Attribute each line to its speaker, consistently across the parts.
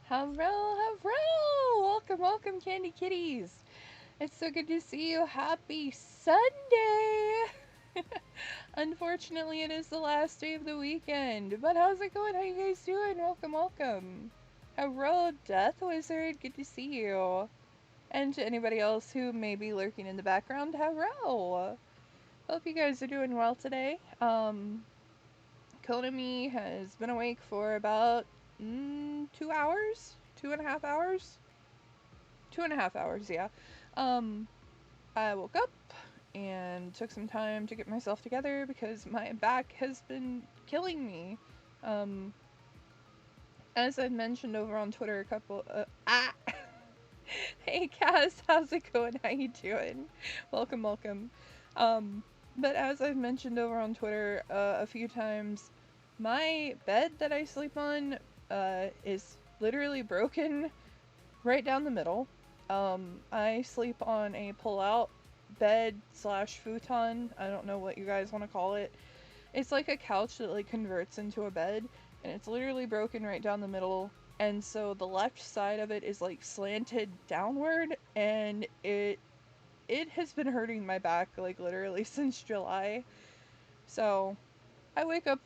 Speaker 1: Hello, hello! Welcome, welcome, Candy Kitties! It's so good to see you. Happy Sunday! Unfortunately, it is the last day of the weekend, but how's it going? How you guys doing? Welcome, welcome! Hello, Death Wizard, good to see you. And to anybody else who may be lurking in the background, hello! Hope you guys are doing well today. Konami has been awake for about 2 hours? 2.5 hours? 2.5 hours, yeah. Um, I woke up and took some time to get myself together because my back has been killing me. Um, as I've mentioned over on Twitter a couple, Hey Cass, how's it going? How you doing? Welcome, welcome. But as I've mentioned over on Twitter a few times, my bed that I sleep on is literally broken right down the middle. I sleep on a pull-out bed slash futon. I don't know what you guys want to call it. It's like a couch that like converts into a bed, and it's literally broken right down the middle. And so the left side of it is like slanted downward, and it has been hurting my back like literally since July. So I wake up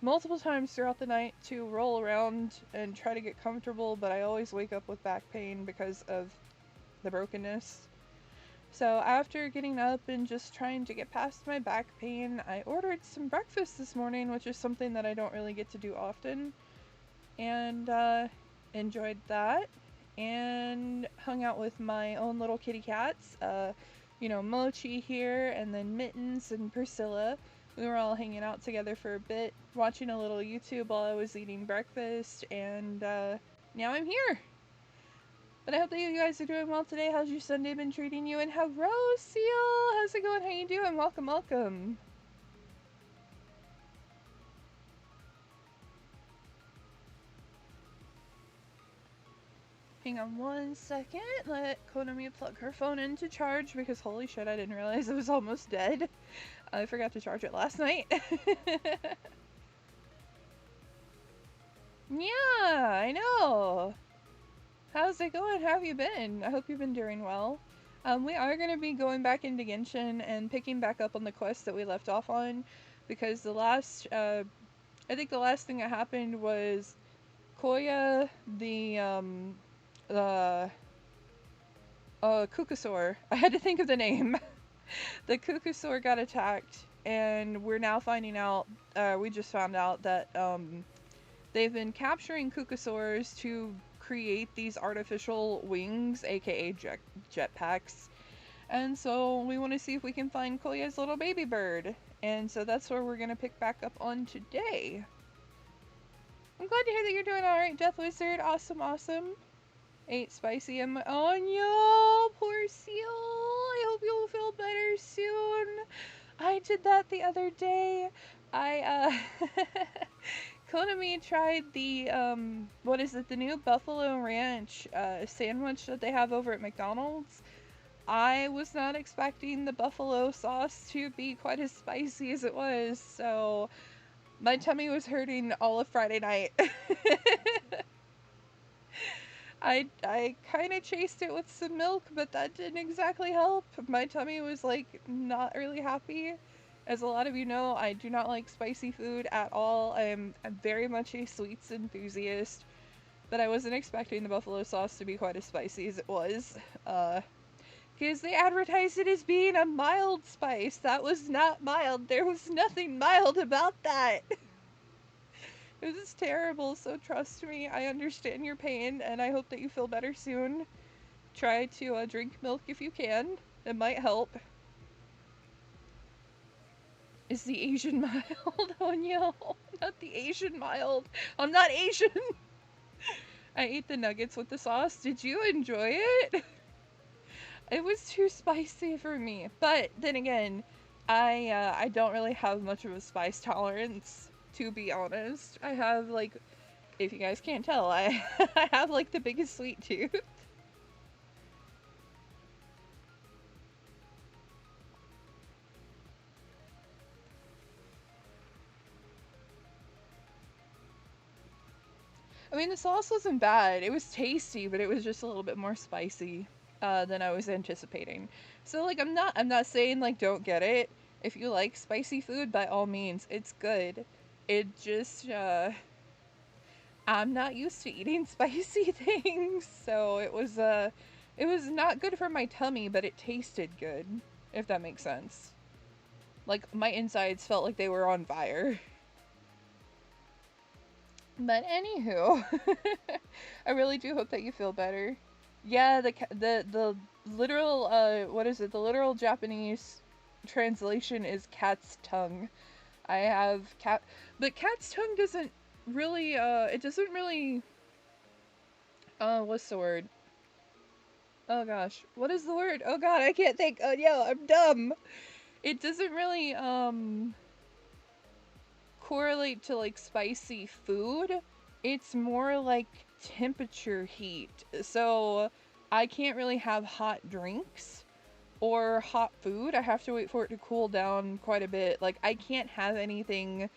Speaker 1: multiple times throughout the night to roll around and try to get comfortable, but I always wake up with back pain because of the brokenness. So after getting up and just trying to get past my back pain, I ordered some breakfast this morning, which is something that I don't really get to do often, and enjoyed that, and hung out with my own little kitty cats. Mochi here, and then Mittens and Priscilla. We were all hanging out together for a bit, watching a little YouTube while I was eating breakfast, and now I'm here. But I hope that you guys are doing well today. How's your Sunday been treating you? And hello, Seal! How's it going? How you doing? Welcome, welcome. Hang on one second. Let Konami plug her phone into charge because holy shit, I didn't realize it was almost dead. I forgot to charge it last night. Yeah, I know. How's it going? How have you been? I hope you've been doing well. We are going to be going back into Genshin and picking back up on the quest that we left off on, because I think the last thing that happened was Koya, the, Kukusaur. I had to think of the name. The Kukusaur got attacked, and we're now finding out, we just found out that, they've been capturing Kukusaurs to create these artificial wings, aka jetpacks. And so we want to see if we can find Koya's little baby bird. And so that's where we're going to pick back up on today. I'm glad to hear that you're doing alright, Death Wizard. Awesome, awesome. Ate spicy and oh no, poor seal. I hope you'll feel better soon. I did that the other day. Konami tried the, what is it, the new Buffalo Ranch sandwich that they have over at McDonald's. I was not expecting the buffalo sauce to be quite as spicy as it was, so my tummy was hurting all of Friday night. I kind of chased it with some milk, but that didn't exactly help. My tummy was, like, not really happy. As a lot of you know, I do not like spicy food at all. I'm very much a sweets enthusiast, but I wasn't expecting the buffalo sauce to be quite as spicy as it was. Because they advertised it as being a mild spice. That was not mild. There was nothing mild about that. It was terrible, so trust me, I understand your pain, and I hope that you feel better soon. Try to drink milk if you can. It might help. Is the Asian mild? Oh no, not the Asian mild. I'm not Asian! I ate the nuggets with the sauce. Did you enjoy it? It was too spicy for me. But then again, I don't really have much of a spice tolerance, to be honest. I have, like, if you guys can't tell, I have, like, the biggest sweet tooth. I mean, the sauce wasn't bad. It was tasty, but it was just a little bit more spicy than I was anticipating. So, like, I'm not saying, like, don't get it. If you like spicy food, by all means, it's good. It just, I'm not used to eating spicy things, so it was not good for my tummy, but it tasted good, if that makes sense. Like, my insides felt like they were on fire. But anywho, I really do hope that you feel better. Yeah, the literal, what is it? The literal Japanese translation is cat's tongue. I have but cat's tongue doesn't really, it doesn't really, what's the word? Oh gosh, what is the word? Oh god, I can't think. Oh yeah, I'm dumb. It doesn't really, correlate to, like, spicy food. It's more like temperature heat. So I can't really have hot drinks or hot food. I have to wait for it to cool down quite a bit. Like, I can't have anything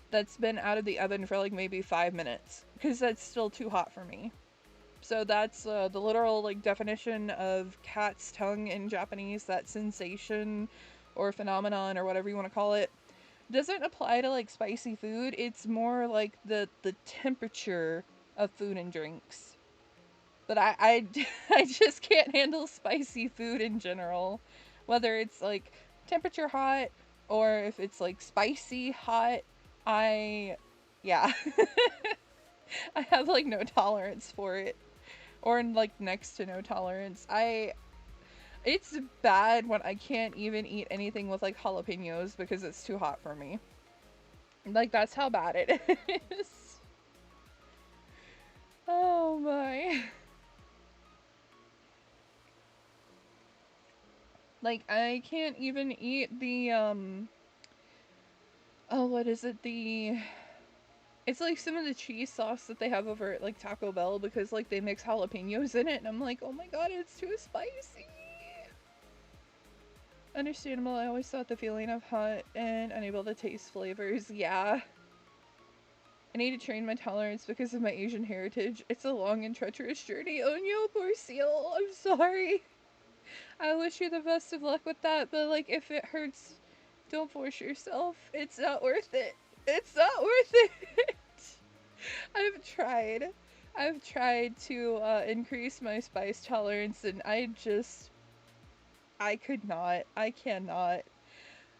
Speaker 1: that's been out of the oven for, like, maybe 5 minutes, because that's still too hot for me. So that's the literal, like, definition of cat's tongue in Japanese. That sensation or phenomenon or whatever you want to call it doesn't apply to, like, spicy food. It's more like the temperature of food and drinks. But I just can't handle spicy food in general. Whether it's, like, temperature hot or if it's, like, spicy hot, yeah. I have, like, no tolerance for it. Or, like, next to no tolerance. It's bad when I can't even eat anything with, like, jalapenos because it's too hot for me. Like, that's how bad it is. Oh my. Like, I can't even eat the, oh, what is it? It's like some of the cheese sauce that they have over at, like, Taco Bell, because, like, they mix jalapenos in it, and I'm like, oh my god, it's too spicy. Understandable. I always thought the feeling of hot and unable to taste flavors. Yeah. I need to train my tolerance because of my Asian heritage. It's a long and treacherous journey. Oh no, poor seal. I'm sorry. I wish you the best of luck with that, but like if it hurts, don't force yourself. It's not worth it. It's not worth it. I've tried. I've tried to increase my spice tolerance and I could not. I cannot.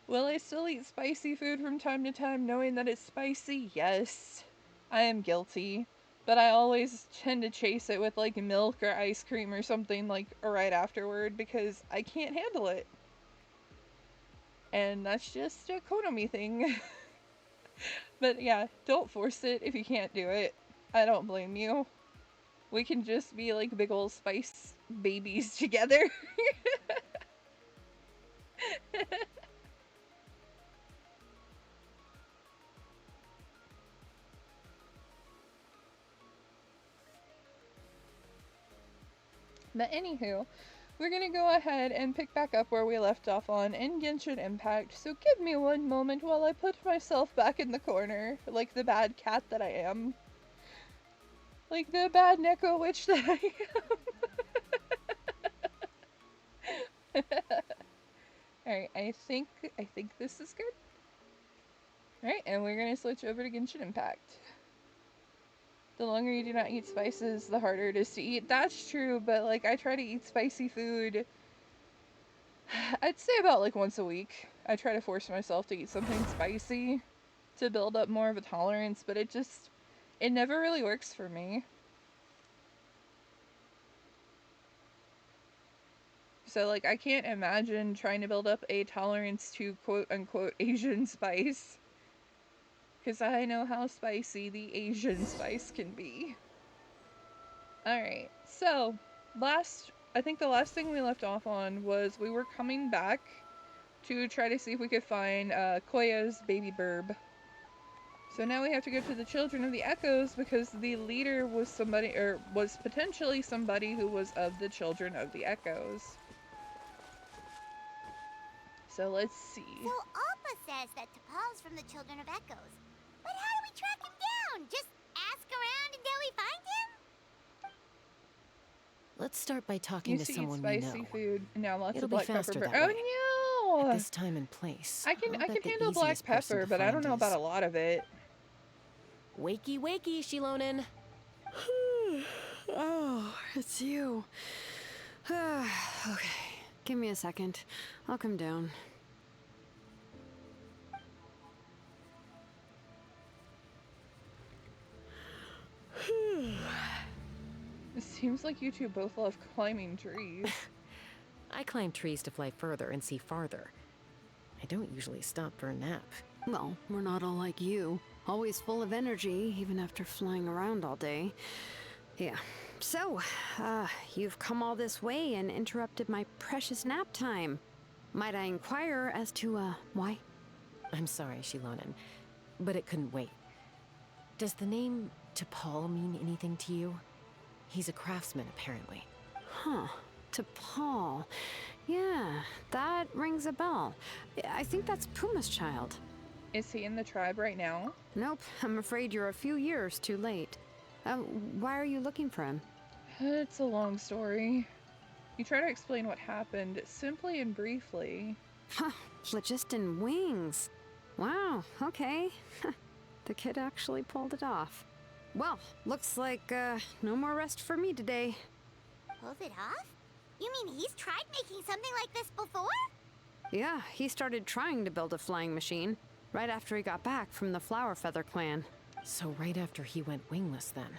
Speaker 1: Will I still eat spicy food from time to time knowing that it's spicy? Yes. I am guilty. But I always tend to chase it with like milk or ice cream or something like right afterward because I can't handle it. And that's just a Konami thing. But yeah, don't force it if you can't do it. I don't blame you. We can just be like big old spice babies together. But anywho, we're gonna go ahead and pick back up where we left off on in Genshin Impact, so give me one moment while I put myself back in the corner, like the bad cat that I am. Like the bad Neko witch that I am. Alright, I think this is good. Alright, and we're gonna switch over to Genshin Impact. The longer you do not eat spices, the harder it is to eat. That's true, but like I try to eat spicy food I'd say about like once a week. I try to force myself to eat something spicy to build up more of a tolerance, but it never really works for me. So like I can't imagine trying to build up a tolerance to quote unquote Asian spice. Because I know how spicy the Asian spice can be. Alright, so I think the last thing we left off on was we were coming back to try to see if we could find Koya's baby burb. So now we have to go to the Children of the Echoes because the leader was somebody, or was potentially somebody who was of the Children of the Echoes. So let's see.
Speaker 2: So Alpha says that T'Pol's from the Children of Echoes. But how do we track him down? Just ask around until we find him?
Speaker 3: Let's start by talking to someone we know.
Speaker 1: Spicy food. Now lots
Speaker 3: It'll
Speaker 1: of black
Speaker 3: be faster
Speaker 1: pepper.
Speaker 3: that way.
Speaker 1: Oh no!
Speaker 3: At this time and place.
Speaker 1: I can handle black pepper, but I don't know about a lot of it.
Speaker 3: Wakey, wakey, Shilonen.
Speaker 4: Oh, it's you. Okay, give me a second. I'll come down.
Speaker 1: It seems like you two both love climbing trees.
Speaker 3: I climb trees to fly further and see farther. I don't usually stop for a nap.
Speaker 4: Well, we're not all like you. Always full of energy, even after flying around all day. Yeah. So, you've come all this way and interrupted my precious nap time. Might I inquire as to, why?
Speaker 3: I'm sorry, Shilonen, but it couldn't wait. Does the name T'Pol mean anything to you? He's a craftsman, apparently.
Speaker 4: Huh. T'Pol. Yeah, that rings a bell. I think that's Puma's child.
Speaker 1: Is he in the tribe right now?
Speaker 4: Nope, I'm afraid you're a few years too late. Why are you looking for him?
Speaker 1: It's a long story. You try to explain what happened simply and briefly.
Speaker 4: Huh, phlogiston wings. Wow, okay. The kid actually pulled it off. Well, looks like, no more rest for me today.
Speaker 2: Pulled it off? You mean he's tried making something like this before?
Speaker 4: Yeah, he started trying to build a flying machine right after he got back from the Flower Feather clan.
Speaker 3: So right after he went wingless, then.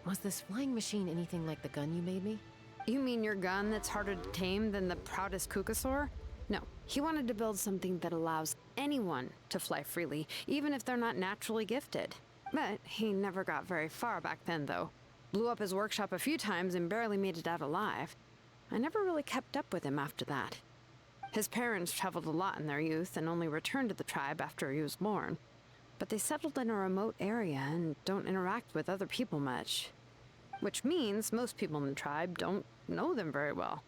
Speaker 3: Was this flying machine anything like the gun you made me?
Speaker 4: You mean your gun that's harder to tame than the proudest Kukasaur? No, he wanted to build something that allows anyone to fly freely, even if they're not naturally gifted. But he never got very far back then, though. Blew up his workshop a few times and barely made it out alive. I never really kept up with him after that. His parents traveled a lot in their youth and only returned to the tribe after he was born. But they settled in a remote area and don't interact with other people much. Which means most people in the tribe don't know them very well.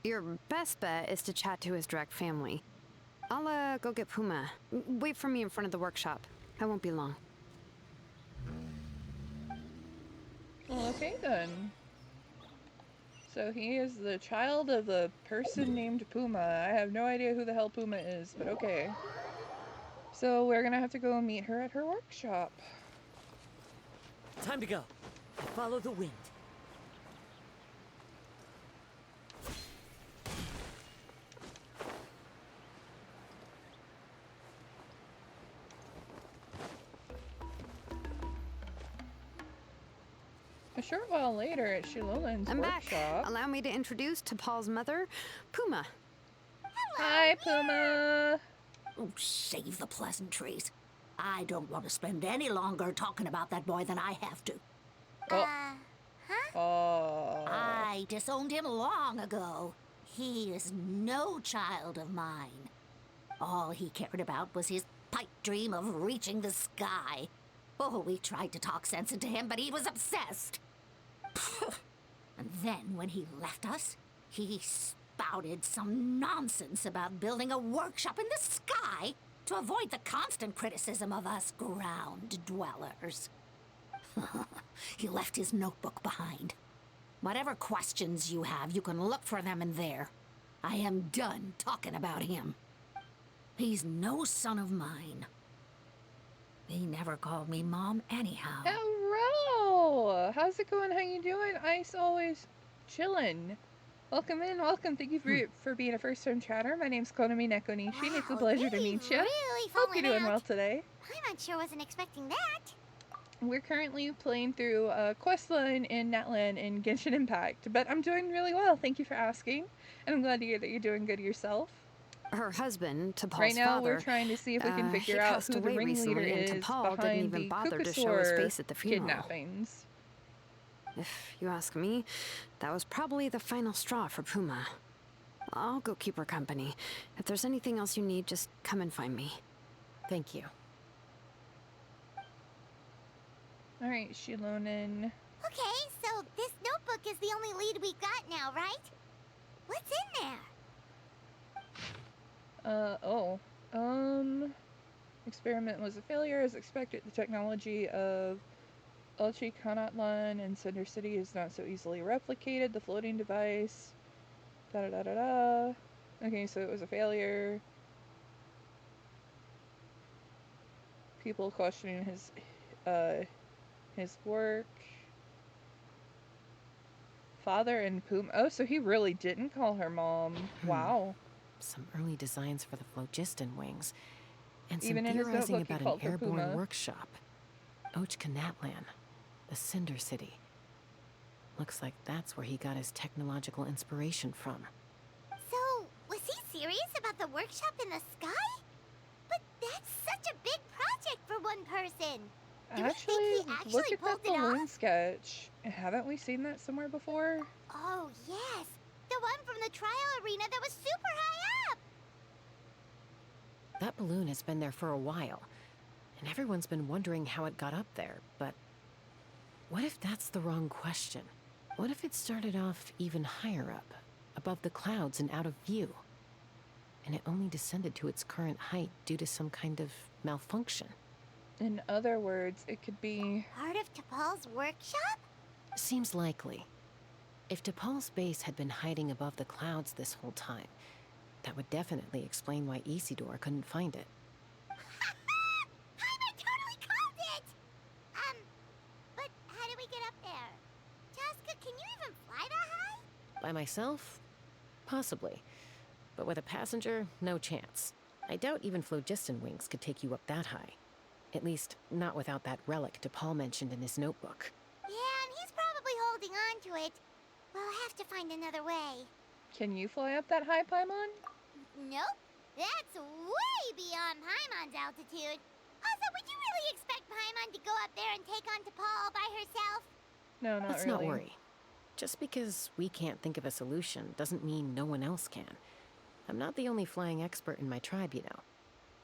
Speaker 4: Your best bet is to chat to his direct family. I'll, go get Puma. Wait for me in front of the workshop. I won't be long.
Speaker 1: Okay, then. So he is the child of a person named Puma. I have no idea who the hell Puma is, but okay. So we're gonna have to go meet her at her workshop.
Speaker 5: Time to go. Follow the wind.
Speaker 1: A short while later at Shilolin's
Speaker 4: I'm back.
Speaker 1: workshop.
Speaker 4: Allow me to introduce T'Pol's mother, Puma.
Speaker 1: Hi, Puma!
Speaker 6: Oh, save the pleasantries. I don't want to spend any longer talking about that boy than I have to.
Speaker 1: Oh.
Speaker 2: Huh?
Speaker 1: Oh.
Speaker 6: I disowned him long ago. He is no child of mine. All he cared about was his pipe dream of reaching the sky. Oh, we tried to talk sense into him, but he was obsessed. And then when he left us, he spouted some nonsense about building a workshop in the sky to avoid the constant criticism of us ground dwellers. He left his notebook behind. Whatever questions you have, you can look for them in there. I am done talking about him. He's no son of mine. He never called me Mom anyhow.
Speaker 1: Hello! How's it going? How you doing? Ice always chillin'. Welcome in, welcome. Thank you for being a first-time chatter. My name's Konami Nekonishi. It's a pleasure to meet you.
Speaker 2: Really
Speaker 1: Hope you're
Speaker 2: falling
Speaker 1: doing well
Speaker 2: out.
Speaker 1: today.
Speaker 2: I'm sure wasn't expecting that.
Speaker 1: We're currently playing through a quest line in Natlan in Genshin Impact, but I'm doing really well. Thank you for asking, and I'm glad to hear that you're doing good yourself.
Speaker 4: Her husband, T'Pol's
Speaker 1: Right now,
Speaker 4: father,
Speaker 1: we're trying to see if we can
Speaker 4: he
Speaker 1: figure out
Speaker 4: passed
Speaker 1: who the
Speaker 4: away
Speaker 1: ringleader
Speaker 4: recently, and
Speaker 1: is
Speaker 4: T'Pol didn't
Speaker 1: behind
Speaker 4: even
Speaker 1: the
Speaker 4: bother to show his
Speaker 1: Kukasor
Speaker 4: face at the funeral.
Speaker 1: kidnappings.
Speaker 4: If you ask me, that was probably the final straw for Puma. I'll go keep her company. If there's anything else you need, just come and find me.
Speaker 3: Thank you.
Speaker 1: Alright, Shilonen.
Speaker 2: Okay, so this notebook is the only lead we've got now, right? What's in there?
Speaker 1: Experiment was a failure. As expected, the technology of Ulchi Kanatlan and Cinder City is not so easily replicated. The floating device. Da da da da da. Okay, so it was a failure. People questioning his work. Father and Puma. Oh, so he really didn't call her mom. Wow.
Speaker 3: Some early designs for the phlogiston wings. And some
Speaker 1: Even in his
Speaker 3: theorizing
Speaker 1: notebook, he
Speaker 3: about
Speaker 1: called
Speaker 3: an
Speaker 1: her
Speaker 3: airborne
Speaker 1: Puma.
Speaker 3: workshop. Kanatlan, the Cinder City. Looks like that's where he got his technological inspiration from.
Speaker 2: So, was he serious about the workshop in the sky? But that's such a big project for one person. Do we
Speaker 1: Actually,
Speaker 2: think he
Speaker 1: look
Speaker 2: actually
Speaker 1: at that
Speaker 2: pulled it
Speaker 1: balloon
Speaker 2: off?
Speaker 1: sketch. Haven't we seen that somewhere before?
Speaker 2: Oh, yes. The one from the trial arena that was super high up.
Speaker 3: That balloon has been there for a while, and everyone's been wondering how it got up there, but what if that's the wrong question? What if it started off even higher up, above the clouds and out of view, and it only descended to its current height due to some kind of malfunction?
Speaker 1: In other words, it could be...
Speaker 2: Part of T'Pol's workshop?
Speaker 3: Seems likely. If T'Pol's base had been hiding above the clouds this whole time, that would definitely explain why Isidore couldn't find it.
Speaker 2: I totally called it! But how do we get up there? Jessica, can you even fly that high?
Speaker 3: By myself? Possibly. But with a passenger, no chance. I doubt even phlogiston wings could take you up that high. At least, not without that relic T'Pol mentioned in his notebook.
Speaker 2: Yeah, and he's probably holding on to it. We'll have to find another way.
Speaker 1: Can you fly up that high, Paimon?
Speaker 2: Nope. That's way beyond Paimon's altitude. Also, would you really expect Paimon to go up there and take on T'Pol all by herself?
Speaker 1: No, not
Speaker 3: Let's
Speaker 1: really.
Speaker 3: not worry. Just because we can't think of a solution doesn't mean no one else can. I'm not the only flying expert in my tribe, you know.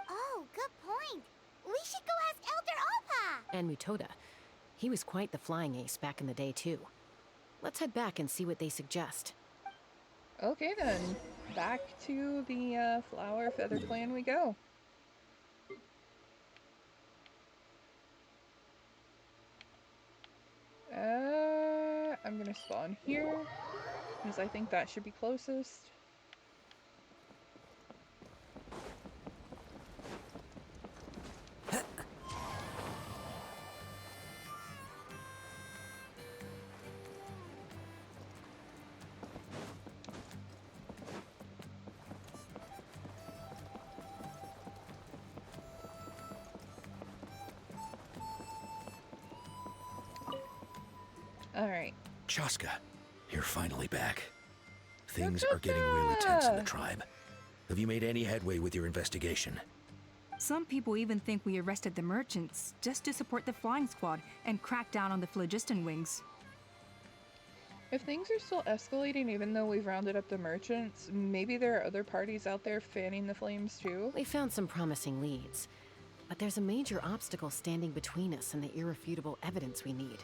Speaker 2: Oh, good point. We should go ask Elder Alpa.
Speaker 3: And Mutoda. He was quite the flying ace back in the day, too. Let's head back and see what they suggest.
Speaker 1: Okay then, back to the Flower Feather Clan we go. I'm gonna spawn here, because I think that should be closest. Alright.
Speaker 7: Chaska, you're finally back. Things are getting really tense in the tribe. Have you made any headway with your investigation?
Speaker 8: Some people even think we arrested the merchants just to support the flying squad and crack down on the phlogiston wings.
Speaker 1: If things are still escalating even though we've rounded up the merchants, maybe there are other parties out there fanning the flames too?
Speaker 3: We found some promising leads, but there's a major obstacle standing between us and the irrefutable evidence we need.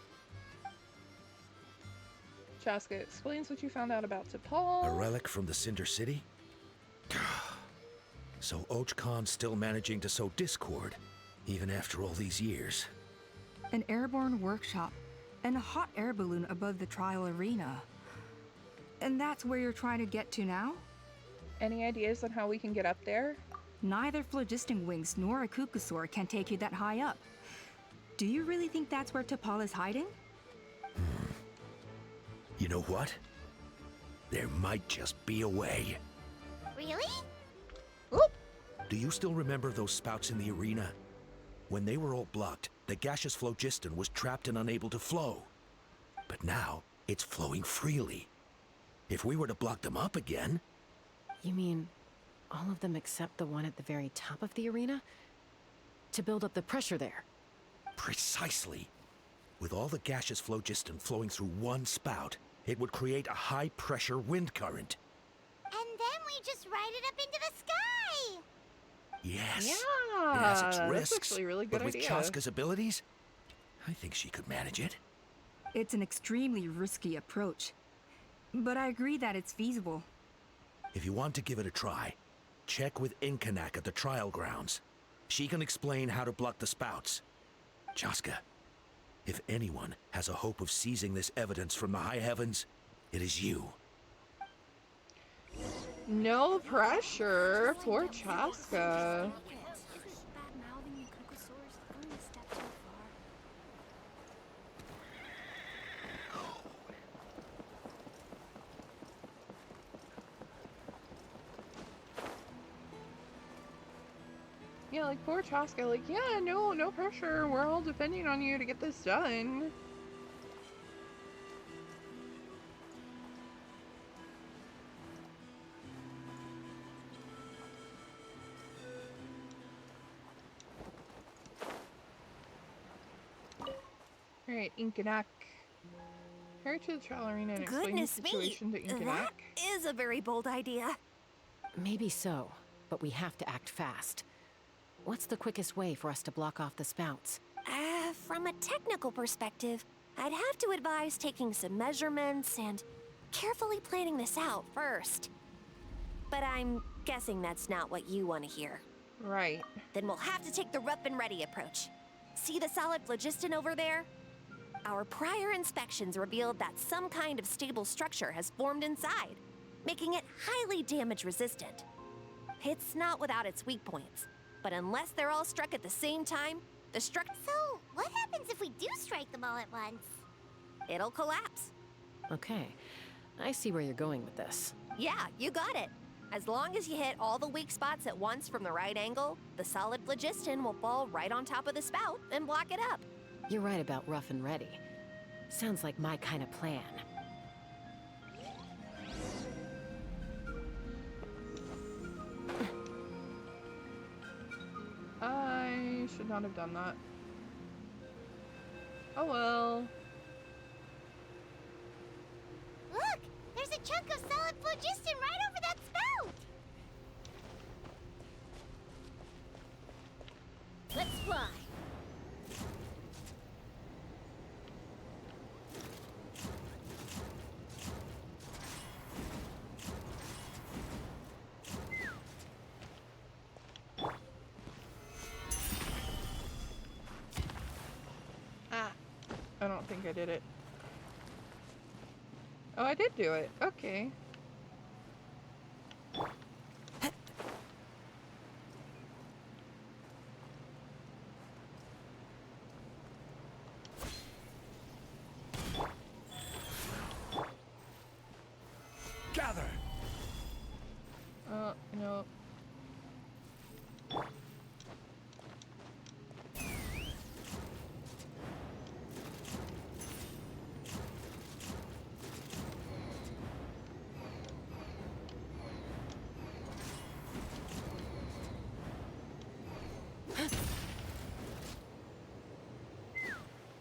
Speaker 1: Chaska explains what you found out about T'Pol.
Speaker 7: A relic from the Cinder City? So Ochkon's still managing to sow discord, even after all these years.
Speaker 8: An airborne workshop and a hot air balloon above the trial arena. And that's where you're trying to get to now?
Speaker 1: Any ideas on how we can get up there?
Speaker 8: Neither phlogiston wings nor a kukasaur can take you that high up. Do you really think that's where T'Pol is hiding?
Speaker 7: You know what? There might just be a way.
Speaker 2: Really?
Speaker 1: Oop!
Speaker 7: Do you still remember those spouts in the arena? When they were all blocked, the gaseous phlogiston was trapped and unable to flow. But now, it's flowing freely. If we were to block them up again...
Speaker 3: You mean all of them except the one at the very top of the arena? To build up the pressure there?
Speaker 7: Precisely. With all the gaseous phlogiston flowing through one spout, it would create a high-pressure wind current.
Speaker 2: And then we just ride it up into the sky!
Speaker 7: Yes.
Speaker 1: Yeah,
Speaker 7: It has its
Speaker 1: that's
Speaker 7: risks,
Speaker 1: actually a really good
Speaker 7: but with
Speaker 1: idea.
Speaker 7: Chaska's abilities, I think she could manage it.
Speaker 8: It's an extremely risky approach. But I agree that it's feasible.
Speaker 7: If you want to give it a try, check with Inkanak at the trial grounds. She can explain how to block the spouts. Chaska, if anyone has a hope of seizing this evidence from the high heavens, it is you.
Speaker 1: No pressure. Poor Chaska. Yeah, like poor Chaska, like, yeah, no pressure. We're all depending on you to get this done. Alright, Inkanak. Hurry to the trial arena and explain the
Speaker 6: Goodness me,
Speaker 1: situation to Inkanak.
Speaker 6: that is a very bold idea.
Speaker 3: Maybe so, but we have to act fast. What's the quickest way for us to block off the spouts?
Speaker 6: From a technical perspective, I'd have to advise taking some measurements and carefully planning this out first. But I'm guessing that's not what you want to hear.
Speaker 1: Right.
Speaker 6: Then we'll have to take the rough and ready approach. See the solid phlogiston over there? Our prior inspections revealed that some kind of stable structure has formed inside, making it highly damage resistant. It's not without its weak points, but unless they're all struck at the same time, the structure...
Speaker 2: So, what happens if we do strike them all at once?
Speaker 6: It'll collapse.
Speaker 3: Okay, I see where you're going with this.
Speaker 6: Yeah, you got it. As long as you hit all the weak spots at once from the right angle, the solid phlogiston will fall right on top of the spout and block it up.
Speaker 3: You're right about rough and ready. Sounds like my kind of plan.
Speaker 1: I should not have done that. Oh well.
Speaker 2: Look! There's a chunk of solid phlogiston right over that spout! Let's fly!
Speaker 1: don't think I did it. Oh, I did do it. Okay.
Speaker 7: Gather!
Speaker 1: No.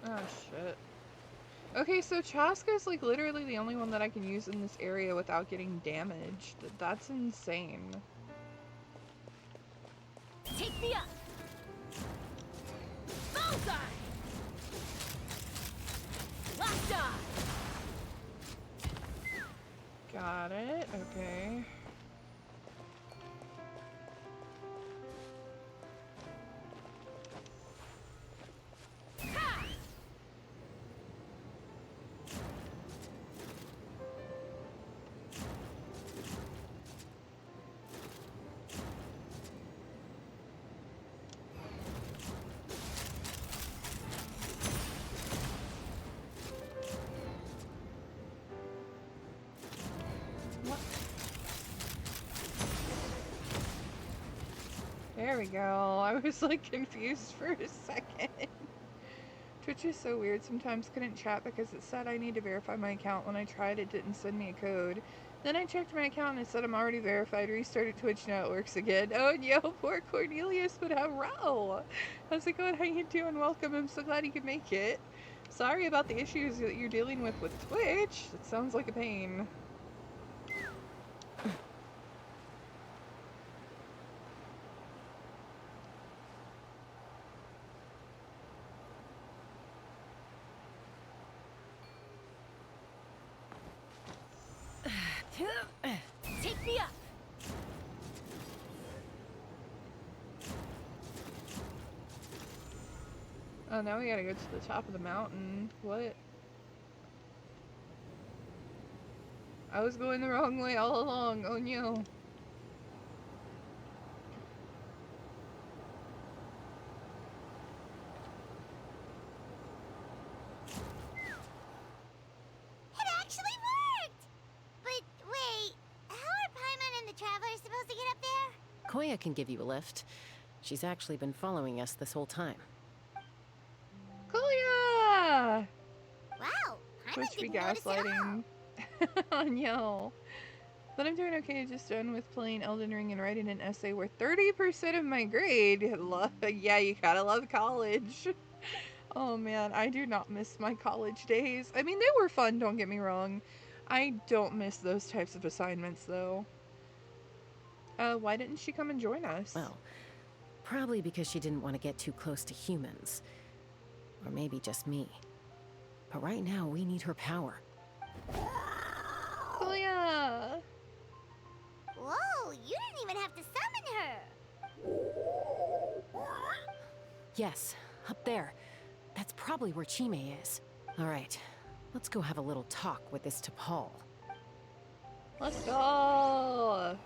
Speaker 1: Oh, shit. Okay, so Chaska's like literally the only one that I can use in this area without getting damaged. That's insane.
Speaker 6: Take me up! Bullseye! Locked on!
Speaker 1: Got it. Okay. There we go. I was like confused for a second. Twitch is so weird. Sometimes couldn't chat because it said I need to verify my account. When I tried, it didn't send me a code. Then I checked my account and it said I'm already verified. Restarted Twitch, now it works again. Oh, yo, poor Cornelius, but hello. How's it going? How you doing? Welcome. I'm so glad you could make it. Sorry about the issues that you're dealing with Twitch. It sounds like a pain.
Speaker 6: Take me up!
Speaker 1: Oh, now we gotta go to the top of the mountain. What? I was going the wrong way all along. Oh no.
Speaker 2: It actually worked! But wait, how are Paimon and the Travelers supposed to get up there?
Speaker 3: Koya can give you a lift. She's actually been following us this whole time.
Speaker 1: Koya!
Speaker 2: Wow, Paimon
Speaker 1: Twitch be
Speaker 2: didn't notice at all.
Speaker 1: gaslighting. Oh no. But I'm doing okay, just done with playing Elden Ring and writing an essay worth 30% of my grade. Yeah, you gotta love college. Oh man, I do not miss my college days. I mean, they were fun, don't get me wrong. I don't miss those types of assignments though. Why didn't she come and join us?
Speaker 3: Well, probably because she didn't want to get too close to humans. Or maybe just me. But right now, we need her power.
Speaker 1: Koya!
Speaker 2: Whoa, you didn't even have to summon her.
Speaker 3: Yes, up there. That's probably where Chime is. All right, let's go have a little talk with this T'Pol.
Speaker 1: Let's go!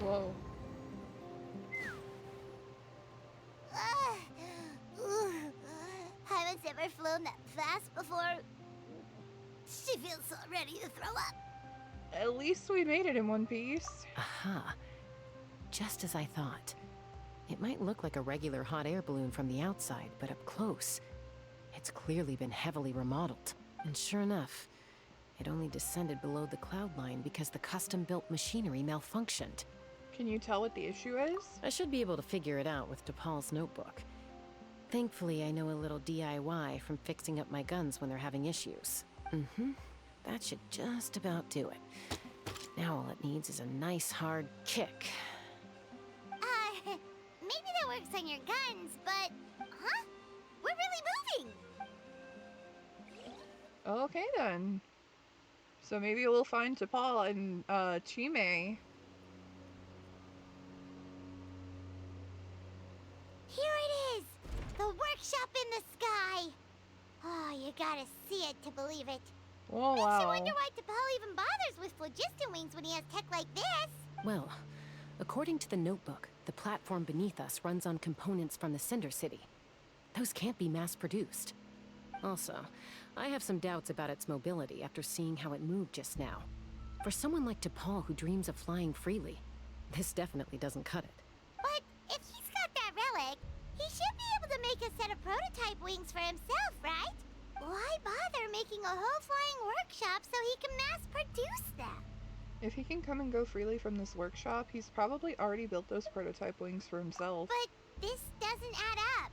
Speaker 1: Whoa.
Speaker 2: Haven't ever flown that fast before. She feels so ready to throw up.
Speaker 1: At least we made it in one piece.
Speaker 3: Aha. Just as I thought. It might look like a regular hot air balloon from the outside, but up close, it's clearly been heavily remodeled. And sure enough, it only descended below the cloud line because the custom-built machinery malfunctioned.
Speaker 1: Can you tell what the issue is?
Speaker 3: I should be able to figure it out with T'Pol's notebook. Thankfully, I know a little DIY from fixing up my guns when they're having issues. That should just about do it. Now all it needs is a nice hard kick.
Speaker 2: Maybe that works on your guns, but... Huh? We're really moving!
Speaker 1: Okay then. So maybe we'll find T'Pol and Chime.
Speaker 2: Here it is! The workshop in the sky! Oh, you gotta see it to believe it.
Speaker 1: Oh,
Speaker 2: Makes
Speaker 1: wow.
Speaker 2: you wonder why T'Pol even bothers with phlogiston wings when he has tech like this.
Speaker 3: Well, according to the notebook, the platform beneath us runs on components from the Cinder City. Those can't be mass-produced. Also, I have some doubts about its mobility after seeing how it moved just now. For someone like T'Pol who dreams of flying freely, this definitely doesn't cut it.
Speaker 2: But if he's got that relic, he should be able to make a set of prototype wings for himself, right? Why bother making a whole flying workshop so he can mass produce them?
Speaker 1: If he can come and go freely from this workshop, he's probably already built those prototype wings for himself.
Speaker 2: But this doesn't add up.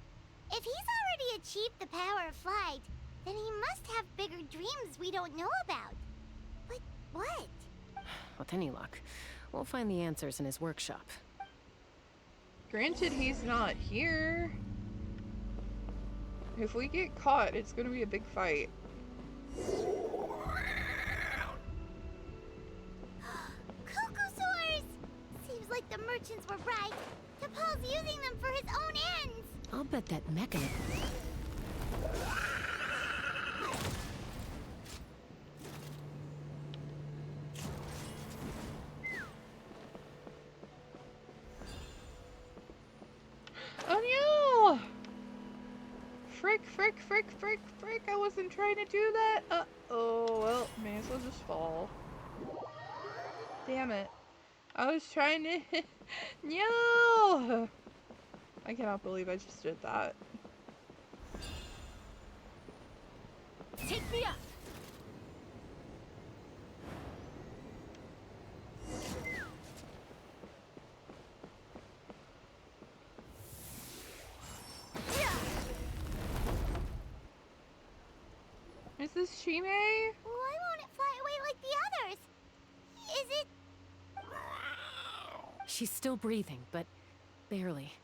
Speaker 2: If he's already achieved the power of flight, then he must have bigger dreams we don't know about. But what?
Speaker 3: With any luck, we'll find the answers in his workshop.
Speaker 1: Granted, he's not here. If we get caught, it's gonna be a big fight.
Speaker 2: Cuckoosaurs! Seems like the merchants were right. T'Pol's using them for his own ends.
Speaker 3: I'll bet that mechanism.
Speaker 1: Oh no! Frick, frick, frick, frick, frick. I wasn't trying to do that. Oh, well, may as well just fall. Damn it. I was trying to. No! I cannot believe I just did that.
Speaker 5: Take me up!
Speaker 1: Is this Chime?
Speaker 2: Why won't it fly away like the others? Is it?
Speaker 3: She's still breathing, but barely.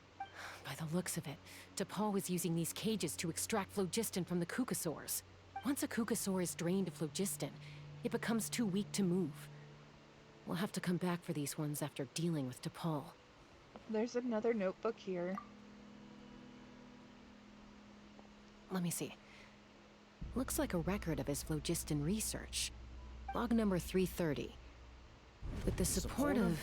Speaker 3: By the looks of it, T'Pol was using these cages to extract phlogiston from the Cucosaurs. Once a Cucosaur is drained of phlogiston, it becomes too weak to move. We'll have to come back for these ones after dealing with T'Pol.
Speaker 1: There's another notebook here.
Speaker 3: Let me see. Looks like a record of his phlogiston research. Log number 330. With the support of...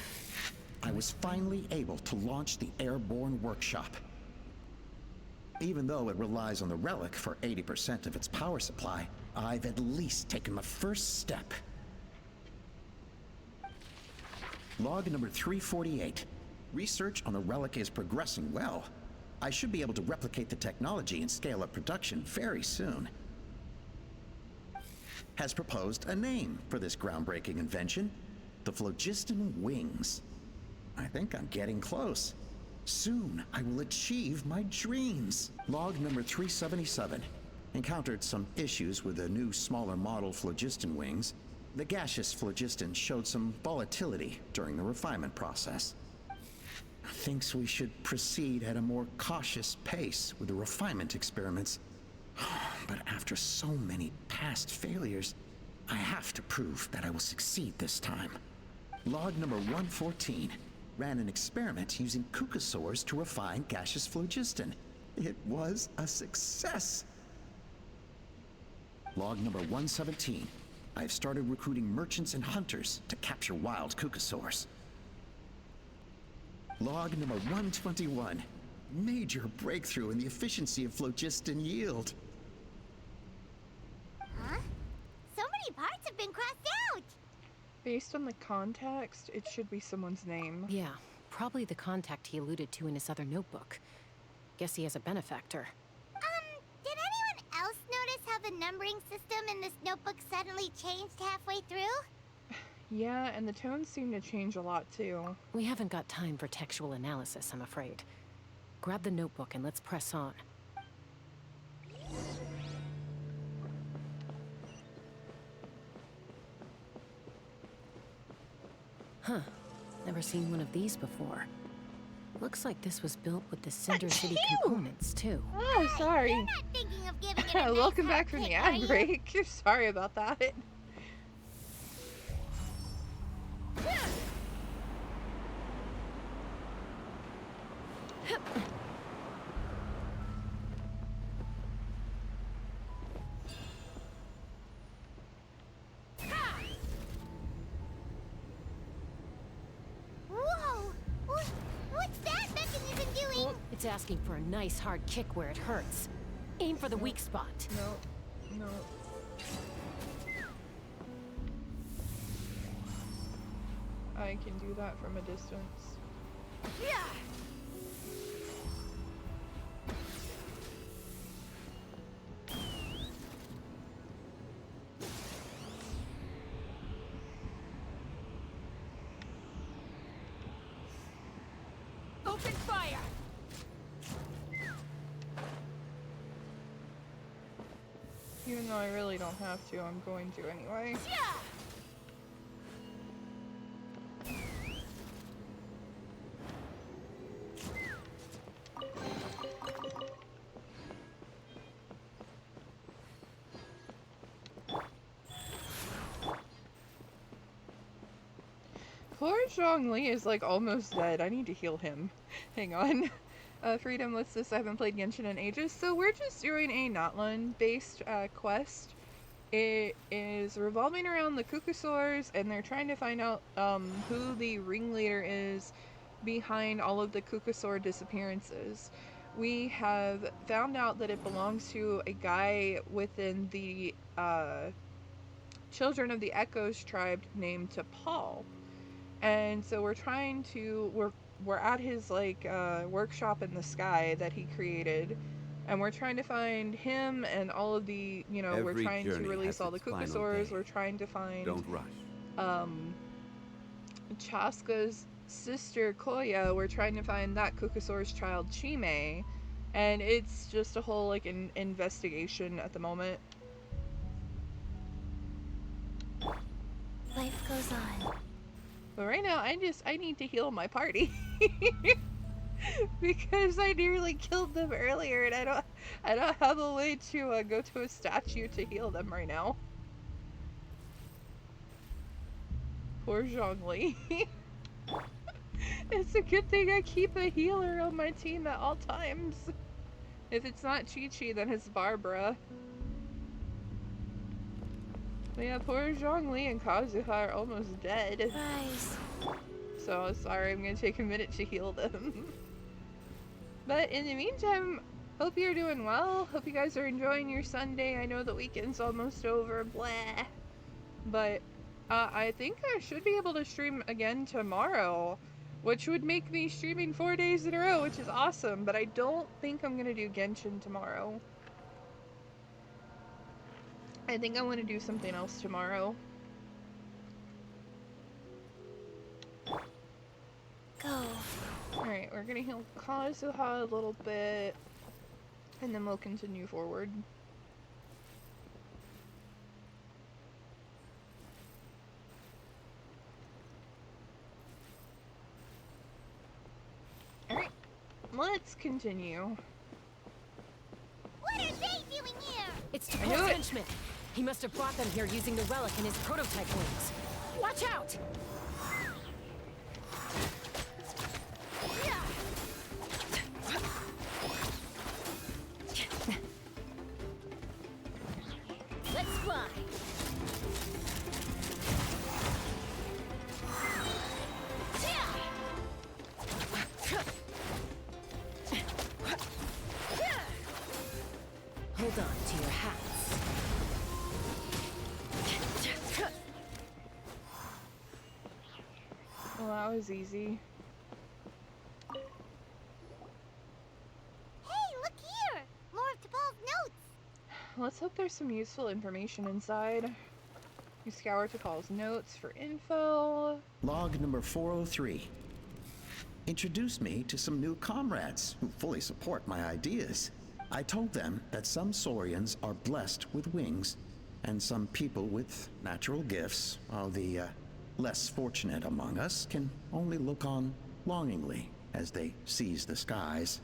Speaker 9: I was finally able to launch the airborne workshop. Even though it relies on the relic for 80% of its power supply, I've at least taken the first step. Log number 348. Research on the relic is progressing well. I should be able to replicate the technology and scale up production very soon. Has proposed a name for this groundbreaking invention: the phlogiston wings. I think I'm getting close. Soon, I will achieve my dreams. Log number 377. Encountered some issues with the new, smaller model phlogiston wings. The gaseous phlogiston showed some volatility during the refinement process. Thinks we should proceed at a more cautious pace with the refinement experiments. But after so many past failures, I have to prove that I will succeed this time. Log number 114. Ran an experiment using Cucosaurs to refine gaseous phlogiston. It was a success. Log number 117. I've started recruiting merchants and hunters to capture wild Cucosaurs. Log number 121. Major breakthrough in the efficiency of phlogiston yield.
Speaker 2: Huh? So many parts have been crossed out.
Speaker 1: Based on the context, it should be someone's name.
Speaker 3: Yeah, probably the contact he alluded to in his other notebook. Guess he has a benefactor.
Speaker 2: Did anyone else notice how the numbering system in this notebook suddenly changed halfway through?
Speaker 1: Yeah, and the tones seem to change a lot too.
Speaker 3: We haven't got time for textual analysis, I'm afraid. Grab the notebook and let's press on. Huh. Never seen one of these before. Looks like this was built with the Cinder City components, too.
Speaker 1: Oh, sorry.
Speaker 2: You're not thinking of giving it a nice
Speaker 1: Welcome
Speaker 2: hard
Speaker 1: back from
Speaker 2: kick,
Speaker 1: the
Speaker 2: are
Speaker 1: ad
Speaker 2: you?
Speaker 1: break. Sorry about that.
Speaker 2: Whoa! What's that mechanism doing?
Speaker 3: It's asking for a nice hard kick where it hurts. Aim for the weak spot.
Speaker 1: No. No. I can do that from a distance.
Speaker 5: Yeah. Open fire.
Speaker 1: Even though I really don't have to, I'm going to anyway.
Speaker 5: Yeah.
Speaker 1: Poor Zhongli is like almost dead. I need to heal him. Hang on. Freedom, what's this? I haven't played Genshin in ages. So we're just doing a Notland based quest. It is revolving around the Kukusaurs, and they're trying to find out who the ringleader is behind all of the Kukusaur disappearances. We have found out that it belongs to a guy within the Children of the Echoes tribe named Paul. And so we're trying to we're at his like workshop in the sky that he created, and we're trying to find him and all of the, you know, we're
Speaker 10: Every
Speaker 1: trying to
Speaker 10: journey
Speaker 1: release
Speaker 10: has
Speaker 1: all the
Speaker 10: its final
Speaker 1: Kukusaurs.
Speaker 10: day.
Speaker 1: We're trying to find
Speaker 10: Don't rush.
Speaker 1: Chaska's sister Koya. We're trying to find that Kukusaur's child Chime, and it's just a whole like an investigation at the moment.
Speaker 2: Life goes on.
Speaker 1: But right now, I need to heal my party because I nearly killed them earlier, and I don't have a way to go to a statue to heal them right now. Poor Zhongli. It's a good thing I keep a healer on my team at all times. If it's not Chi-Chi, then it's Barbara. But yeah, poor Zhongli and Kazuha are almost dead.
Speaker 2: Guys.
Speaker 1: So sorry, I'm gonna take a minute to heal them. But in the meantime, hope you're doing well. Hope you guys are enjoying your Sunday. I know the weekend's almost over, blah. But I think I should be able to stream again tomorrow, which would make me streaming 4 days in a row, which is awesome. But I don't think I'm gonna do Genshin tomorrow. I think I want to do something else tomorrow.
Speaker 2: Go.
Speaker 1: Alright, we're gonna heal Kazuha a little bit, and then we'll continue forward. Alright, let's continue.
Speaker 2: What are they doing here?
Speaker 3: It's
Speaker 1: I knew
Speaker 3: Paul's
Speaker 1: it.
Speaker 3: henchman. He must have brought them here using the relic in his prototype wings. Watch out!
Speaker 5: Let's fly.
Speaker 3: Hold on to your hats.
Speaker 1: Well, that was easy.
Speaker 2: Hey, look here! More of T'Pol's notes!
Speaker 1: Let's hope there's some useful information inside. You scour T'Pol's notes for info.
Speaker 9: Log number 403. Introduced me to some new comrades who fully support my ideas. I told them that some Saurians are blessed with wings, and some people with natural gifts, while the less fortunate among us can only look on longingly as they seize the skies.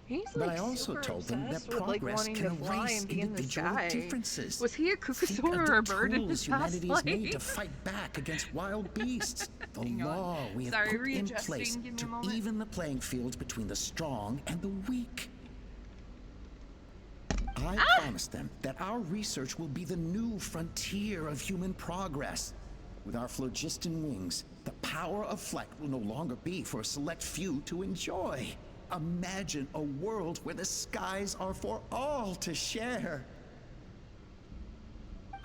Speaker 1: He's
Speaker 9: But
Speaker 1: like
Speaker 9: I also
Speaker 1: super
Speaker 9: told them that
Speaker 1: obsessed with like
Speaker 9: progress
Speaker 1: wanting
Speaker 9: can
Speaker 1: to fly
Speaker 9: erase
Speaker 1: and be in the
Speaker 9: individual
Speaker 1: sky.
Speaker 9: differences.
Speaker 1: Was he a
Speaker 9: Think
Speaker 1: Kukasaur
Speaker 9: of
Speaker 1: or a
Speaker 9: the
Speaker 1: bird in
Speaker 9: tools
Speaker 1: his past
Speaker 9: humanity has made to
Speaker 1: life?
Speaker 9: fight back against wild beasts. The
Speaker 1: Hang on.
Speaker 9: law we have
Speaker 1: Sorry,
Speaker 9: put in
Speaker 1: readjusting.
Speaker 9: place
Speaker 1: Give me a
Speaker 9: to
Speaker 1: moment.
Speaker 9: even the playing field between the strong and the weak. I promised them that our research will be the new frontier of human progress. With our phlogiston wings, the power of flight will no longer be for a select few to enjoy. Imagine a world where the skies are for all to share.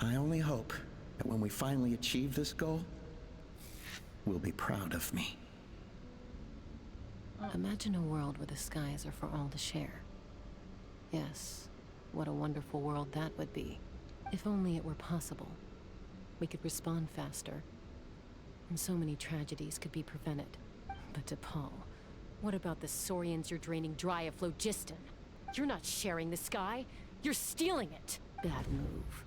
Speaker 9: I only hope that when we finally achieve this goal, we'll be proud of me.
Speaker 3: Imagine a world where the skies are for all to share. Yes, what a wonderful world that would be. If only it were possible. We could respond faster, and so many tragedies could be prevented. But to Paul, what about the saurians you're draining dry of phlogiston? You're not sharing the sky, you're stealing it. Bad move.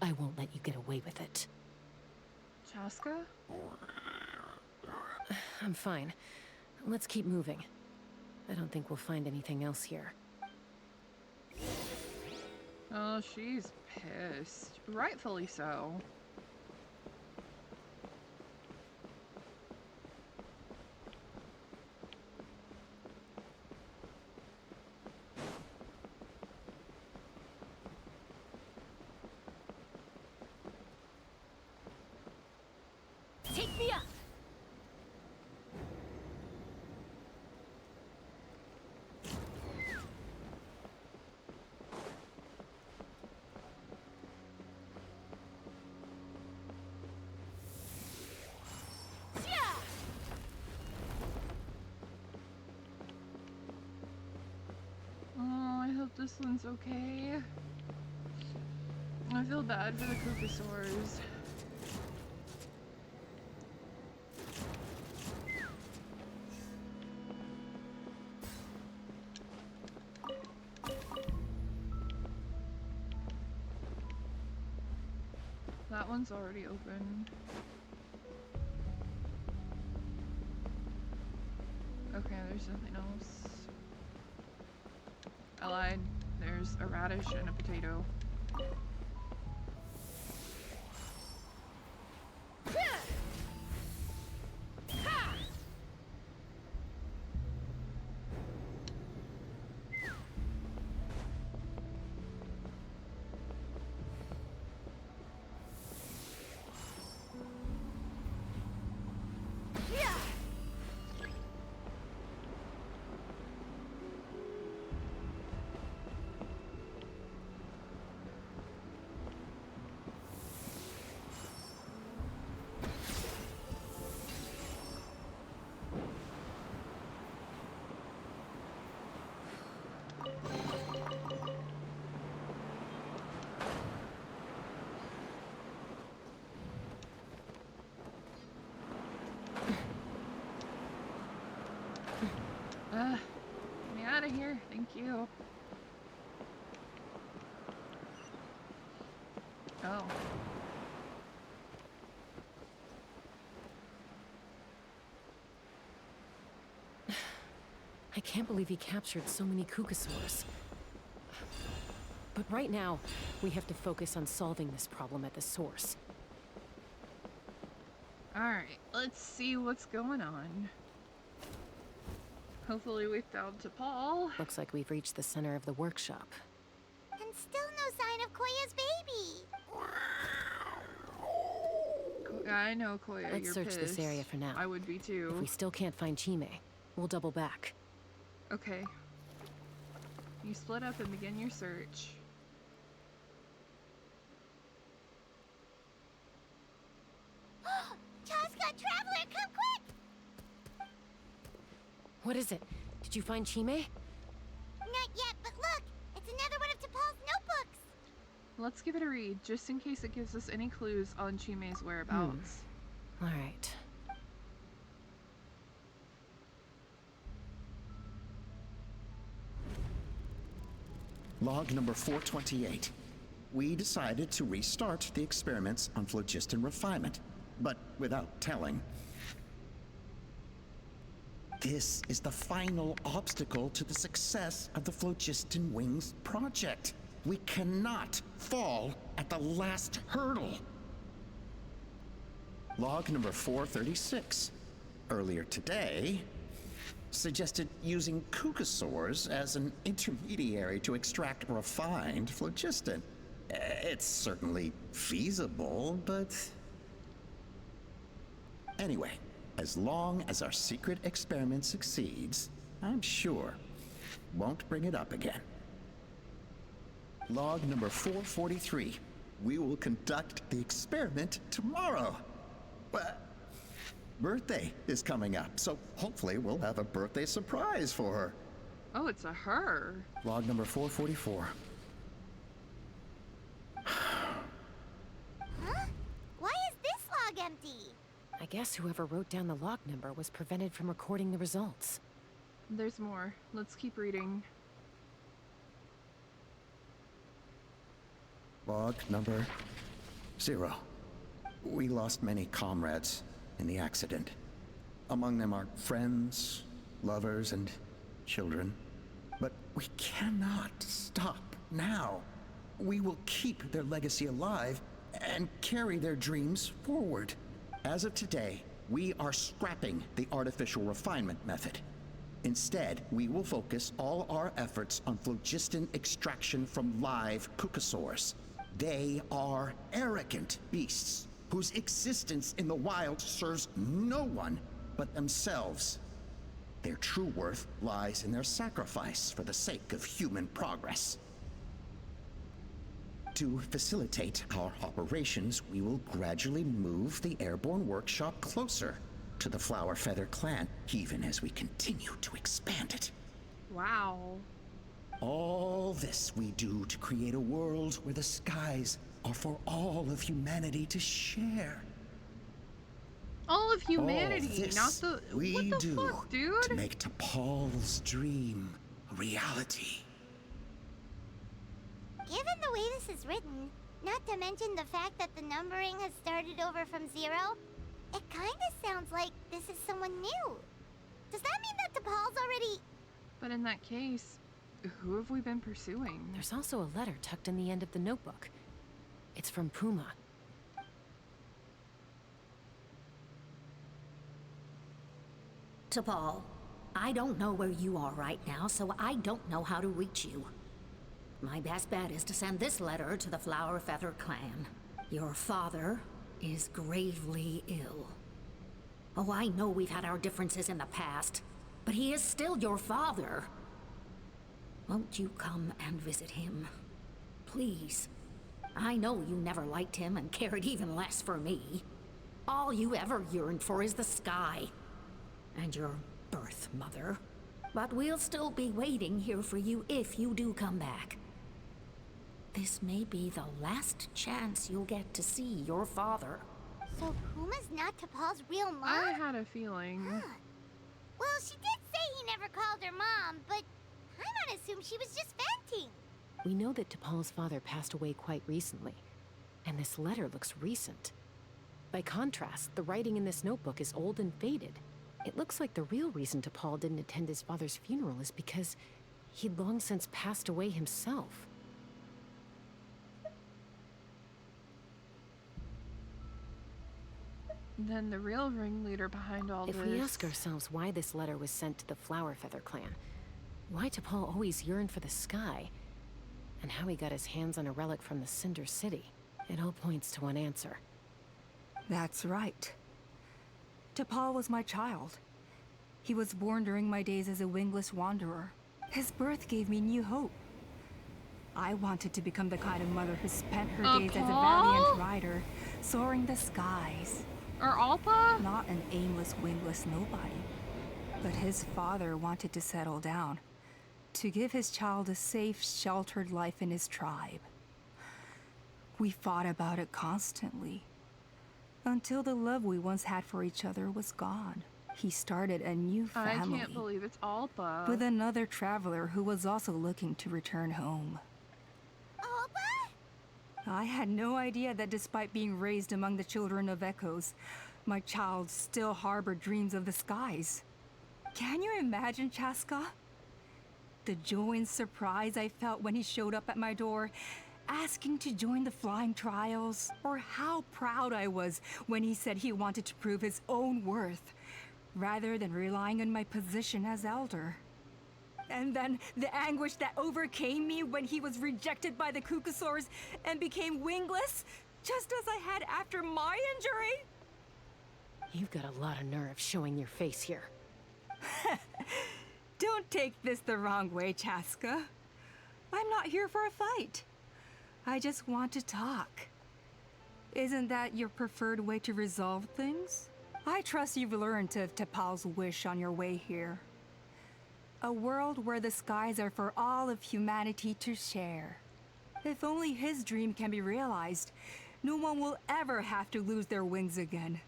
Speaker 3: I won't let you get away with it.
Speaker 1: Chaska?
Speaker 3: I'm fine. Let's keep moving. I don't think we'll find anything else here.
Speaker 1: Oh, she's pissed. Rightfully so.
Speaker 5: Take me up!
Speaker 1: Oh, I hope this one's okay. I feel bad for the Kukasaurs. That one's already open. Okay, there's nothing else. I lied. There's a radish and a potato. Get me out of here. Thank you. Oh.
Speaker 3: I can't believe he captured so many Kukasaurs. But right now, we have to focus on solving this problem at the source.
Speaker 1: Alright, let's see what's going on. Hopefully we found Paul.
Speaker 3: Looks like we've reached the center of the workshop.
Speaker 2: And still no sign of Koya's baby.
Speaker 1: I know, Koya,
Speaker 3: Let's
Speaker 1: you're
Speaker 3: search
Speaker 1: pissed.
Speaker 3: this area for now.
Speaker 1: I would be too.
Speaker 3: If we still can't find Chime, we'll double back.
Speaker 1: Okay. You split up and begin your search.
Speaker 2: Chaska, Traveler, come quick!
Speaker 3: What is it? Did you find Chime?
Speaker 2: Not yet, but look! It's another one of T'Pol's notebooks!
Speaker 1: Let's give it a read, just in case it gives us any clues on Chime's whereabouts.
Speaker 3: All right.
Speaker 9: Log number 428. We decided to restart the experiments on phlogiston refinement, but without telling. This is the final obstacle to the success of the Phlogiston Wings project. We cannot fall at the last hurdle. Log number 436. Earlier today, suggested using Kukasaurs as an intermediary to extract refined phlogiston. It's certainly feasible, but... Anyway, as long as our secret experiment succeeds, I'm sure won't bring it up again. Log number 443. We will conduct the experiment tomorrow. But birthday is coming up, so hopefully we'll have a birthday surprise for her.
Speaker 1: Oh, it's a her.
Speaker 9: Log number 444.
Speaker 2: Huh? Why is this log empty?
Speaker 3: I guess whoever wrote down the log number was prevented from recording the results.
Speaker 1: There's more. Let's keep reading.
Speaker 9: Log number 0. We lost many comrades in the accident. Among them are friends, lovers, and children. But we cannot stop now. We will keep their legacy alive and carry their dreams forward. As of today, we are scrapping the artificial refinement method. Instead, we will focus all our efforts on phlogiston extraction from live Kukasaurs. They are arrogant beasts whose existence in the wild serves no one but themselves. Their true worth lies in their sacrifice for the sake of human progress. To facilitate our operations, we will gradually move the airborne workshop closer to the Flower Feather clan, even as we continue to expand it.
Speaker 1: Wow.
Speaker 9: All this we do to create a world where the skies are for all of humanity to share.
Speaker 1: All of humanity,
Speaker 9: All this
Speaker 1: not the.
Speaker 9: we
Speaker 1: What the
Speaker 9: do
Speaker 1: fuck, dude?
Speaker 9: to make T'Pol's dream a reality.
Speaker 2: Given the way this is written, not to mention the fact that the numbering has started over from 0, it kind of sounds like this is someone new. Does that mean that T'Pol's already...
Speaker 1: But in that case, who have we been pursuing?
Speaker 3: There's also a letter tucked in the end of the notebook. It's from Puma.
Speaker 6: T'Pol, I don't know where you are right now, so I don't know how to reach you. My best bet is to send this letter to the Flower Feather clan. Your father is gravely ill. Oh, I know we've had our differences in the past, but he is still your father. Won't you come and visit him? Please. I know you never liked him and cared even less for me. All you ever yearned for is the sky. And your birth mother. But we'll still be waiting here for you if you do come back. This may be the last chance you'll get to see your father.
Speaker 2: So Puma's not T'Pol's real mom?
Speaker 1: I had a feeling.
Speaker 2: Huh. Well, she did say he never called her mom, but I might assume she was just venting.
Speaker 3: We know that T'Pol's father passed away quite recently, and this letter looks recent. By contrast, the writing in this notebook is old and faded. It looks like the real reason T'Pol didn't attend his father's funeral is because he'd long since passed away himself.
Speaker 1: Then the real ringleader behind all
Speaker 3: If
Speaker 1: this...
Speaker 3: we ask ourselves why this letter was sent to the Flower Feather clan, why T'Pol always yearned for the sky, and how he got his hands on a relic from the Cinder City, it all points to one answer.
Speaker 8: That's right. T'Pol was my child. He was born during my days as a wingless wanderer. His birth gave me new hope. I wanted to become the kind of mother who spent her days as a valiant rider, soaring the skies.
Speaker 1: Or Alpa?
Speaker 8: Not an aimless, wingless nobody. But his father wanted to settle down, to give his child a safe, sheltered life in his tribe. We fought about it constantly, until the love we once had for each other was gone. He started a new family.
Speaker 1: I can't believe it's Alpa.
Speaker 8: With another traveler who was also looking to return home. I had no idea that despite being raised among the children of echoes, my child still harbored dreams of the skies. Can you imagine, Chaska? The joy and surprise I felt when he showed up at my door, asking to join the flying trials, or how proud I was when he said he wanted to prove his own worth, rather than relying on my position as elder. And then the anguish that overcame me when he was rejected by the Kukusaurs and became wingless, just as I had after my injury.
Speaker 3: You've got a lot of nerve showing your face here.
Speaker 8: Don't take this the wrong way, Chaska. I'm not here for a fight. I just want to talk. Isn't that your preferred way to resolve things? I trust you've learned of Tepal's wish on your way here. A world where the skies are for all of humanity to share. If only his dream can be realized, no one will ever have to lose their wings again.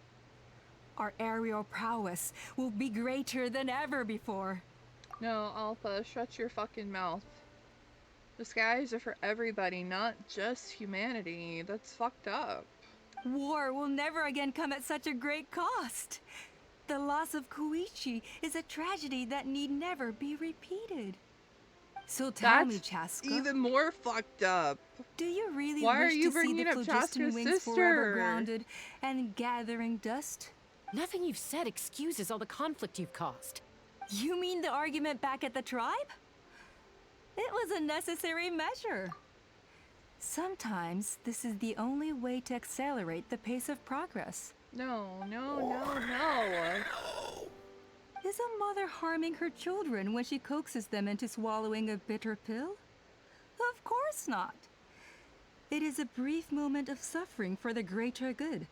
Speaker 8: Our aerial prowess will be greater than ever before.
Speaker 1: No, Alpha, shut your fucking mouth. The skies are for everybody, not just humanity. That's fucked up.
Speaker 8: War will never again come at such a great cost. The loss of Koichi is a tragedy that need never be repeated. So tell me, Chaska,
Speaker 1: even more fucked up.
Speaker 8: do you really
Speaker 1: Why are
Speaker 8: wish
Speaker 1: you
Speaker 8: to see the
Speaker 1: bringing up
Speaker 8: phlogiston
Speaker 1: Chaska's
Speaker 8: wings
Speaker 1: sister?
Speaker 8: forever grounded and gathering dust?
Speaker 3: Nothing you've said excuses all the conflict you've caused.
Speaker 8: You mean the argument back at the tribe? It was a necessary measure. Sometimes this is the only way to accelerate the pace of progress.
Speaker 1: No, no, no, no.
Speaker 8: Is a mother harming her children when she coaxes them into swallowing a bitter pill? Of course not. It is a brief moment of suffering for the greater good,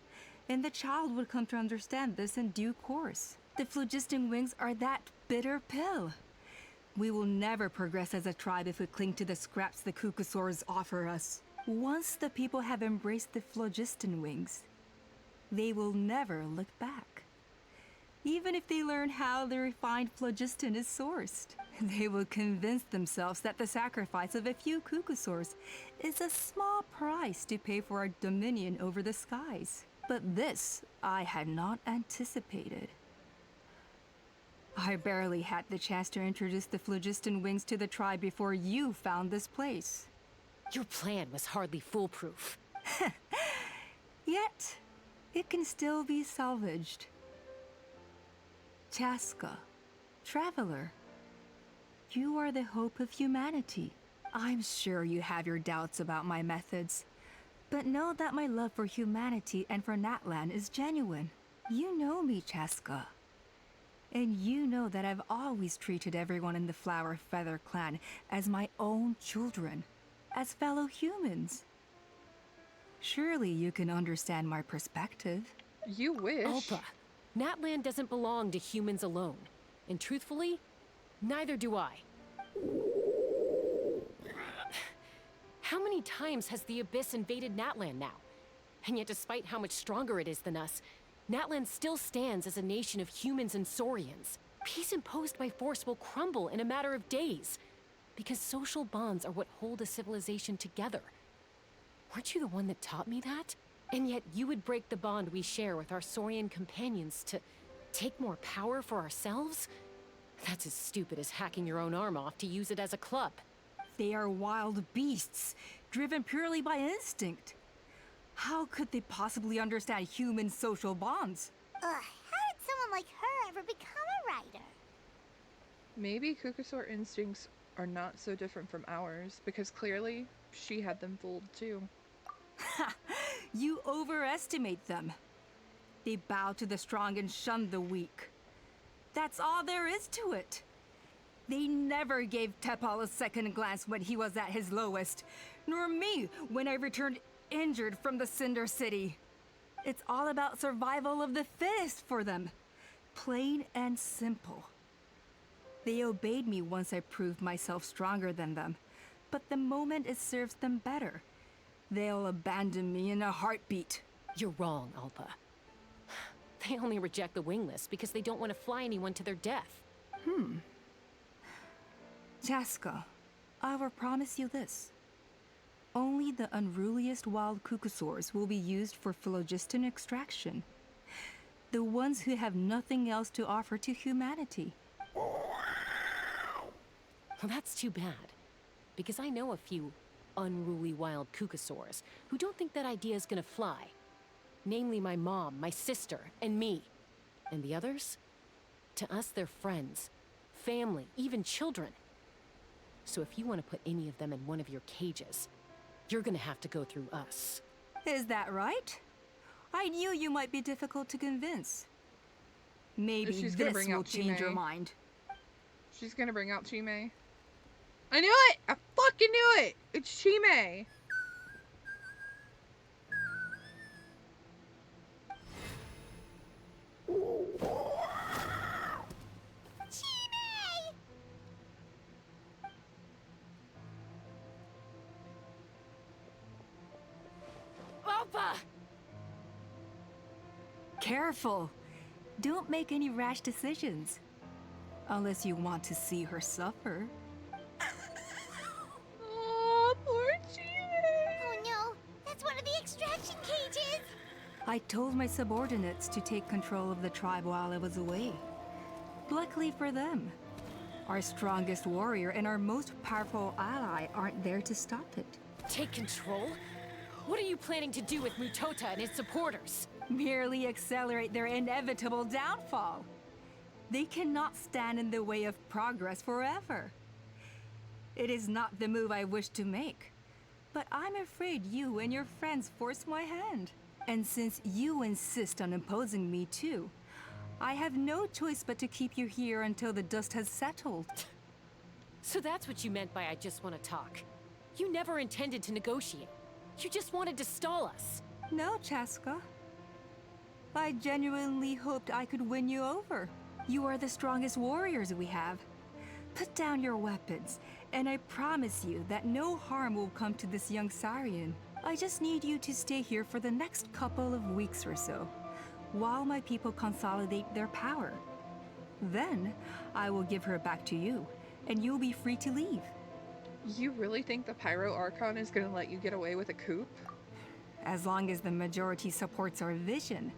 Speaker 8: and the child would come to understand this in due course. The phlogiston wings are that bitter pill. We will never progress as a tribe if we cling to the scraps the Kukusaurs offer us. Once the people have embraced the phlogiston wings, they will never look back. Even if they learn how the refined phlogiston is sourced, they will convince themselves that the sacrifice of a few Kukusaurs is a small price to pay for our dominion over the skies. But this I had not anticipated. I barely had the chance to introduce the phlogiston wings to the tribe before you found this place.
Speaker 3: Your plan was hardly foolproof.
Speaker 8: Yet, it can still be salvaged. Chaska, traveler, you are the hope of humanity. I'm sure you have your doubts about my methods, but know that my love for humanity and for Natlan is genuine. You know me, Chaska. And you know that I've always treated everyone in the Flower Feather clan as my own children, as fellow humans. Surely you can understand my perspective.
Speaker 1: You wish.
Speaker 3: Alpa, Natlan doesn't belong to humans alone. And truthfully, neither do I. How many times has the Abyss invaded Natlan now? And yet despite how much stronger it is than us, Natlan still stands as a nation of humans and Saurians. Peace imposed by force will crumble in a matter of days, because social bonds are what hold a civilization together. Weren't you the one that taught me that? And yet you would break the bond we share with our Saurian companions to take more power for ourselves? That's as stupid as hacking your own arm off to use it as a club.
Speaker 8: They are wild beasts, driven purely by instinct. How could they possibly understand human social bonds?
Speaker 2: How did someone like her ever become a writer?
Speaker 1: Maybe Kukusaur instincts are not so different from ours, because clearly she had them fooled too.
Speaker 8: Ha! You overestimate them. They bow to the strong and shun the weak. That's all there is to it. They never gave Tepal a second glance when he was at his lowest, nor me when I returned injured from the Cinder City. It's all about survival of the fittest for them. Plain and simple. They obeyed me once I proved myself stronger than them, but the moment it serves them better, they'll abandon me in a heartbeat.
Speaker 3: You're wrong, Alpa. They only reject the wingless because they don't want to fly anyone to their death.
Speaker 8: Chaska, I will promise you this. Only the unruliest wild Kukusaurs will be used for phlogiston extraction. The ones who have nothing else to offer to humanity.
Speaker 3: Well, that's too bad. Because I know a few unruly wild kukasaurs who don't think that idea is gonna fly. Namely my mom, my sister, and me. And the others? To us, they're friends, family, even children. So if you want to put any of them in one of your cages, you're gonna have to go through us.
Speaker 8: Is that right? I knew you might be difficult to convince. Maybe
Speaker 1: She's gonna
Speaker 8: this
Speaker 1: bring
Speaker 8: will
Speaker 1: out
Speaker 8: change your
Speaker 1: Chime.
Speaker 8: mind.
Speaker 1: She's gonna bring out Chime. I knew it! I fucking knew it! It's Chime!
Speaker 2: Chime!
Speaker 5: Opa!
Speaker 8: Careful. Don't make any rash decisions. Unless you want to see her suffer.
Speaker 1: Oh, poor Chime!
Speaker 2: Oh no, that's one of the extraction cages!
Speaker 8: I told my subordinates to take control of the tribe while I was away. Luckily for them, our strongest warrior and our most powerful ally aren't there to stop it.
Speaker 3: Take control? What are you planning to do with Mutota and his supporters?
Speaker 8: Merely accelerate their inevitable downfall. They cannot stand in the way of progress forever. It is not the move I wish to make, but I'm afraid you and your friends force my hand. And since you insist on imposing me too, I have no choice but to keep you here until the dust has settled.
Speaker 3: So that's what you meant by I just want to talk. You never intended to negotiate. You just wanted to stall us.
Speaker 8: No, Chaska. I genuinely hoped I could win you over. You are the strongest warriors we have. Put down your weapons, and I promise you that no harm will come to this young Saurian. I just need you to stay here for the next couple of weeks or so, while my people consolidate their power. Then, I will give her back to you, and you'll be free to leave.
Speaker 1: You really think the Pyro Archon is gonna let you get away with a coup?
Speaker 8: As long as the majority supports our vision.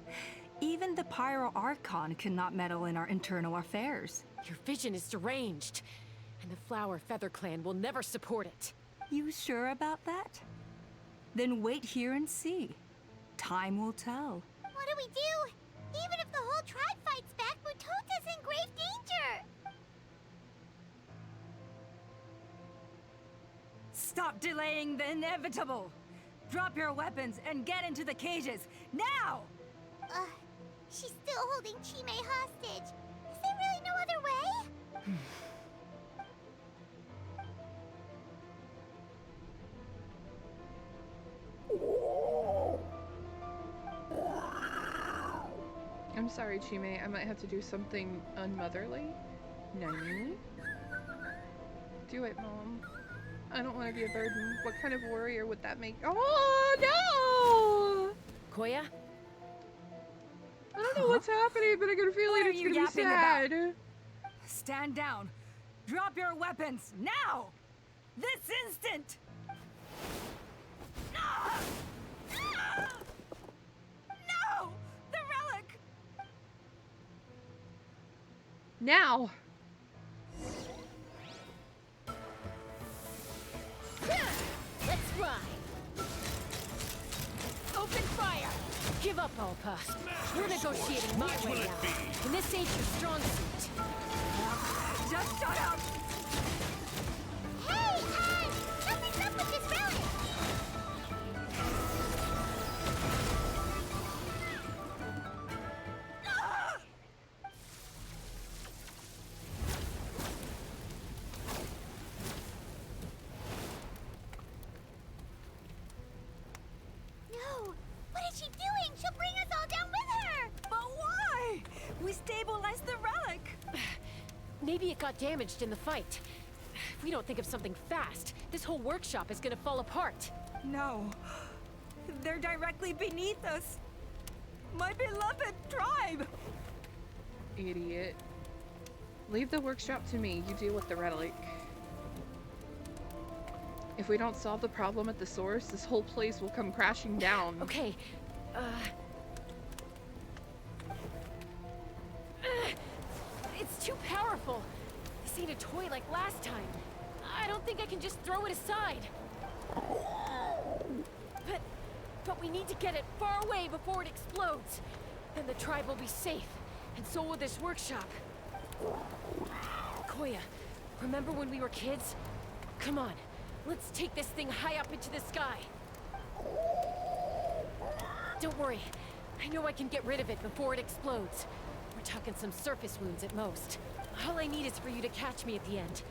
Speaker 8: Even the Pyro Archon cannot meddle in our internal affairs.
Speaker 3: Your vision is deranged, and the Flower Feather Clan will never support it.
Speaker 8: You sure about that? Then wait here and see. Time will tell.
Speaker 2: What do we do? Even if the whole tribe fights back, Mutota's in grave danger!
Speaker 8: Stop delaying the inevitable! Drop your weapons and get into the cages, now!
Speaker 2: She's still holding Chime hostage. Is there really no other way?
Speaker 1: I'm sorry, Chime. I might have to do something unmotherly. Nani? Do it, Mom. I don't want to be a burden. What kind of warrior would that make? Oh, no!
Speaker 3: Koya?
Speaker 1: I don't know what's happening, but I got a feeling
Speaker 8: What are
Speaker 1: it's
Speaker 8: you
Speaker 1: gonna be
Speaker 8: yapping
Speaker 1: sad.
Speaker 8: Stand down! Drop your weapons, now! This instant! Ah! Ah! No! The relic!
Speaker 1: Now!
Speaker 5: Let's ride! Open fire!
Speaker 3: Give up, Alpa. We're negotiating my way now. And this ain't your strong suit.
Speaker 8: Just shut up!
Speaker 2: Hey, something's up with this relic! No! What is she doing? She'll bring us all down with her!
Speaker 8: But why? We stabilized the relic!
Speaker 3: Maybe it got damaged in the fight. If we don't think of something fast, this whole workshop is gonna fall apart.
Speaker 8: No. They're directly beneath us. My beloved tribe!
Speaker 1: Idiot. Leave the workshop to me. You deal with the relic. If we don't solve the problem at the source, this whole place will come crashing down.
Speaker 3: Okay,
Speaker 5: It's too powerful. This ain't a toy like last time. I don't think I can just throw it aside. But we need to get it far away before it explodes. Then the tribe will be safe, and so will this workshop. Koya, remember when we were kids? Come on, let's take this thing high up into the sky. Don't worry, I know I can get rid of it before it explodes. We're talking some surface wounds at most. All I need is for you to catch me at the end.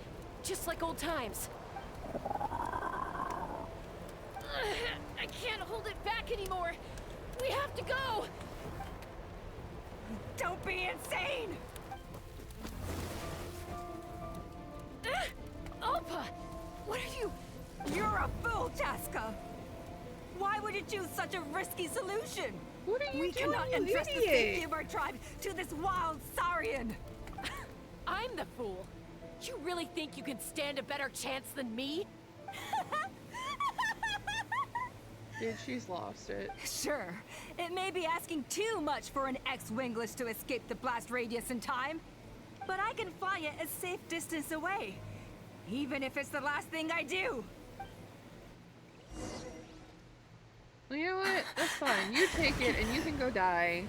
Speaker 5: Just like old times. I can't hold it back anymore. We have to go.
Speaker 8: Don't be insane!
Speaker 5: Opa, what are you?
Speaker 8: You're a fool, Jaska! Why would you choose such a risky solution?
Speaker 1: What are you
Speaker 8: We
Speaker 1: doing,
Speaker 8: cannot
Speaker 1: you
Speaker 8: entrust the
Speaker 1: idiot?
Speaker 8: safety of our tribe to this wild Saurian!
Speaker 5: I'm the fool. You really think you can stand a better chance than me?
Speaker 1: Dude, she's lost it.
Speaker 8: Sure, it may be asking too much for an ex-wingless to escape the blast radius in time, but I can fly it a safe distance away, even if it's the last thing I do.
Speaker 1: Well, you know what? That's fine. You take it and you can go die,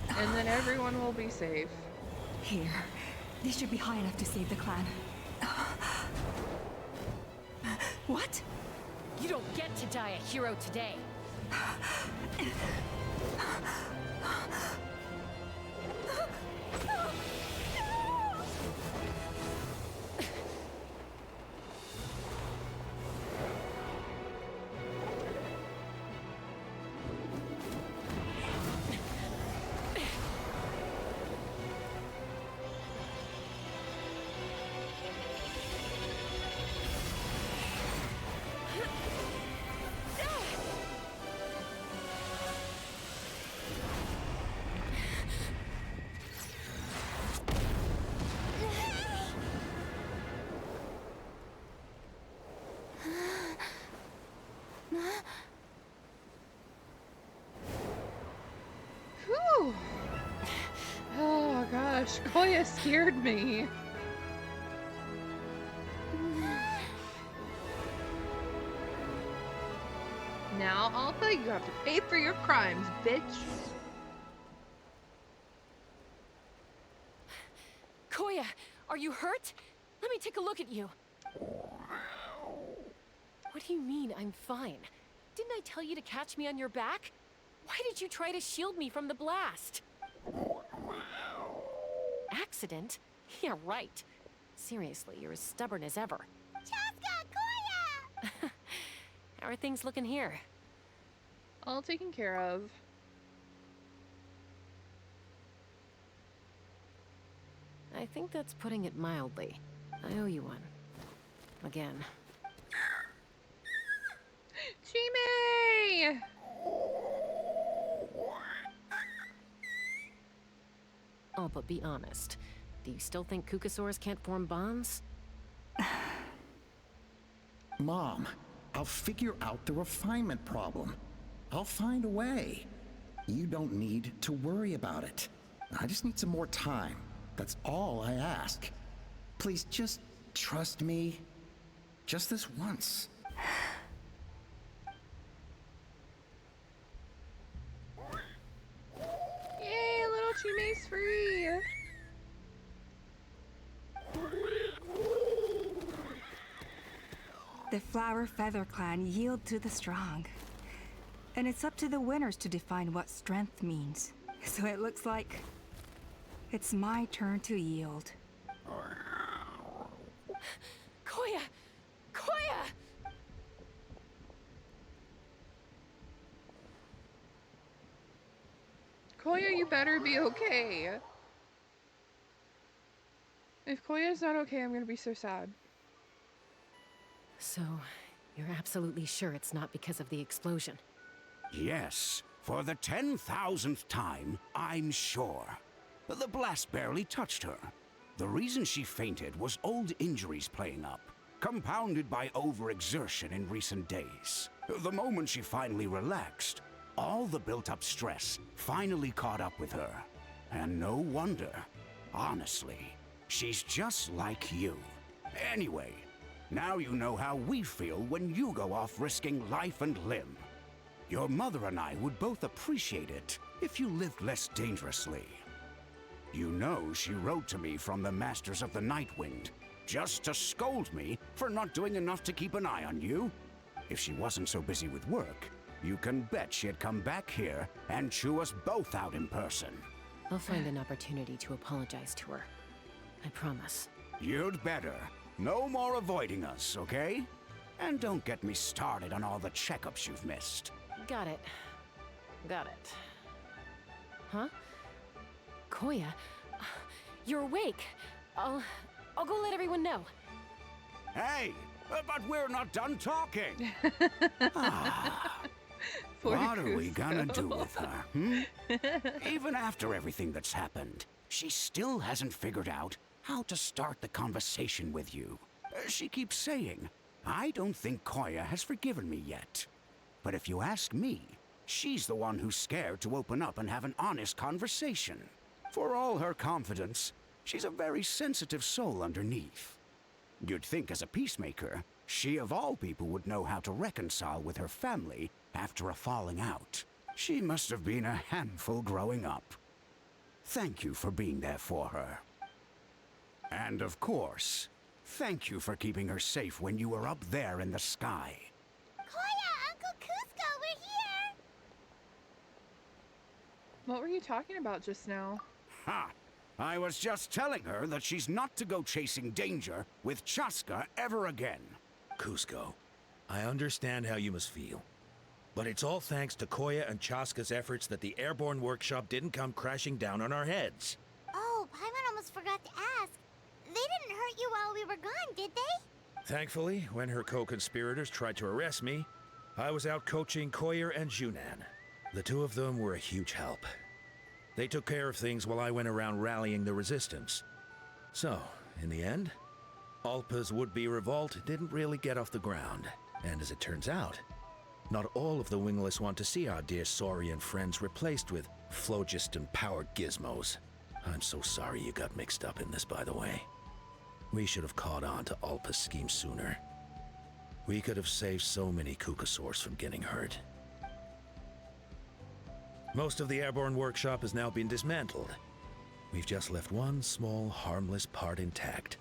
Speaker 1: and then everyone will be safe.
Speaker 8: Here, these should be high enough to save the clan. What?
Speaker 5: You don't get to die a hero today.
Speaker 1: Whew. Oh gosh, Koya scared me. Now, Alpha, you have to pay for your crimes, bitch.
Speaker 5: Koya, are you hurt? Let me take a look at you. What do you mean, I'm fine? Didn't I tell you to catch me on your back? Why did you try to shield me from the blast? Accident? Yeah, right. Seriously, you're as stubborn as ever.
Speaker 2: Chaska, Koya!
Speaker 5: How are things looking here?
Speaker 1: All taken care of.
Speaker 3: I think that's putting it mildly. I owe you one. Again.
Speaker 1: Chime!
Speaker 3: Oh, but be honest. Do you still think Kukasaurs can't form bonds?
Speaker 9: Mom, I'll figure out the refinement problem. I'll find a way. You don't need to worry about it. I just need some more time. That's all I ask. Please just trust me. Just this once.
Speaker 1: Yay, little Chime's free!
Speaker 8: The Flower Feather Clan yield to the strong. And it's up to the winners to define what strength means. So it looks like it's my turn to yield.
Speaker 5: Koya! Koya!
Speaker 1: Koya, you better be okay. If Koya's not okay, I'm gonna be so sad.
Speaker 3: So, you're absolutely sure it's not because of the explosion?
Speaker 10: Yes, for the 10,000th time, I'm sure. The blast barely touched her. The reason she fainted was old injuries playing up, compounded by overexertion in recent days. The moment she finally relaxed, all the built-up stress finally caught up with her. And no wonder. Honestly, She's just like you. Anyway, now you know how we feel when you go off risking life and limb. Your mother and I would both appreciate it if you lived less dangerously. You know she wrote to me from the Masters of the Nightwind, just to scold me for not doing enough to keep an eye on you. If she wasn't so busy with work, you can bet she'd come back here and chew us both out in person.
Speaker 3: I'll find an opportunity to apologize to her. I promise.
Speaker 10: You'd better. No more avoiding us, okay? And don't get me started on all the checkups you've missed.
Speaker 3: Got it. Got it. Huh?
Speaker 5: Koya, you're awake. I'll go let everyone know.
Speaker 10: Hey, but we're not done talking.
Speaker 1: Poor
Speaker 10: What are we gonna
Speaker 1: Cusco.
Speaker 10: do with her, hmm? Even after everything that's happened, she still hasn't figured out how to start the conversation with you. She keeps saying, I don't think Koya has forgiven me yet. But if you ask me, she's the one who's scared to open up and have an honest conversation. For all her confidence, she's a very sensitive soul underneath. You'd think as a peacemaker, she of all people would know how to reconcile with her family after a falling out. She must have been a handful growing up. Thank you for being there for her. And of course, thank you for keeping her safe when you were up there in the sky.
Speaker 2: Koya, Uncle Cusco, we're here!
Speaker 1: What were you talking about just now?
Speaker 10: Ha! I was just telling her that she's not to go chasing danger with Chaska ever again.
Speaker 7: Cusco, I understand how you must feel. But it's all thanks to Koya and Chaska's efforts that the airborne workshop didn't come crashing down on our heads.
Speaker 2: Oh, Paimon almost forgot to ask. They didn't hurt you while we were gone, did they?
Speaker 7: Thankfully, when her co-conspirators tried to arrest me, I was out coaching Koya and Junan. The two of them were a huge help. They took care of things while I went around rallying the resistance. So, in the end, Alpa's would-be revolt didn't really get off the ground. And as it turns out, not all of the wingless want to see our dear Saurian friends replaced with phlogiston-powered gizmos. I'm so sorry you got mixed up in this, by the way. We should have caught on to Alpa's scheme sooner. We could have saved so many Kukasaurs from getting hurt. Most of the airborne workshop has now been dismantled. We've just left one small, harmless part intact,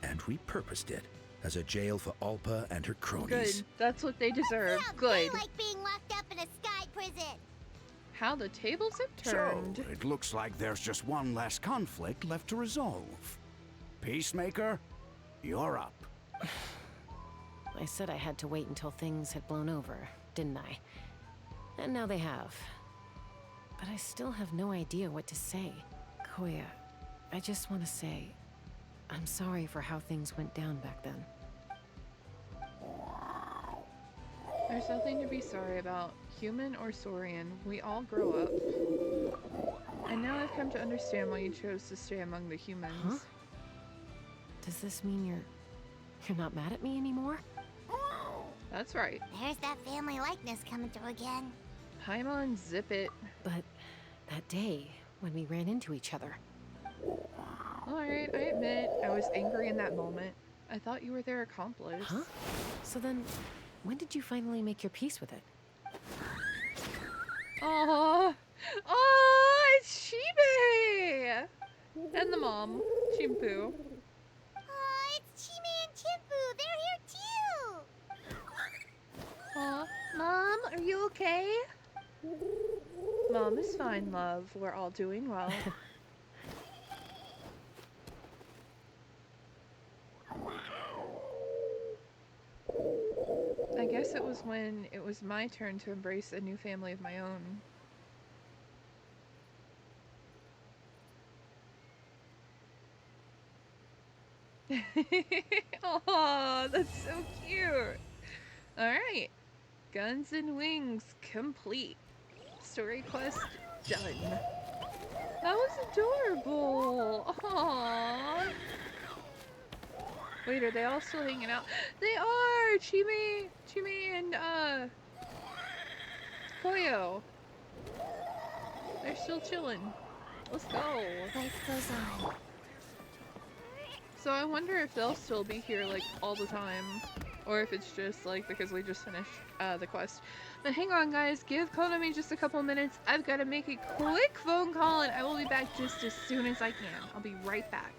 Speaker 7: and repurposed it as a jail for Alpa and her cronies.
Speaker 1: Good. That's what they deserve.
Speaker 2: Yeah,
Speaker 1: Good.
Speaker 2: they like being locked up in a sky prison.
Speaker 1: How the tables have turned.
Speaker 10: So, it looks like there's just one last conflict left to resolve. Peacemaker, you're up.
Speaker 3: I said I had to wait until things had blown over, didn't I? And now they have. But I still have no idea what to say. Koya, I just want to say, I'm sorry for how things went down back then.
Speaker 1: There's nothing to be sorry about. Human or Saurian, we all grow up. And now I've come to understand why you chose to stay among the humans.
Speaker 3: Huh? Does this mean you're not mad at me anymore?
Speaker 1: That's right.
Speaker 2: There's that family likeness coming through again.
Speaker 1: Paimon, zip it.
Speaker 3: But that day, when we ran into each other,
Speaker 1: Alright, I admit, I was angry in that moment. I thought you were their accomplice.
Speaker 3: huh? So then, when did you finally make your peace with it?
Speaker 1: Aww! Aww, it's Shibe! And the mom, Chimpu.
Speaker 2: Oh, it's Chime and Chimpu. They're here too.
Speaker 1: Aw, Mom, are you okay? Mom is fine, love. We're all doing well. I guess it was when it was my turn to embrace a new family of my own. Oh, that's so cute. Alright. Guns and Wings complete. Story quest done. That was adorable. Aww. Wait, are they all still hanging out? They are! Chime and, Koyo. They're still chilling. Let's go.
Speaker 6: Life goes on.
Speaker 1: So I wonder if they'll still be here like all the time, or if it's just like because we just finished the quest. But hang on, guys, give Konami just a couple minutes. I've got to make a quick phone call, and I will be back just as soon as I can. I'll be right back.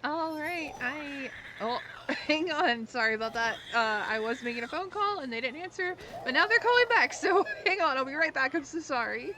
Speaker 1: Alright, oh, hang on, sorry about that. I was making a phone call and they didn't answer, but now they're calling back, so hang on, I'll be right back, I'm so sorry.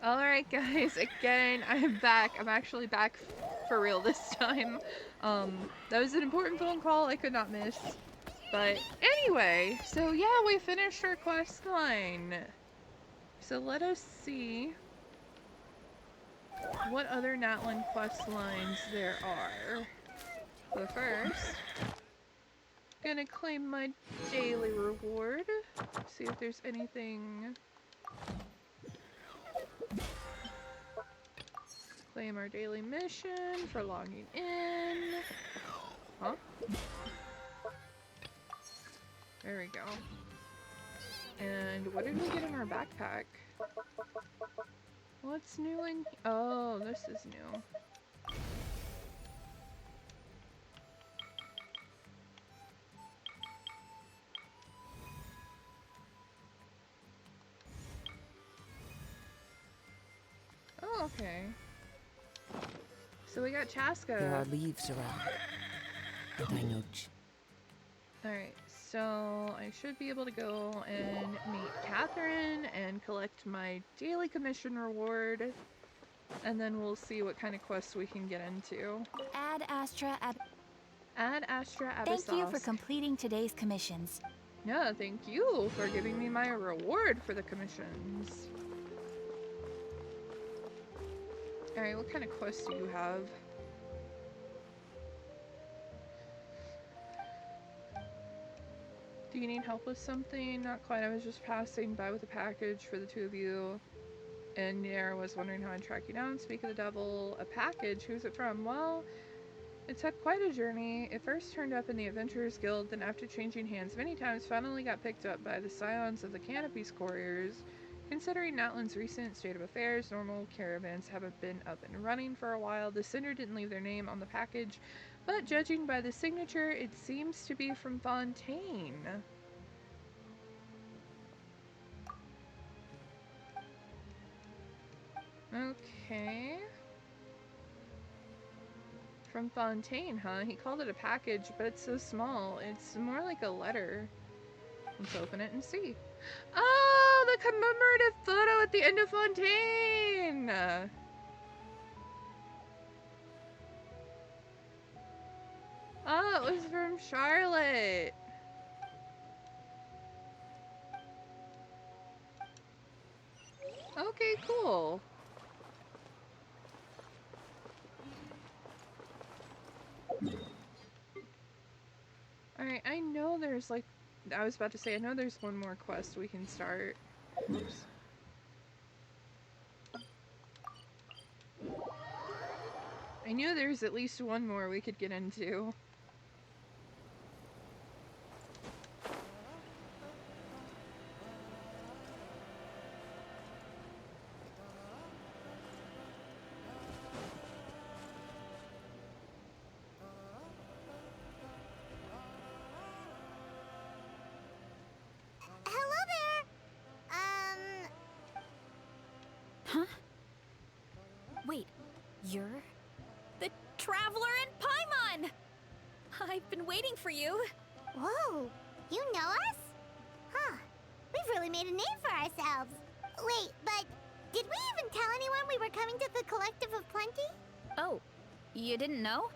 Speaker 1: Alright guys, again, I'm back. I'm actually back for real this time. That was an important phone call I could not miss. But anyway, so yeah, we finished our quest line. So let us see what other Natlan quest lines there are. But first, gonna claim my daily reward. See if there's anything. Claim our daily mission for logging in. Huh? There we go. And what did we get in our backpack? What's new in... Oh, this is new. Oh, okay. So we got Chaska.
Speaker 3: There are leaves around. And I know.
Speaker 1: Alright, so I should be able to go and meet Catherine and collect my daily commission reward. And then we'll see what kind of quests we can get into.
Speaker 11: Ad Astra
Speaker 1: Abyssos.
Speaker 11: Thank you for completing today's commissions.
Speaker 1: Yeah, thank you for giving me my reward for the commissions. Alright, what kind of quests do you have? Do you need help with something? Not quite. I was just passing by with a package for the two of you. And Nair was wondering how I'd track you down. Speak of the devil. A package? Who's it from? Well, it's had quite a journey. It first turned up in the Adventurers Guild, then after changing hands many times, finally got picked up by the scions of the Canopy's couriers. Considering Natlan's recent state of affairs, normal caravans haven't been up and running for a while. The sender didn't leave their name on the package, but judging by the signature, it seems to be from Fontaine. Okay. From Fontaine, huh? He called it a package, but it's so small. It's more like a letter. Let's open it and see. Oh, the commemorative photo at the end of Fontaine! Oh, it was from Charlotte. Okay, cool. Alright, I know there's like... I was about to say, I know there's one more quest we can start. Oops. I knew there's at least one more we could get into.
Speaker 11: Wait, you're the Traveler in Paimon! I've been waiting for you.
Speaker 2: Whoa, you know us? Huh, we've really made a name for ourselves. Wait, but did we even tell anyone we were coming to the Collective of Plenty?
Speaker 11: Oh, you didn't know?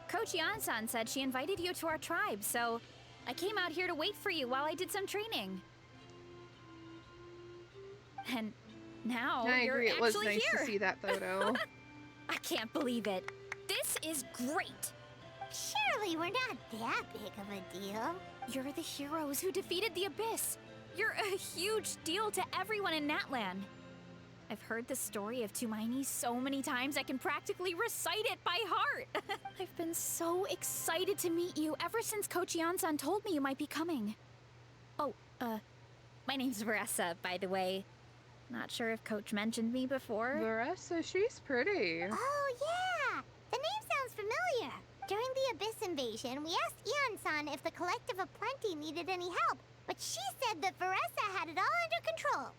Speaker 11: Coach Yan-san said she invited you to our tribe, so I came out here to wait for you while I did some training. And now you're
Speaker 1: it was
Speaker 11: actually
Speaker 1: nice
Speaker 11: here.
Speaker 1: to see that photo.
Speaker 11: I can't believe it. This is great.
Speaker 2: Surely we're not that big of a deal.
Speaker 11: You're the heroes who defeated the Abyss. You're a huge deal to everyone in Natlan. I've heard the story of Tumaini so many times I can practically recite it by heart. I've been so excited to meet you ever since Coach Yan-san told me you might be coming. Oh, my name's Varessa, by the way. Not sure if Coach mentioned me before.
Speaker 1: Varessa, she's pretty.
Speaker 2: Oh, yeah! The name sounds familiar. During the Abyss invasion, we asked Ian-san if the Collective of Plenty needed any help, but she said that Varessa had it all under control.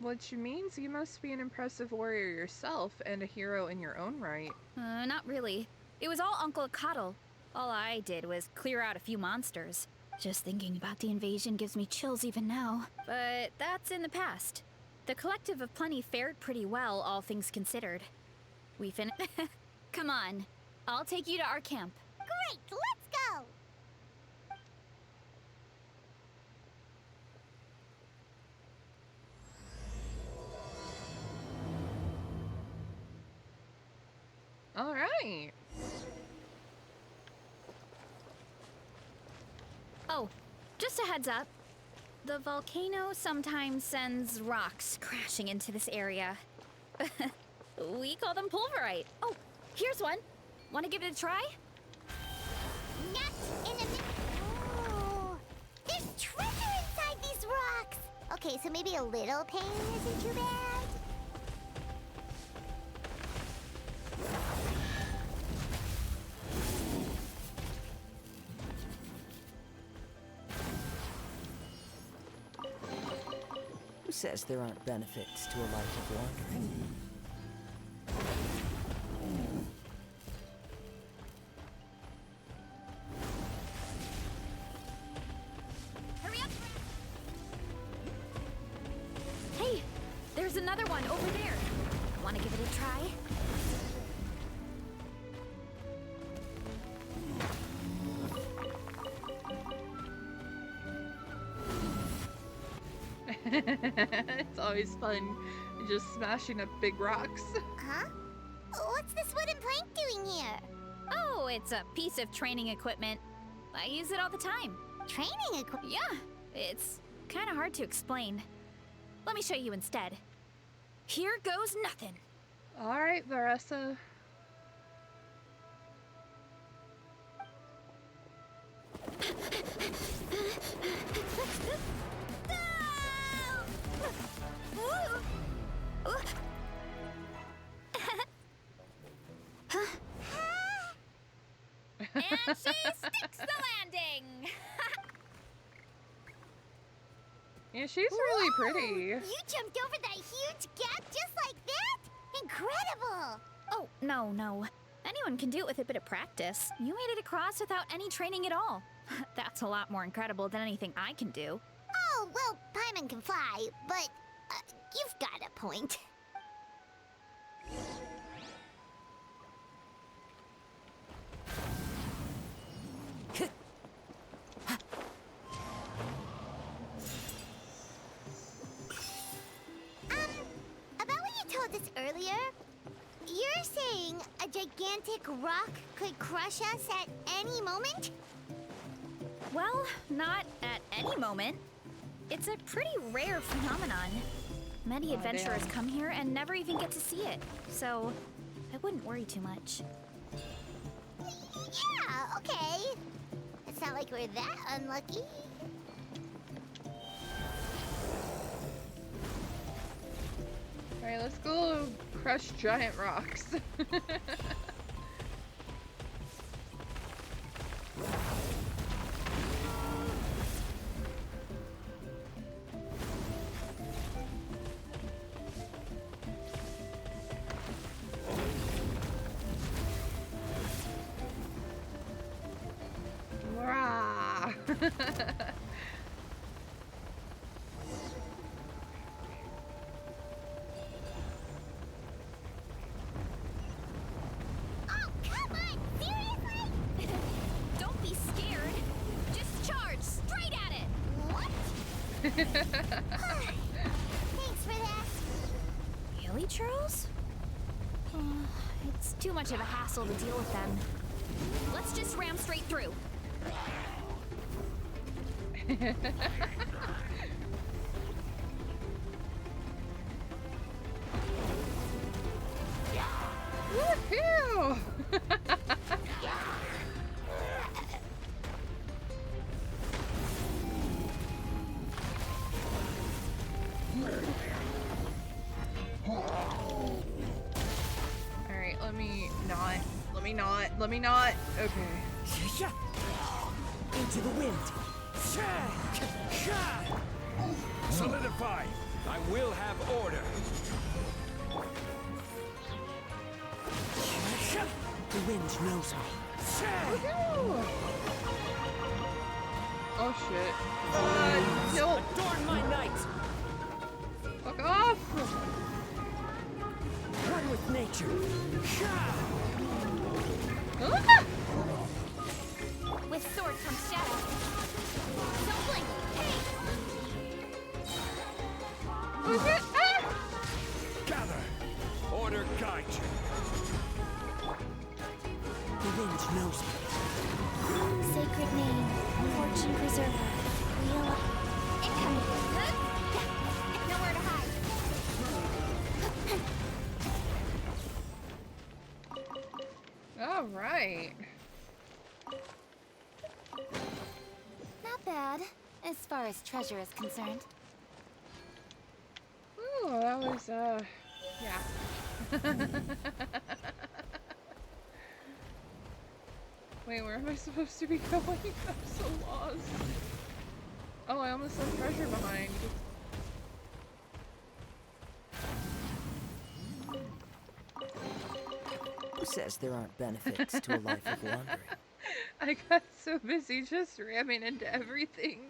Speaker 1: Which means you must be an impressive warrior yourself and a hero in your own right.
Speaker 11: Not really. It was all Uncle Cuddle. All I did was clear out a few monsters. Just thinking about the invasion gives me chills even now. But that's in the past. The Collective of Plenty fared pretty well, all things considered. We Come on. I'll take you to our camp.
Speaker 2: Great, let's go!
Speaker 1: All right.
Speaker 11: Oh, just a heads up. The volcano sometimes sends rocks crashing into this area. We call them pulverite. Oh, here's one. Want to give it a try?
Speaker 2: Not in a minute. Oh, there's treasure inside these rocks! Okay, so maybe a little pain isn't too bad.
Speaker 12: Who says there aren't benefits to a life of wandering?
Speaker 11: Hurry up! Hey, there's another one over there. Want to give it a try?
Speaker 1: It's always fun just smashing up big rocks.
Speaker 2: Huh? What's this wooden plank doing here?
Speaker 11: Oh, it's a piece of training equipment. I use it all the time.
Speaker 2: Training equipment?
Speaker 11: Yeah, it's kind of hard to explain. Let me show you instead. Here goes nothing.
Speaker 1: All right, Varessa.
Speaker 11: And she sticks the landing!
Speaker 1: Yeah, she's really
Speaker 2: Whoa!
Speaker 1: pretty.
Speaker 2: You jumped over that huge gap just like that? Incredible!
Speaker 11: Oh, no. Anyone can do it with a bit of practice. You made it across without any training at all. That's a lot more incredible than anything I can do.
Speaker 2: Oh, well, Paimon can fly, but you've got a point. About what you told us earlier, you're saying a gigantic rock could crush us at any moment?
Speaker 11: Well, not at any moment. It's a pretty rare phenomenon. Many adventurers
Speaker 1: damn.
Speaker 11: come here and never even get to see it, so I wouldn't worry too much.
Speaker 2: Yeah, okay. It's not like we're that unlucky.
Speaker 1: All right, let's go crush giant rocks. Rah.
Speaker 2: Oh, come on! Seriously?
Speaker 11: Don't be scared. Just charge straight at it.
Speaker 2: What? Thanks for that.
Speaker 11: Really, Charles? It's too much of a hassle to deal with them. Let's just ram straight through.
Speaker 1: Woohoo! Alright, let me not. Okay.
Speaker 12: Into the wind.
Speaker 13: Solidify! I will have order.
Speaker 12: The wind knows me.
Speaker 1: Woohoo! Oh shit. Don't
Speaker 12: Adorn my night!
Speaker 1: fuck off!
Speaker 12: One with nature.
Speaker 1: Ah!
Speaker 11: With sword comes shadow. Don't blink. Hey!
Speaker 1: Who's it? Ah!
Speaker 13: Gather! Order guide you.
Speaker 12: The wind knows me.
Speaker 11: Sacred name, fortune preserver. Wheel incoming. Nowhere to hide.
Speaker 1: All right.
Speaker 2: Not bad, as far as treasure is concerned.
Speaker 1: Ooh, that was, yeah. Wait, where am I supposed to be going? I'm so lost. Oh, I almost left treasure behind.
Speaker 12: Who says there aren't benefits to a life of wandering?
Speaker 1: I got so busy just ramming into everything.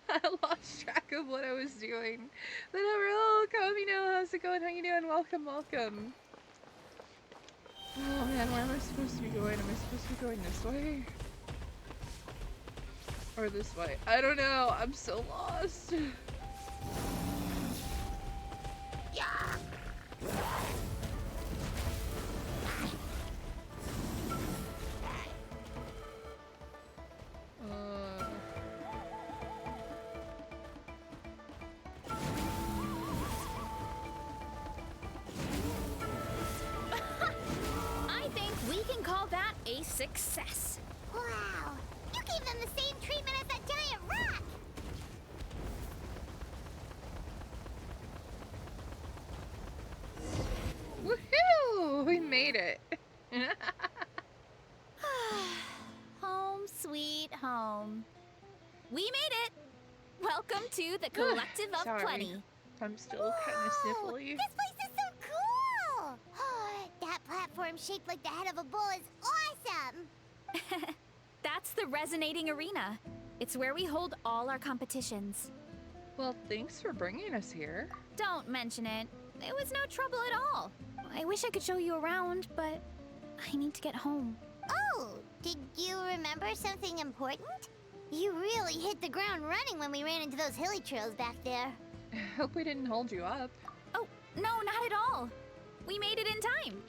Speaker 1: I lost track of what I was doing. But overall, Kamino, how's it going? How you doing? Welcome, welcome. Oh man, where am I supposed to be going? Am I supposed to be going this way? Or this way? I don't know. I'm so lost.
Speaker 11: I think we can call that a success.
Speaker 2: Wow! You gave them the same treatment as that giant rock!
Speaker 1: Woohoo! We made it.
Speaker 11: Home sweet home. We made it! Welcome to the Collective of
Speaker 1: Sorry.
Speaker 11: Plenty.
Speaker 1: I'm still kind of sniffly.
Speaker 2: This place is so cool! That platform shaped like the head of a bull is awesome!
Speaker 11: That's the Resonating Arena. It's where we hold all our competitions.
Speaker 1: Well, thanks for bringing us here.
Speaker 11: Don't mention it. It was no trouble at all. I wish I could show you around, but I need to get home.
Speaker 2: Oh, did you remember something important? You really hit the ground running when we ran into those hilly trails back there.
Speaker 1: Hope we didn't hold you up.
Speaker 11: Oh, no, not at all. We made it in time.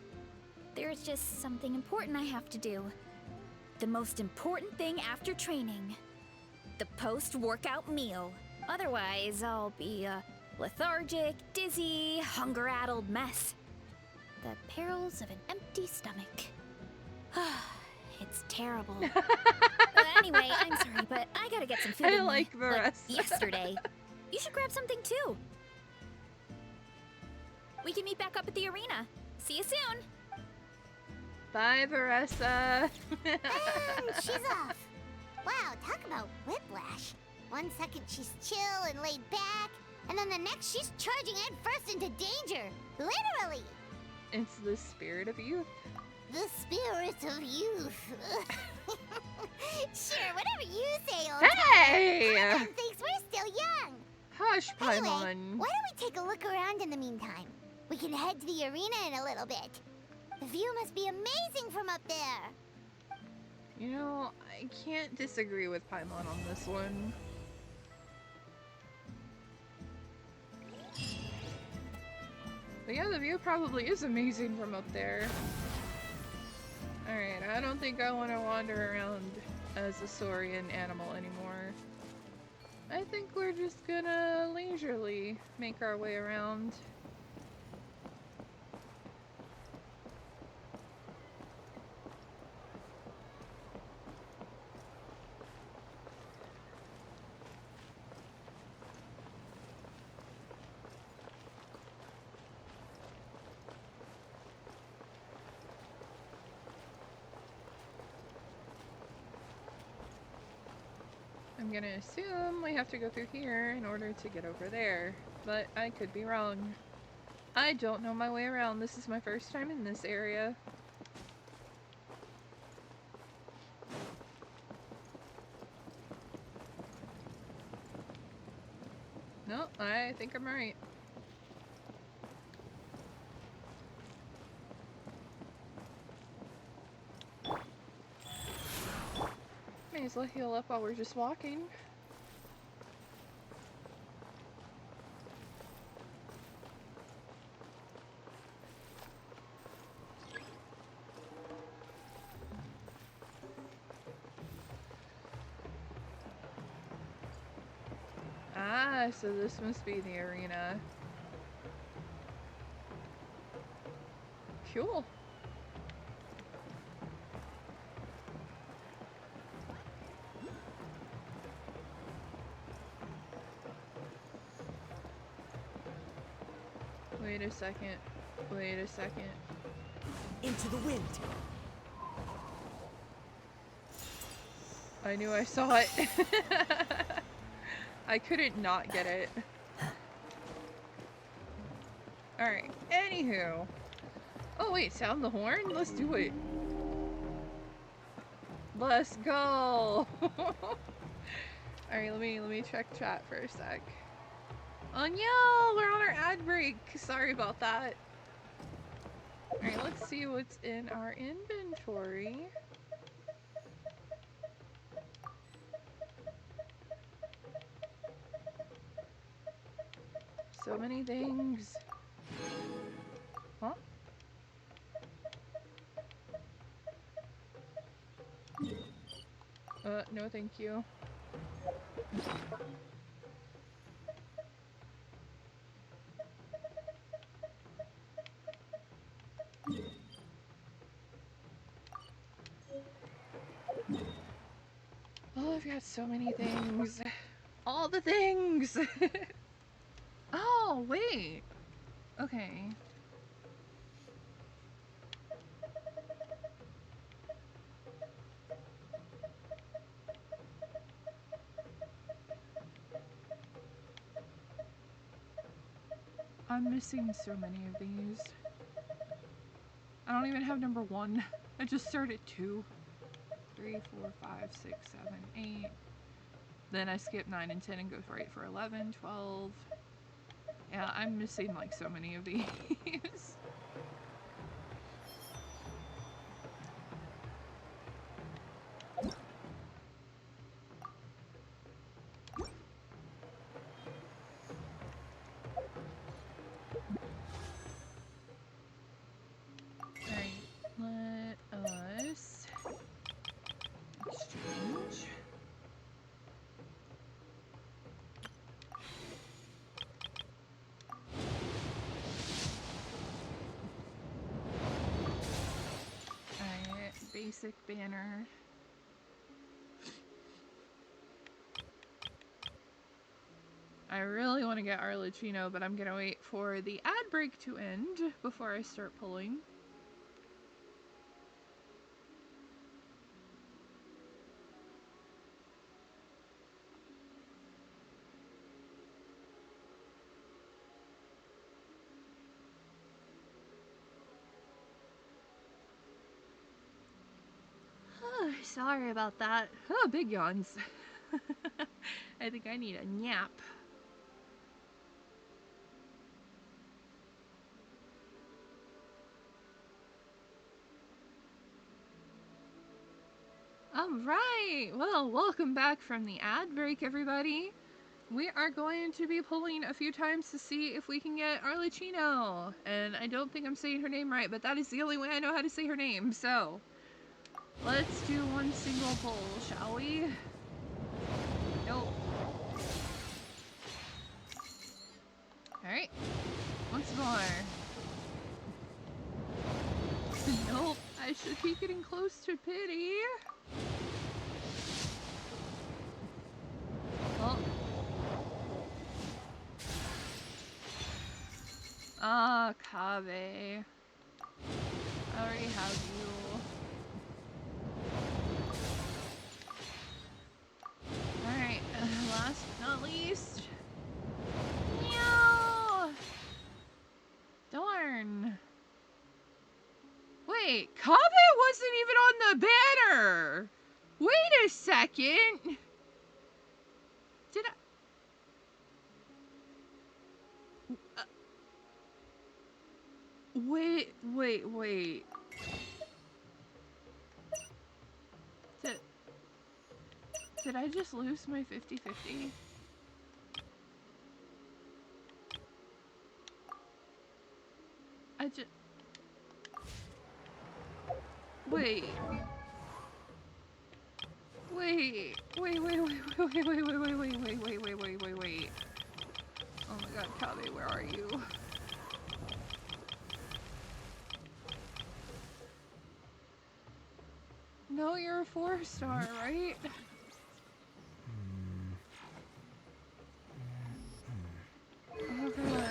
Speaker 11: There's just something important I have to do. The most important thing after training. The post-workout meal. Otherwise, I'll be a lethargic, dizzy, hunger-addled mess. The perils of an empty stomach. It's terrible. Anyway, I'm sorry, but I gotta get some food
Speaker 1: I
Speaker 11: in
Speaker 1: like
Speaker 11: me.
Speaker 1: the rest.
Speaker 11: Yesterday. You should grab something too. We can meet back up at the arena. See you soon.
Speaker 1: Bye, Varessa.
Speaker 2: And she's off. Wow, talk about whiplash. One second she's chill and laid back, and then the next she's charging headfirst into danger. Literally.
Speaker 1: It's the spirit of youth.
Speaker 2: The spirit of youth. Sure, whatever you say, old
Speaker 1: Hey!
Speaker 2: Paimon thinks we're still young.
Speaker 1: Hush,
Speaker 2: Anyway,
Speaker 1: Paimon.
Speaker 2: why don't we take a look around in the meantime? We can head to the arena in a little bit. The view must be amazing from up there.
Speaker 1: You know, I can't disagree with Paimon on this one. But yeah, the view probably is amazing from up there. Alright, I don't think I want to wander around as a saurian animal anymore. I think we're just gonna leisurely make our way around. I'm gonna assume we have to go through here in order to get over there, but I could be wrong. I don't know my way around. This is my first time in this area. No, I think I'm right. Might as well heal up while we're just walking. Ah, so this must be the arena. Cool. Wait a second. Wait a second.
Speaker 12: Into the wind.
Speaker 1: I knew I saw it. I couldn't not get it. Alright, anywho. Oh wait, sound the horn? Let's do it. Let's go! Alright, let me check chat for a sec. Oh no, we're on our ad break. Sorry about that. Alright, let's see what's in our inventory. So many things. Huh? No thank you. Oh, I've got so many things. All the things! Oh, wait. Okay. I'm missing so many of these. I don't even have number 1. I just started 2, 3, 4, 5, 6, 7, 8. Then I skip 9 and 10 and go right for 11, 12. Yeah, I'm missing like so many of these. Alright, let us exchange. Alright, basic banner. I really want to get Arlecchino, but I'm gonna wait for the ad break to end before I start pulling. Sorry about that. Oh, big yawns. I think I need a nap. Alright, well, welcome back from the ad break, everybody. We are going to be pulling a few times to see if we can get Arlecchino. And I don't think I'm saying her name right, but that is the only way I know how to say her name, so... let's do one single pull, shall we? Nope. Alright, once more. Nope, I should be getting close to pity. Oh. Ah, Kaveh. I already have you. Alright, last but not least. No! Darn. Wait, Kaveh wasn't even on the banner! Wait a second! Did I... wait. Did I just lose my 50-50? I just... Wait. Wait. Wait. Oh my god, Calvi, where are you? No, you're a 4-star, right? Oh god.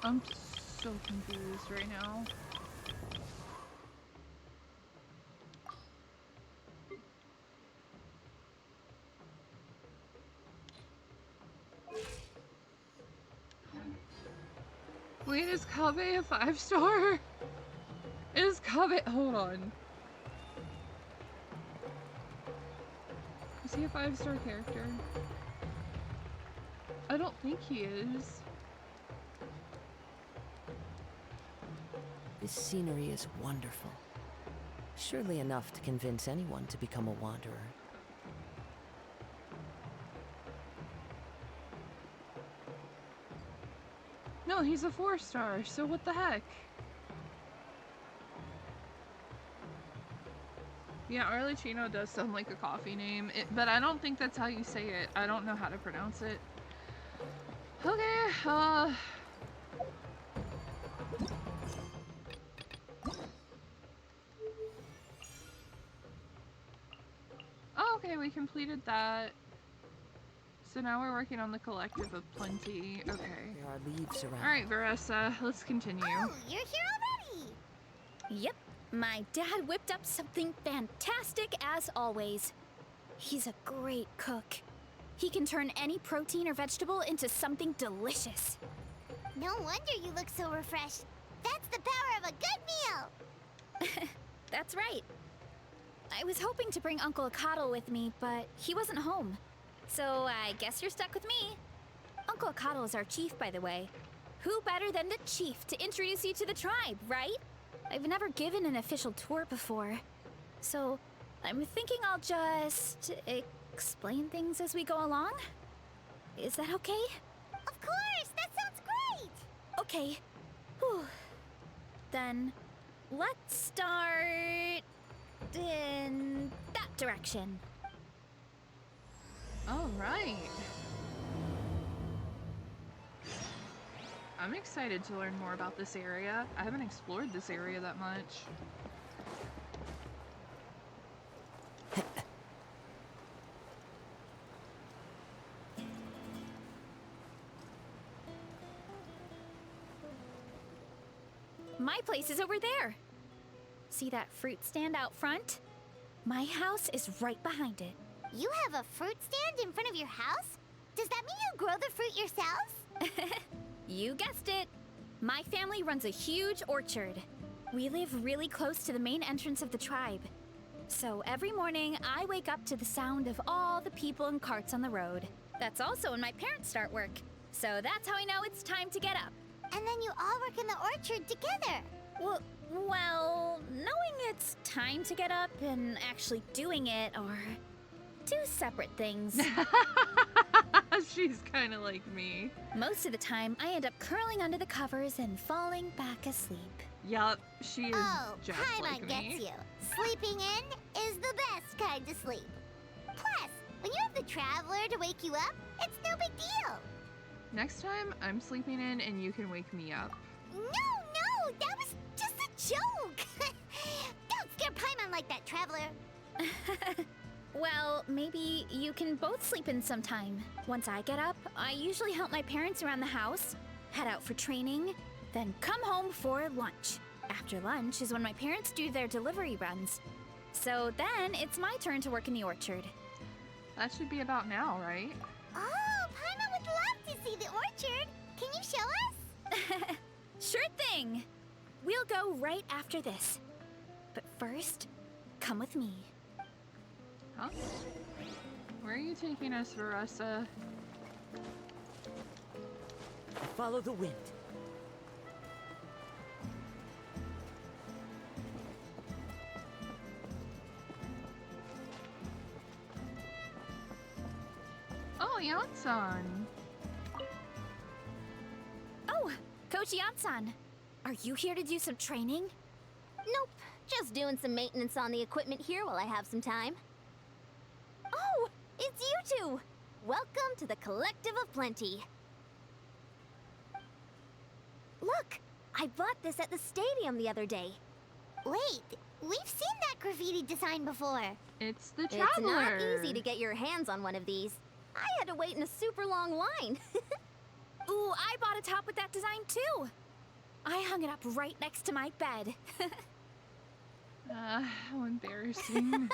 Speaker 1: I'm so confused right now. Wait, is Kabe a 5-star? Is Kabe— hold on. Is he a 5-star character? I don't think he is.
Speaker 12: This scenery is wonderful. Surely enough to convince anyone to become a wanderer.
Speaker 1: No, he's a 4-star, so what the heck? Yeah, Arlecchino does sound like a coffee name, but I don't think that's how you say it. I don't know how to pronounce it. Okay, oh, okay, we completed that. So now we're working on the Collective of Plenty. Okay.
Speaker 12: There are leaves around.
Speaker 1: Alright, Varessa, let's continue.
Speaker 2: Oh, you're here already!
Speaker 11: Yep, my dad whipped up something fantastic as always. He's a great cook. He can turn any protein or vegetable into something delicious.
Speaker 2: No wonder you look so refreshed. That's the power of a good meal!
Speaker 11: That's right. I was hoping to bring Uncle Akatl with me, but he wasn't home. So I guess you're stuck with me. Uncle Akatl is our chief, by the way. Who better than the chief to introduce you to the tribe, right? I've never given an official tour before. So I'm thinking I'll just explain things as we go along. Is that okay?
Speaker 2: Of course! That sounds great!
Speaker 11: Okay. Whew. Then let's start in that direction.
Speaker 1: All right. I'm excited to learn more about this area. I haven't explored this area that much.
Speaker 11: My place is over there. See that fruit stand out front? My house is right behind it.
Speaker 2: You have a fruit stand in front of your house? Does that mean you grow the fruit yourselves?
Speaker 11: You guessed it. My family runs a huge orchard. We live really close to the main entrance of the tribe. So every morning, I wake up to the sound of all the people and carts on the road. That's also when my parents start work. So that's how I know it's time to get up.
Speaker 2: And then you all work in the orchard together.
Speaker 11: Well, knowing it's time to get up and actually doing it are two separate things.
Speaker 1: She's kind of like me.
Speaker 11: Most of the time, I end up curling under the covers and falling back asleep.
Speaker 1: Yup, she is just
Speaker 2: Paimon
Speaker 1: like me.
Speaker 2: gets you. Sleeping in is the best kind of sleep. Plus, when you have the Traveler to wake you up, it's no big deal.
Speaker 1: Next time, I'm sleeping in and you can wake me up.
Speaker 2: No, that was just a joke. Don't scare Paimon like that, Traveler.
Speaker 11: Well, maybe you can both sleep in sometime. Once I get up, I usually help my parents around the house, head out for training, Then come home for lunch. After lunch is when my parents do their delivery runs. So then it's my turn to work in the orchard.
Speaker 1: That should be about now, right?
Speaker 2: Oh, Paimon would love to see the orchard. Can you show us?
Speaker 11: Sure thing! We'll go right after this. But first, come with me.
Speaker 1: Huh? Where are you taking us, Veressa?
Speaker 12: Follow the wind.
Speaker 1: Oh, Yansan!
Speaker 11: Oh, Coach Yansan, are you here to do some training?
Speaker 2: Nope. Just doing some maintenance on the equipment here while I have some time.
Speaker 11: Oh, it's you two!
Speaker 2: Welcome to the Collective of Plenty. Look, I bought this at the stadium the other day. Wait, we've seen that graffiti design before.
Speaker 1: It's the Traveler!
Speaker 2: It's not easy to get your hands on one of these. I had to wait in a super long line.
Speaker 11: Ooh, I bought a top with that design too! I hung it up right next to my bed.
Speaker 1: How embarrassing.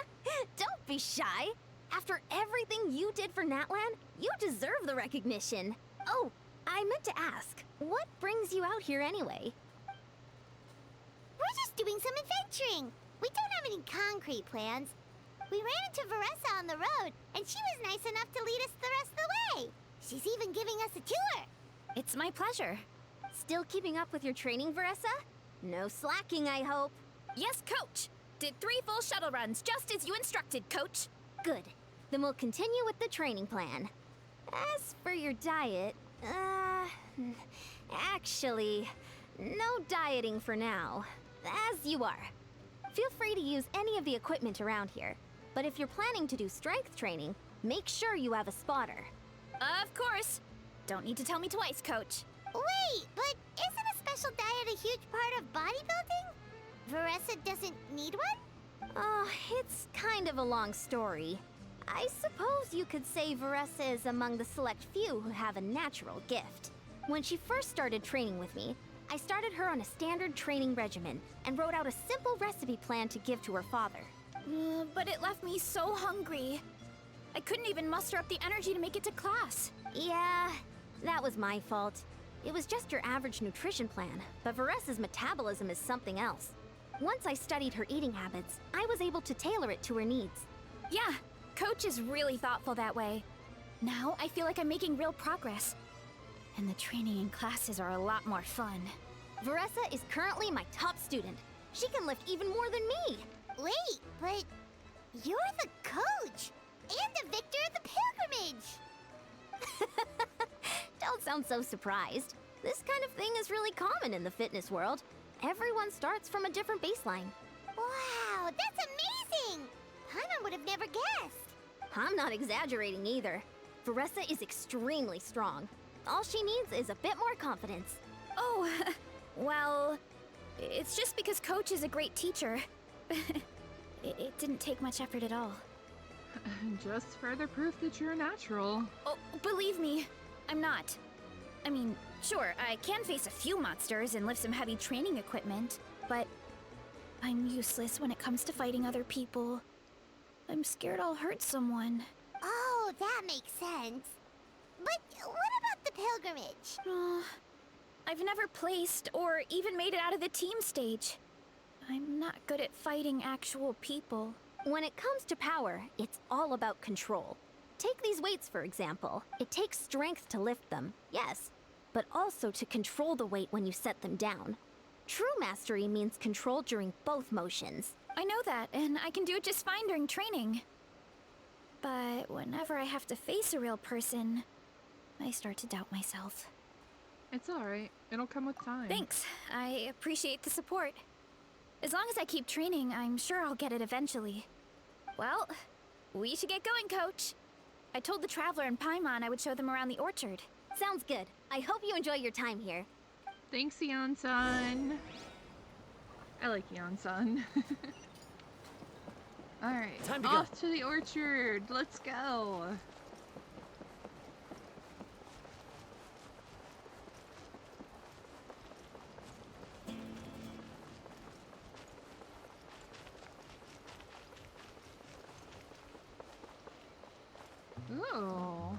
Speaker 2: Don't be shy. After everything you did for Natlan, you deserve the recognition. Oh, I meant to ask, what brings you out here anyway? We're just doing some adventuring. We don't have any concrete plans. We ran into Veressa on the road, and she was nice enough to lead us the rest of the way. She's even giving us a tour.
Speaker 11: It's my pleasure.
Speaker 2: Still keeping up with your training, Veressa? No slacking, I hope.
Speaker 11: Yes, Coach! Did 3 full shuttle runs, just as you instructed, Coach.
Speaker 2: Good. Then we'll continue with the training plan. As for your diet, actually, no dieting for now. As you are. Feel free to use any of the equipment around here. But if you're planning to do strength training, make sure you have a spotter.
Speaker 11: Of course. Don't need to tell me twice, Coach.
Speaker 2: Wait, but isn't a special diet a huge part of bodybuilding? Veressa doesn't need one? Oh, it's kind of a long story. I suppose you could say Veressa is among the select few who have a natural gift. When she first started training with me, I started her on a standard training regimen and wrote out a simple recipe plan to give to her father.
Speaker 11: But it left me so hungry. I couldn't even muster up the energy to make it to class.
Speaker 2: Yeah, that was my fault. It was just your average nutrition plan, but Veressa's metabolism is something else. Once I studied her eating habits, I was able to tailor it to her needs.
Speaker 11: Yeah, Coach is really thoughtful that way. Now I feel like I'm making real progress. And the training and classes are a lot more fun.
Speaker 2: Veressa is currently my top student. She can lift even more than me. Wait, but you're the coach and the victor of the pilgrimage. Don't sound so surprised. This kind of thing is really common in the fitness world. Everyone starts from a different baseline. Wow, that's amazing! Paimon would have never guessed. I'm not exaggerating either. Veressa is extremely strong. All she needs is a bit more confidence.
Speaker 11: Oh, well, it's just because Coach is a great teacher. It didn't take much effort at all.
Speaker 1: Just further proof that you're natural.
Speaker 11: Oh, believe me, I'm not. I mean, sure, I can face a few monsters and lift some heavy training equipment, but I'm useless when it comes to fighting other people. I'm scared I'll hurt someone.
Speaker 2: Oh, that makes sense. But what about the pilgrimage?
Speaker 11: I've never placed or even made it out of the team stage. I'm not good at fighting actual people.
Speaker 2: When it comes to power, it's all about control. Take these weights, for example. It takes strength to lift them, yes, but also to control the weight when you set them down. True mastery means control during both motions.
Speaker 11: I know that, and I can do it just fine during training. But whenever I have to face a real person, I start to doubt myself.
Speaker 1: It's alright. It'll come with time.
Speaker 11: Thanks. I appreciate the support. As long as I keep training, I'm sure I'll get it eventually. Well, we should get going, Coach. I told the Traveler and Paimon I would show them around the orchard.
Speaker 2: Sounds good. I hope you enjoy your time here.
Speaker 1: Thanks, Yeon-san. I like Yeon-san. Alright,
Speaker 12: Time to
Speaker 1: off
Speaker 12: go.
Speaker 1: to the orchard. Let's go. Oh.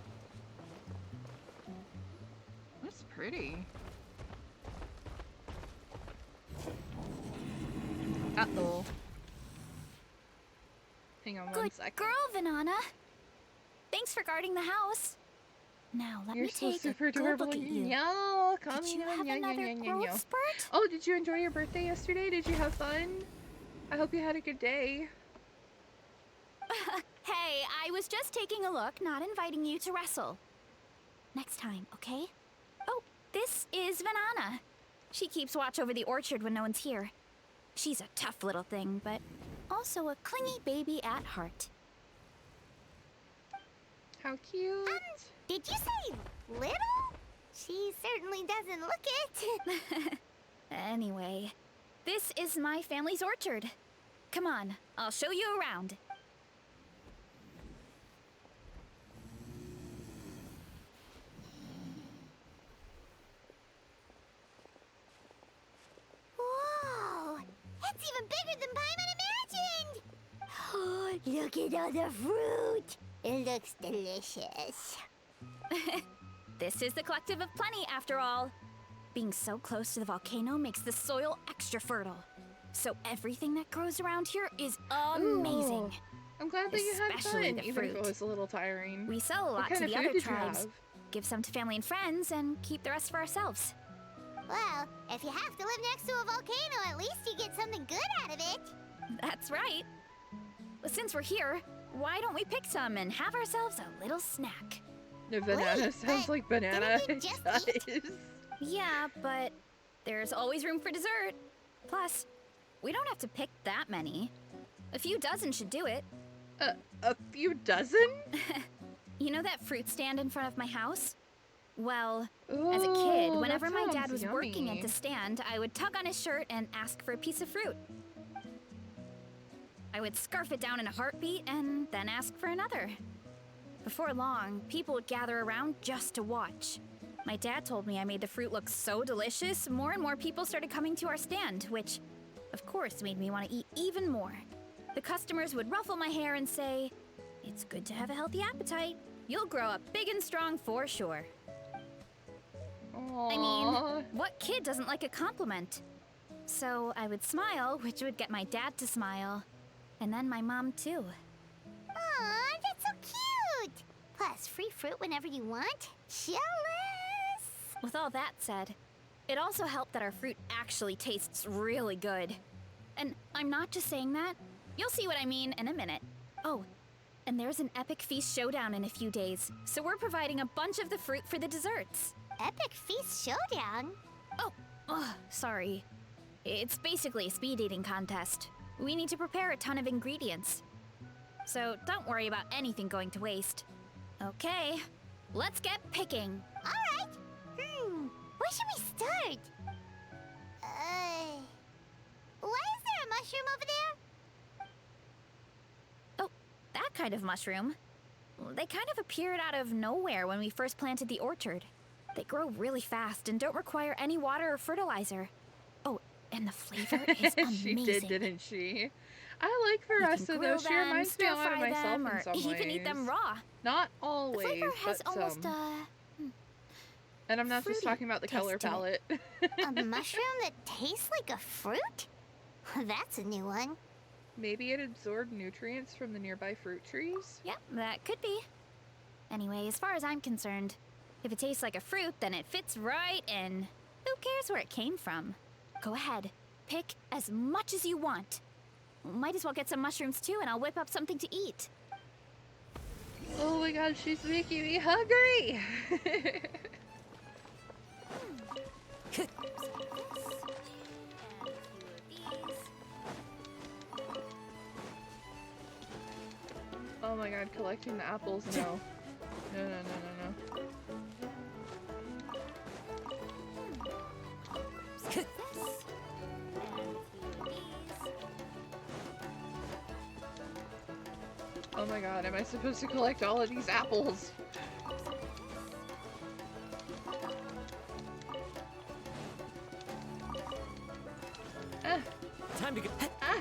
Speaker 1: That's pretty. Uh-oh. Hang on one
Speaker 11: Good
Speaker 1: second.
Speaker 11: girl, Vanana. Thanks for guarding the house. Now let
Speaker 1: You're
Speaker 11: me
Speaker 1: so
Speaker 11: take
Speaker 1: super
Speaker 11: a good
Speaker 1: adorable.
Speaker 11: look at you.
Speaker 1: Yeah,
Speaker 11: Did you have another growth spurt?
Speaker 1: Oh, did you enjoy your birthday yesterday? Did you have fun? I hope you had a good day.
Speaker 11: Hey, I was just taking a look, not inviting you to wrestle. Next time, okay? Oh, this is Vanana. She keeps watch over the orchard when no one's here. She's a tough little thing, but also a clingy baby at heart.
Speaker 1: How cute.
Speaker 2: Did you say little? She certainly doesn't look it.
Speaker 11: Anyway, this is my family's orchard. Come on, I'll show you around.
Speaker 2: Whoa! That's even bigger than Paimon imagined! Oh, look at all the fruit! It looks delicious.
Speaker 11: This is the Collective of Plenty, after all. Being so close to the volcano makes the soil extra fertile. So everything that grows around here is amazing.
Speaker 1: Ooh. I'm glad that you had
Speaker 11: Especially
Speaker 1: fun,
Speaker 11: the
Speaker 1: even if it
Speaker 11: fruit.
Speaker 1: was a little tiring.
Speaker 11: We sell a
Speaker 1: What
Speaker 11: lot
Speaker 1: kind
Speaker 11: to
Speaker 1: of
Speaker 11: the
Speaker 1: food
Speaker 11: other
Speaker 1: did you
Speaker 11: tribes,
Speaker 1: have?
Speaker 11: give some to family and friends, and keep the rest for ourselves.
Speaker 2: Well, if you have to live next to a volcano, at least you get something good out of it.
Speaker 11: That's right. But since we're here, why don't we pick some and have ourselves a little snack?
Speaker 1: The banana sounds like banana.
Speaker 2: didn't we
Speaker 1: It
Speaker 2: just
Speaker 1: does.
Speaker 11: Yeah, but there's always room for dessert. Plus, we don't have to pick that many. A few dozen should do it.
Speaker 1: A few dozen?
Speaker 11: You know that fruit stand in front of my house? Well,
Speaker 1: Ooh,
Speaker 11: as a kid,
Speaker 1: that
Speaker 11: whenever my dad
Speaker 1: sounds
Speaker 11: was working at
Speaker 1: yummy.
Speaker 11: the stand, I would tug on his shirt and ask for a piece of fruit. I would scarf it down in a heartbeat and then ask for another. Before long, people would gather around just to watch. My dad told me I made the fruit look so delicious, more and more people started coming to our stand, which, of course, made me want to eat even more. The customers would ruffle my hair and say, "It's good to have a healthy appetite. You'll grow up big and strong for sure."
Speaker 1: Aww.
Speaker 11: I mean, what kid doesn't like a compliment? So I would smile, which would get my dad to smile. And then my mom, too.
Speaker 2: Aw, that's so cute! Plus, free fruit whenever you want. Jealous!
Speaker 11: With all that said, it also helped that our fruit actually tastes really good. And I'm not just saying that. You'll see what I mean in a minute. Oh, and there's an epic feast showdown in a few days, so we're providing a bunch of the fruit for the desserts.
Speaker 2: Epic Feast Showdown?
Speaker 11: Oh, sorry. It's basically a speed eating contest. We need to prepare a ton of ingredients. So don't worry about anything going to waste. Okay, let's get picking.
Speaker 2: Alright. Where should we start? Why is there a mushroom over there?
Speaker 11: Oh, that kind of mushroom. They kind of appeared out of nowhere when we first planted the orchard. They grow really fast and don't require any water or fertilizer. Oh, and the flavor is amazing.
Speaker 1: She did, didn't she? I like Veressa though. She reminds me a lot of myself in some ways.
Speaker 11: Even eat them raw.
Speaker 1: Not always,
Speaker 11: The flavor has
Speaker 1: but
Speaker 11: almost
Speaker 1: some. And I'm not just
Speaker 2: fruity
Speaker 1: talking about the color
Speaker 2: taste to it.
Speaker 1: palette.
Speaker 2: A mushroom that tastes like a fruit? That's a new one.
Speaker 1: Maybe it absorbed nutrients from the nearby fruit trees?
Speaker 11: Yep, that could be. Anyway, as far as I'm concerned, if it tastes like a fruit, then it fits right in. Who cares where it came from? Go ahead, pick as much as you want. Might as well get some mushrooms too, and I'll whip up something to eat.
Speaker 1: Oh my god, she's making me hungry! Oh my god, collecting the apples, no. No, no, no, no, no. Oh my god, am I supposed to collect all of these apples? Ah!
Speaker 12: Time to go.
Speaker 1: Ah!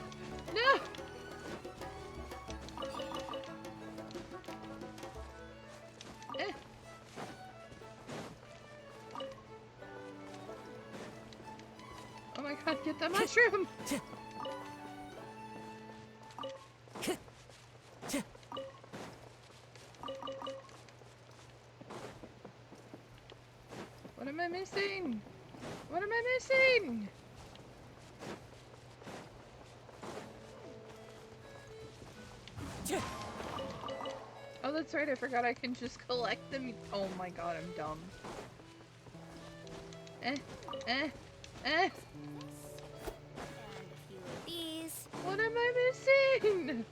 Speaker 1: No! God, get the mushroom! What am I missing? What am I missing? Oh, that's right, I forgot I can just collect them. Oh my god, I'm dumb.
Speaker 2: And a few of these.
Speaker 1: What am I missing?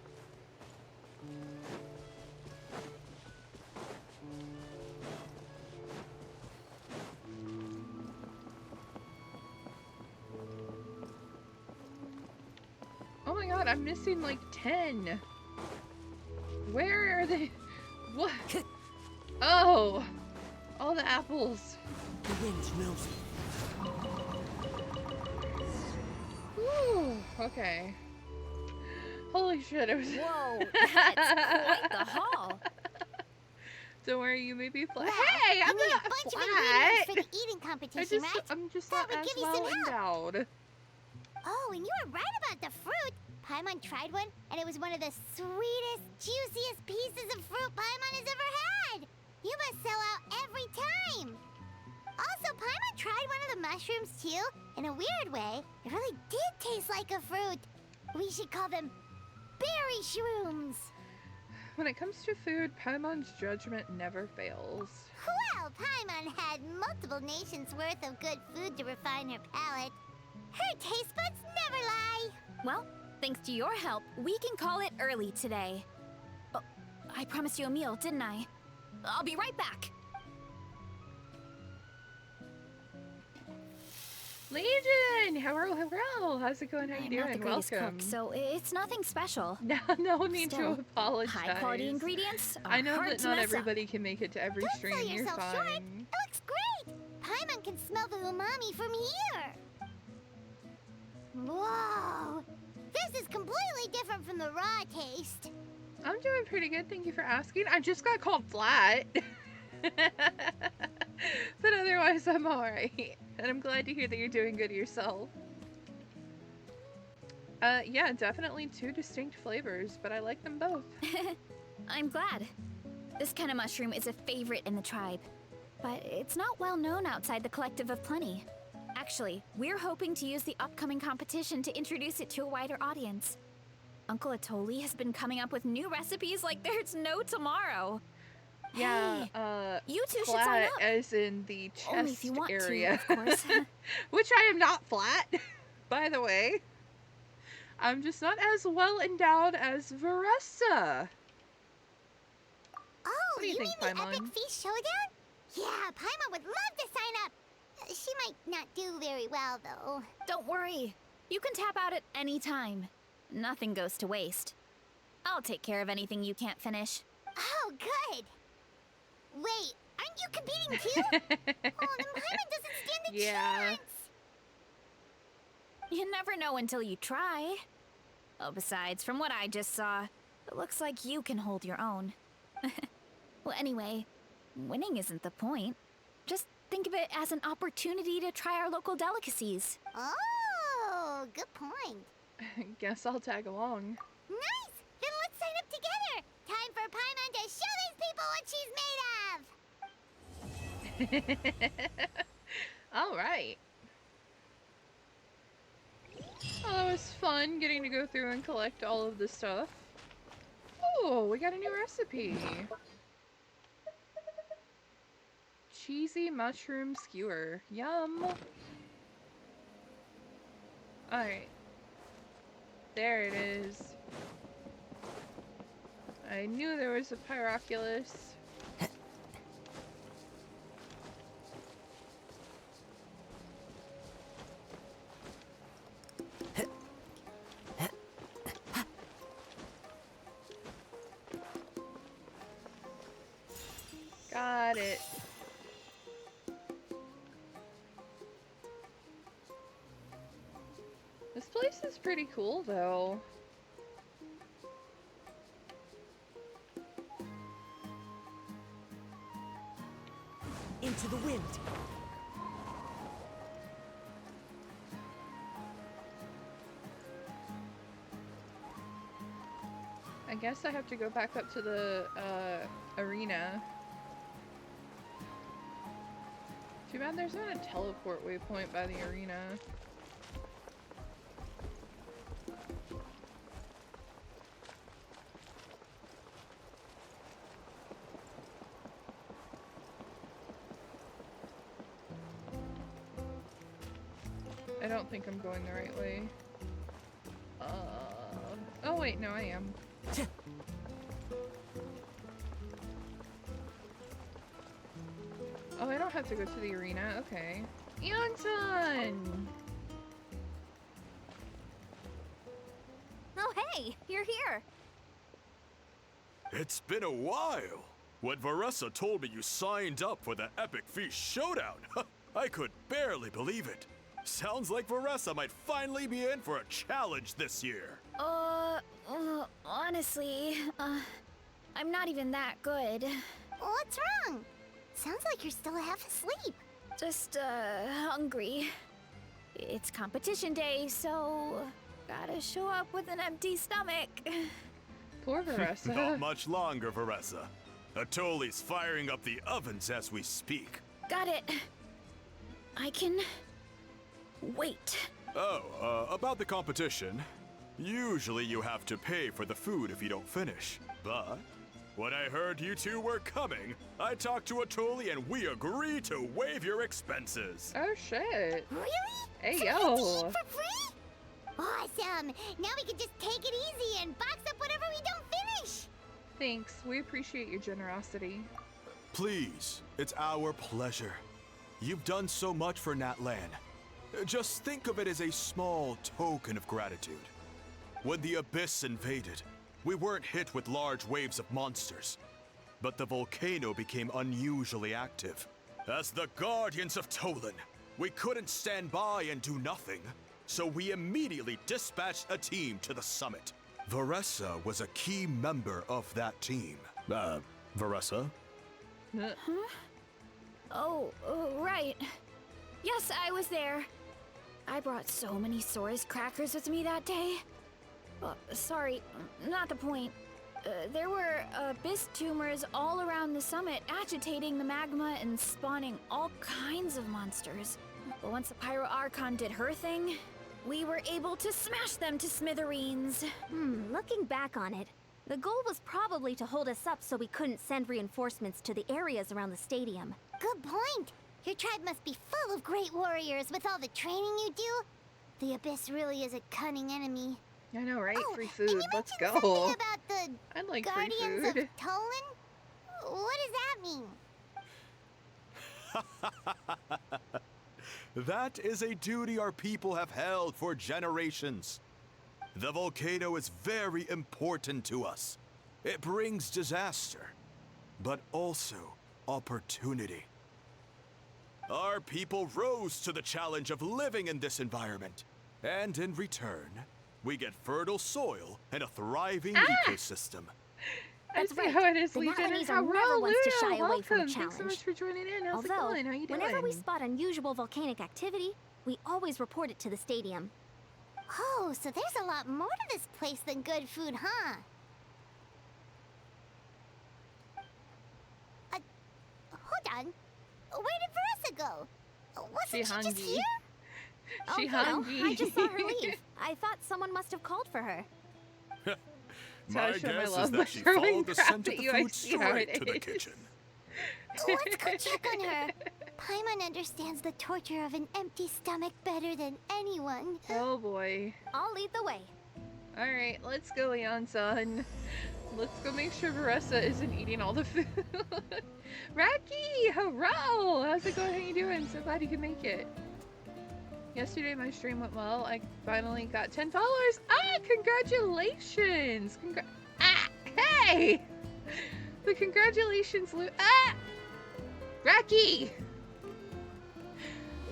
Speaker 1: Oh my god, I'm missing like 10. Where are they? What? Oh! All the apples.
Speaker 13: The wind smells it.
Speaker 1: Ooh, okay. Holy shit, it was.
Speaker 11: Whoa, that's quite the haul.
Speaker 1: Don't worry, you may be flat.
Speaker 2: Wow,
Speaker 1: Hey, I'm
Speaker 2: you need
Speaker 1: not
Speaker 2: a bunch of
Speaker 1: flat.
Speaker 2: ingredients for the eating competition, right?
Speaker 1: I'm just
Speaker 2: That
Speaker 1: not
Speaker 2: would
Speaker 1: as
Speaker 2: give you
Speaker 1: well
Speaker 2: some help.
Speaker 1: endowed.
Speaker 2: Oh, and you were right about the fruit. Paimon tried one, and it was one of the sweetest, juiciest pieces of fruit Paimon has ever had. You must sell out every time. Also, Paimon tried one of the mushrooms too. In a weird way, it really did taste like a fruit. We should call them berry shrooms.
Speaker 1: When it comes to food, Paimon's judgment never fails.
Speaker 2: Well, Paimon had multiple nations' worth of good food to refine her palate. Her taste buds never lie.
Speaker 11: Well, thanks to your help, we can call it early today. Oh, I promised you a meal, didn't I? I'll be right back.
Speaker 1: Legion! Hello! How's it going? How you
Speaker 11: I'm
Speaker 1: doing?
Speaker 11: not the greatest
Speaker 1: Welcome.
Speaker 11: cook, so it's nothing special.
Speaker 1: No need
Speaker 11: Still,
Speaker 1: to apologize.
Speaker 11: high-quality ingredients are
Speaker 1: I know
Speaker 11: hard
Speaker 1: that
Speaker 11: to
Speaker 1: not
Speaker 11: mess up.
Speaker 1: everybody can make it to every
Speaker 2: Don't
Speaker 1: stream.
Speaker 2: sell
Speaker 1: You're
Speaker 2: yourself short.
Speaker 1: fine.
Speaker 2: It looks great. Paimon can smell the umami from here. Whoa! This is completely different from the raw taste.
Speaker 1: I'm doing pretty good, thank you for asking. I just got called flat. But otherwise, I'm alright. And I'm glad to hear that you're doing good yourself. Yeah, definitely two distinct flavors, but I like them both.
Speaker 11: I'm glad. This kind of mushroom is a favorite in the tribe, but it's not well known outside the Collective of Plenty. Actually, we're hoping to use the upcoming competition to introduce it to a wider audience. Uncle Atoli has been coming up with new recipes like there's no tomorrow.
Speaker 1: Yeah,
Speaker 11: Hey, you two should
Speaker 1: flat
Speaker 11: sign up.
Speaker 1: as in the
Speaker 11: Only if you
Speaker 1: chest
Speaker 11: want
Speaker 1: area.
Speaker 11: to, of course.
Speaker 1: Which I am not flat, by the way. I'm just not as well endowed as Veressa.
Speaker 2: Oh,
Speaker 1: What do you think,
Speaker 2: mean the
Speaker 1: Paimon?
Speaker 2: Epic Feast Showdown? Yeah, Paimon would love to sign up. She might not do very well, though.
Speaker 11: Don't worry. You can tap out at any time. Nothing goes to waste. I'll take care of anything you can't finish.
Speaker 2: Oh, good. Wait, aren't you competing too? Oh, then Paimon doesn't stand a chance.
Speaker 11: You never know until you try. Oh, besides, from what I just saw, it looks like you can hold your own. Well, anyway, winning isn't the point. Just think of it as an opportunity to try our local delicacies.
Speaker 2: Oh, good point.
Speaker 1: Guess I'll tag along.
Speaker 2: Nice! Then let's sign up together! Time for Paimon to show these people what she's made of!
Speaker 1: Alright. Oh, that was fun getting to go through and collect all of this stuff. Oh, we got a new recipe. Cheesy mushroom skewer. Yum. Alright. There it is. I knew there was a pyroculus. Got it. This place is pretty cool, though.
Speaker 12: Into the wind.
Speaker 1: guess I have to go back up to the arena. Too bad there's not a teleport waypoint by the arena. I don't think I'm going the right way. Oh wait, no I am. Oh, I don't have to go to the arena, okay. Eon-san!
Speaker 2: Oh hey, you're here.
Speaker 14: It's been a while. When Varessa told me you signed up for the Epic Feast Showdown, I could barely believe it. Sounds like Varessa might finally be in for a challenge this year.
Speaker 11: Honestly, I'm not even that good.
Speaker 2: What's wrong? Sounds like you're still half asleep.
Speaker 11: Just, hungry. It's competition day, so gotta show up with an empty stomach.
Speaker 1: Poor Varessa.
Speaker 14: Not much longer, Varessa. Atoli's firing up the ovens as we speak.
Speaker 11: Got it. I can wait.
Speaker 14: Oh, about the competition. Usually you have to pay for the food if you don't finish. But when I heard you two were coming, I talked to Atoli and we agreed to waive your expenses.
Speaker 1: Oh shit.
Speaker 2: Really?
Speaker 1: Hey
Speaker 2: So
Speaker 1: yo.
Speaker 2: we have to eat for free? Awesome! Now we can just take it easy and box up whatever we don't finish!
Speaker 1: Thanks, we appreciate your generosity.
Speaker 14: Please, it's our pleasure. You've done so much for Natlan. Just think of it as a small token of gratitude. When the Abyss invaded, we weren't hit with large waves of monsters, but the volcano became unusually active. As the Guardians of Tolan, we couldn't stand by and do nothing, so we immediately dispatched a team to the summit. Varessa was a key member of that team. Varessa?
Speaker 11: Huh? Oh, right. Yes, I was there. I brought so many Sora's crackers with me that day. Sorry, not the point. There were abyss tumors all around the summit, agitating the magma and spawning all kinds of monsters. But once the Pyro Archon did her thing, we were able to smash them to smithereens.
Speaker 2: Looking back on it, the goal was probably to hold us up so we couldn't send reinforcements to the areas around the stadium. Good point! Your tribe must be full of great warriors with all the training you do. The Abyss really is a cunning enemy.
Speaker 1: I know, right?
Speaker 2: Oh,
Speaker 1: Free
Speaker 2: and
Speaker 1: food,
Speaker 2: you
Speaker 1: let's
Speaker 2: mentioned
Speaker 1: go.
Speaker 2: something about the
Speaker 1: I'd like free
Speaker 2: Guardians
Speaker 1: food.
Speaker 2: of Tolan? What does that mean?
Speaker 14: That is a duty our people have held for generations. The volcano is very important to us. It brings disaster, but also opportunity. Our people rose to the challenge of living in this environment, and in return, we get fertile soil and a thriving ecosystem.
Speaker 1: I
Speaker 2: That's
Speaker 1: see
Speaker 2: right.
Speaker 1: how it is,
Speaker 2: The
Speaker 1: Legion, and
Speaker 2: Natlanese
Speaker 1: how
Speaker 2: are never ones to
Speaker 1: Luna,
Speaker 2: shy away from a
Speaker 1: welcome. Thanks so
Speaker 2: challenge.
Speaker 1: much for joining in. How's it
Speaker 2: Although,
Speaker 1: going? How you doing?
Speaker 2: whenever we spot unusual volcanic activity, we always report it to the stadium. Oh, so there's a lot more to this place than good food, huh? Hold on. Where did Versa go? Wasn't she just here?
Speaker 1: She hungry.
Speaker 2: I just saw her leave. I thought someone must have called for her.
Speaker 14: My
Speaker 1: I show my
Speaker 14: guess is
Speaker 1: love by
Speaker 14: that she
Speaker 1: throwing
Speaker 14: followed the
Speaker 1: crap
Speaker 14: scent of
Speaker 1: at
Speaker 14: the
Speaker 1: you. I
Speaker 14: food
Speaker 1: see how it
Speaker 14: straight to the
Speaker 1: is.
Speaker 14: kitchen.
Speaker 2: Let's go check on her. Paimon understands the torture of an empty stomach better than anyone.
Speaker 1: Oh boy.
Speaker 2: I'll lead the way.
Speaker 1: Alright, let's go, Leon-san. Let's go make sure Varessa isn't eating all the food. Raki! Hello! How's it going? How you doing? So glad you could make it. Yesterday my stream went well. I finally got 10 followers. Ah! Congratulations! Hey! The congratulations, Raki!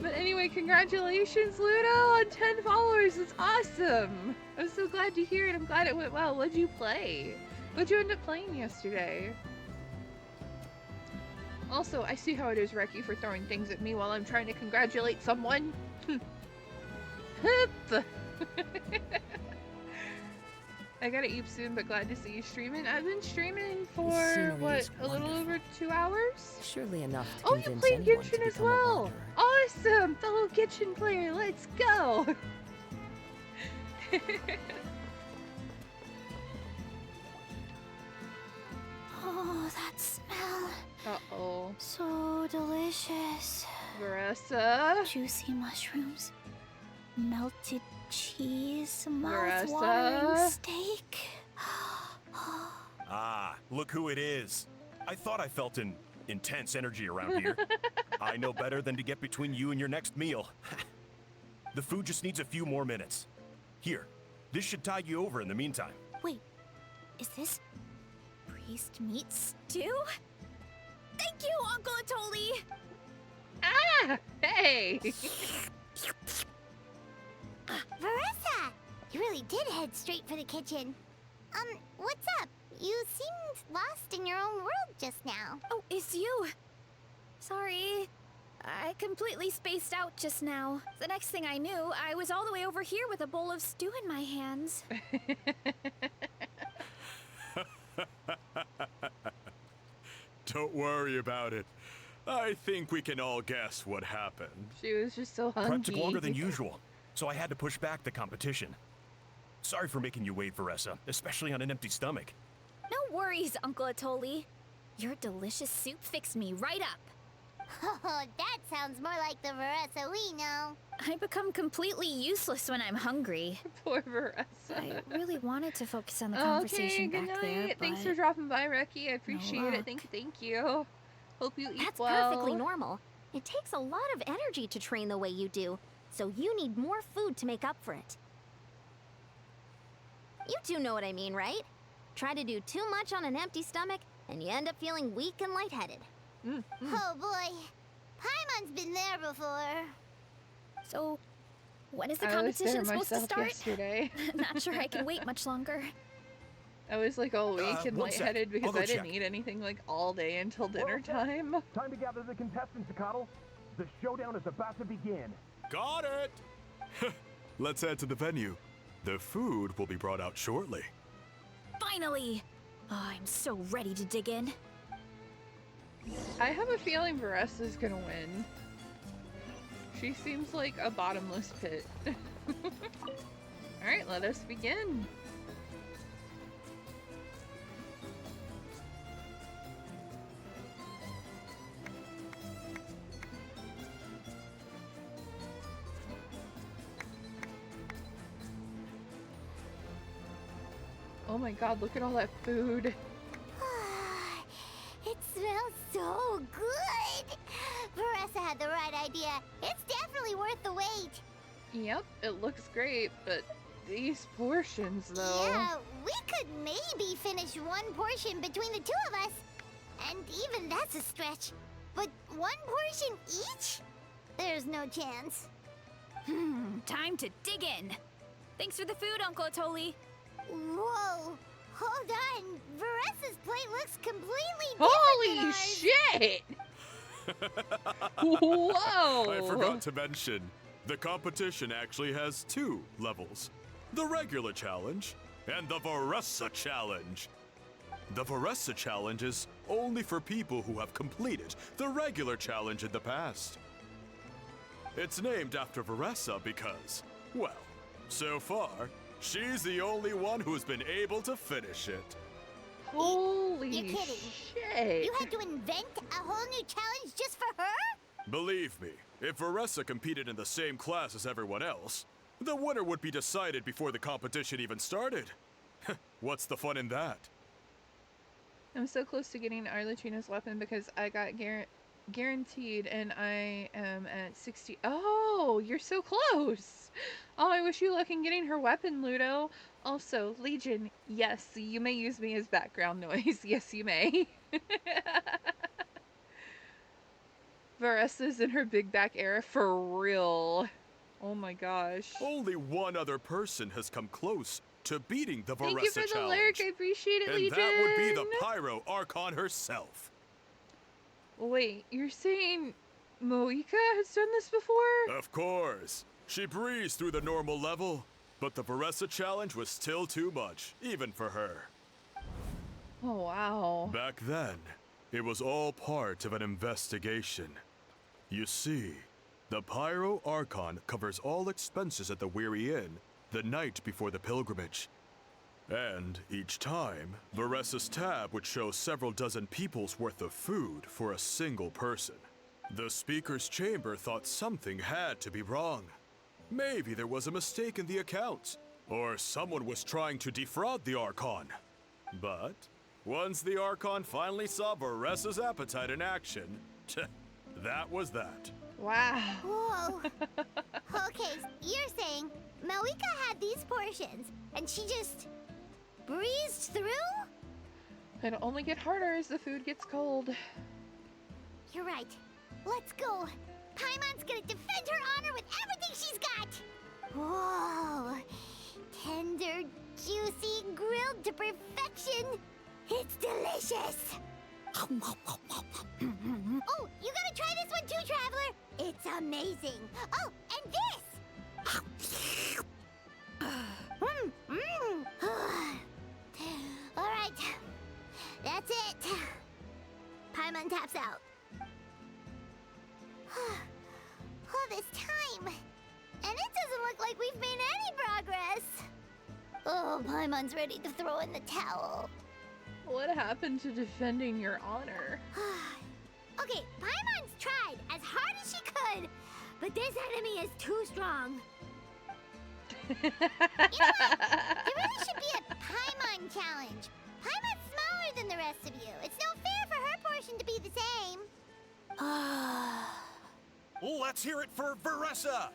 Speaker 1: But anyway, congratulations, Ludo, on 10 followers. It's awesome. I'm so glad to hear it. I'm glad it went well. What'd you play? What'd you end up playing yesterday? Also, I see how it is, Reki, for throwing things at me while I'm trying to congratulate someone. Hup. I gotta eat soon, but glad to see you streaming. I've been streaming for,
Speaker 12: scenery
Speaker 1: what,
Speaker 12: is
Speaker 1: a little over 2 hours?
Speaker 12: Surely enough to
Speaker 1: Oh, you
Speaker 12: convince
Speaker 1: played
Speaker 12: anyone
Speaker 1: Genshin
Speaker 12: to
Speaker 1: as
Speaker 12: become a
Speaker 1: well!
Speaker 12: wanderer.
Speaker 1: Awesome! Fellow Genshin player, let's go!
Speaker 2: Oh, that smell.
Speaker 1: Uh-oh.
Speaker 2: So delicious.
Speaker 1: Veressa?
Speaker 2: Juicy mushrooms, melted cheese,
Speaker 1: Veressa?
Speaker 2: mouth-watering steak.
Speaker 15: Ah, look who it is. I thought I felt an intense energy around here. I know better than to get between you and your next meal. The food just needs a few more minutes. Here, this should tide you over in the meantime.
Speaker 11: Wait, is this priest meat stew? Thank you, Uncle Atoli!
Speaker 1: Ah! Hey!
Speaker 2: Veressa! You really did head straight for the kitchen. What's up? You seemed lost in your own world just now.
Speaker 11: Oh, it's you. Sorry. I completely spaced out just now. The next thing I knew, I was all the way over here with a bowl of stew in my hands.
Speaker 14: Don't worry about it. I think we can all guess what happened.
Speaker 1: She was just so hungry.
Speaker 15: Prep took longer than usual, so I had to push back the competition. Sorry for making you wait, Veressa, especially on an empty stomach.
Speaker 11: No worries, Uncle Atoli. Your delicious soup fixed me right up.
Speaker 2: Oh, that sounds more like the Veressa we know.
Speaker 11: I become completely useless when I'm hungry.
Speaker 1: Poor Veressa.
Speaker 11: I really wanted to focus on the conversation
Speaker 1: Okay, good
Speaker 11: back
Speaker 1: night.
Speaker 11: there, but
Speaker 1: Thanks for dropping by, Reki. I appreciate it.
Speaker 11: luck.
Speaker 1: Thank you. Hope you eat
Speaker 2: That's
Speaker 1: well.
Speaker 2: perfectly normal. It takes a lot of energy to train the way you do, so you need more food to make up for it. You do know what I mean, right? Try to do too much on an empty stomach, and you end up feeling weak and lightheaded. Oh boy, Paimon's been there before.
Speaker 11: So, when is the
Speaker 1: I was there
Speaker 11: competition supposed to
Speaker 1: myself
Speaker 11: start?
Speaker 1: yesterday.
Speaker 11: Not sure I can wait much longer.
Speaker 1: I was like all weak and
Speaker 15: one sec.
Speaker 1: lightheaded because
Speaker 15: I'll go
Speaker 1: I didn't
Speaker 15: check.
Speaker 1: eat anything like all day until dinner time.
Speaker 16: Time to gather the contestants, Coddle. The showdown is about to begin.
Speaker 14: Got it! Let's head to the venue. The food will be brought out shortly.
Speaker 11: Finally! Oh, I'm so ready to dig in.
Speaker 1: I have a feeling Veressa's gonna win. She seems like a bottomless pit. Alright, let us begin. Oh my god, look at all that food.
Speaker 2: It smells so good! Veressa had the right idea. It's definitely worth the wait.
Speaker 1: Yep, it looks great, but these portions though.
Speaker 2: Yeah, we could maybe finish one portion between the two of us. And even that's a stretch. But one portion each? There's no chance.
Speaker 11: Time to dig in. Thanks for the food, Uncle Atoli.
Speaker 2: Whoa! Hold on! Veressa's plate looks completely
Speaker 1: Holy
Speaker 2: different than ours.
Speaker 1: shit! Whoa!
Speaker 14: I forgot to mention, the competition actually has 2 levels. The regular challenge and the Veressa challenge. The Veressa challenge is only for people who have completed the regular challenge in the past. It's named after Veressa because, well, so far, she's the only one who's been able to finish it.
Speaker 1: Holy
Speaker 2: You're kidding.
Speaker 1: shit!
Speaker 2: You had to invent a whole new challenge just for her?
Speaker 14: Believe me, if Veressa competed in the same class as everyone else, the winner would be decided before the competition even started. What's the fun in that?
Speaker 1: I'm so close to getting Arlecchino's weapon because I got guaranteed and I am at 60. Oh, you're so close! Oh, I wish you luck in getting her weapon, Ludo. Also, Legion, yes, you may use me as background noise. Yes, you may. Veressa's in her big back era for real. Oh my gosh.
Speaker 14: Only one other person has come close to beating the Veressa
Speaker 1: Thank you for the
Speaker 14: challenge.
Speaker 1: lyric. I appreciate it,
Speaker 14: And
Speaker 1: Legion.
Speaker 14: that would be the Pyro Archon herself.
Speaker 1: Wait, you're saying Moika has done this before?
Speaker 14: Of course. She breezed through the normal level. But the Veressa challenge was still too much, even for her.
Speaker 1: Oh, wow.
Speaker 14: Back then, it was all part of an investigation. You see, the Pyro Archon covers all expenses at the Weary Inn the night before the pilgrimage. And each time, Veressa's tab would show several dozen people's worth of food for a single person. The Speaker's Chamber thought something had to be wrong. Maybe there was a mistake in the accounts, or someone was trying to defraud the Archon. But once the Archon finally saw Veressa's appetite in action, that was that.
Speaker 1: Wow.
Speaker 2: Whoa. Okay, you're saying Malika had these portions, and she just breezed through?
Speaker 1: It'll only get harder as the food gets cold.
Speaker 2: You're right. Let's go. Paimon's gonna defend her honor with everything she's got! Whoa! Tender, juicy, grilled to perfection! It's delicious! Oh, you gotta try this one too, Traveler! It's amazing! Oh, and this! Alright, that's it. Paimon taps out. All this time, and it doesn't look like we've made any progress. Oh, Paimon's ready to throw in the towel.
Speaker 1: What happened to defending your honor?
Speaker 2: Okay, Paimon's tried as hard as she could, but this enemy is too strong. You know what? There really should be a Paimon challenge. Paimon's smaller than the rest of you. It's no fair for her portion to be the same.
Speaker 15: Let's hear it for Veressa,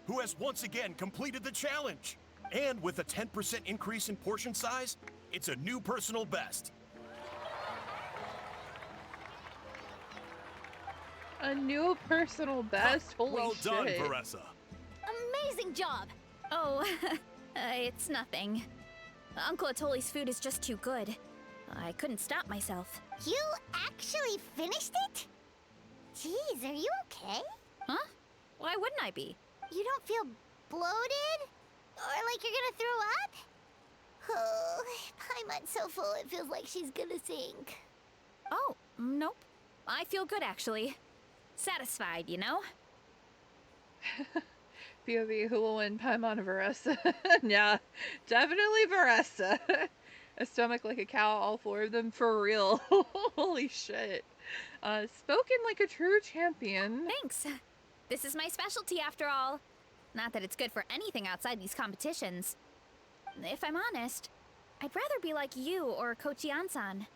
Speaker 15: who has once again completed the challenge. And with a 10% increase in portion size, it's a new personal best.
Speaker 1: A new personal best? Holy
Speaker 15: well
Speaker 1: shit.
Speaker 15: done, Veressa.
Speaker 11: Amazing job! Oh, it's nothing. Uncle Atoli's food is just too good. I couldn't stop myself.
Speaker 2: You actually finished it? Jeez, are you okay?
Speaker 11: Huh? Why wouldn't I be?
Speaker 2: You don't feel bloated? Or like you're gonna throw up? Oh, Paimon's so full it feels like she's gonna sink.
Speaker 11: Oh, nope. I feel good, actually. Satisfied, you know?
Speaker 1: POV, who will win, Paimon or Veressa? Yeah, definitely Veressa. A stomach like a cow, all four of them, for real. Holy shit. Spoken like a true champion.
Speaker 11: Thanks. This is my specialty, after all. Not that it's good for anything outside these competitions. If I'm honest, I'd rather be like you or Kochi Ansan.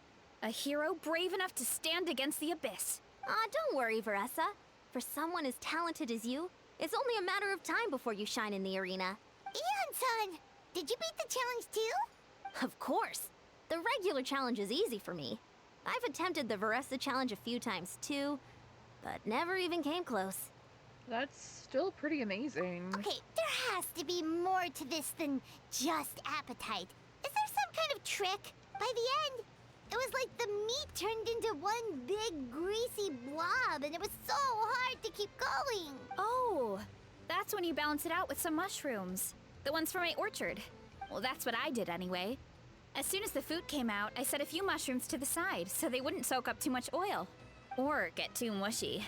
Speaker 11: A hero brave enough to stand against the abyss.
Speaker 2: Aw, don't worry, Veressa. For someone as talented as you, it's only a matter of time before you shine in the arena. Ian-san, did you beat the challenge too?
Speaker 17: Of course. The regular challenge is easy for me. I've attempted the Veressa challenge a few times too, but never even came close.
Speaker 1: That's still pretty amazing.
Speaker 2: Okay, there has to be more to this than just appetite. Is there some kind of trick? By the end, it was like the meat turned into one big greasy blob, and it was so hard to keep going.
Speaker 11: Oh, that's when you balance it out with some mushrooms. The ones from my orchard. Well, that's what I did anyway. As soon as the food came out, I set a few mushrooms to the side so they wouldn't soak up too much oil. Or get too mushy.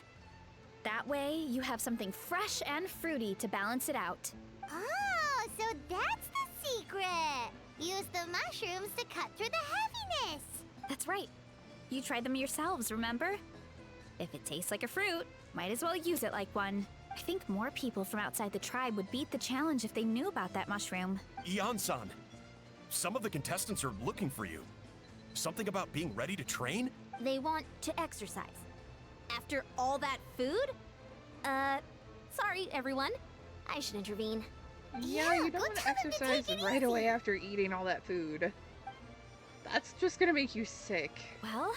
Speaker 11: That way, you have something fresh and fruity to balance it out.
Speaker 2: Oh, so that's the secret. Use the mushrooms to cut through the heaviness.
Speaker 11: That's right. You tried them yourselves, remember? If it tastes like a fruit, might as well use it like one. I think more people from outside the tribe would beat the challenge if they knew about that mushroom.
Speaker 15: Ian-san, some of the contestants are looking for you. Something about being ready to train?
Speaker 17: They want to exercise. After all that food? Sorry, everyone. I should intervene.
Speaker 1: Yeah, you don't want to exercise right away after eating all that food. That's just gonna make you sick.
Speaker 11: Well,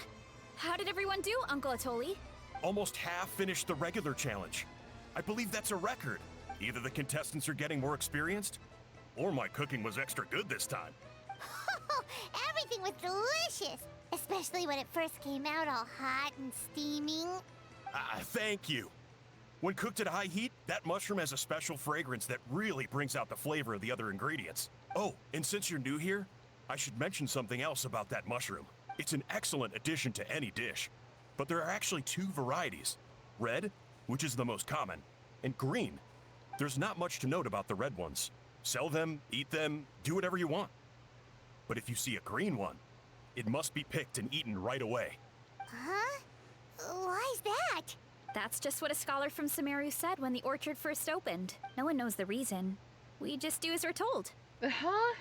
Speaker 11: how did everyone do, Uncle Atoli?
Speaker 15: Almost half finished the regular challenge. I believe that's a record. Either the contestants are getting more experienced, or my cooking was extra good this time.
Speaker 2: Everything was delicious, especially when it first came out all hot and steaming.
Speaker 15: Thank you. When cooked at high heat, that mushroom has a special fragrance that really brings out the flavor of the other ingredients. Oh, and since you're new here, I should mention something else about that mushroom. It's an excellent addition to any dish. But there are actually 2 varieties. Red, which is the most common, and green. There's not much to note about the red ones. Sell them, eat them, do whatever you want. But if you see a green one, it must be picked and eaten right away.
Speaker 2: Huh? Why's that?
Speaker 11: That's just what a scholar from Sumeru said when the orchard first opened. No one knows the reason. We just do as we're told.
Speaker 1: Huh?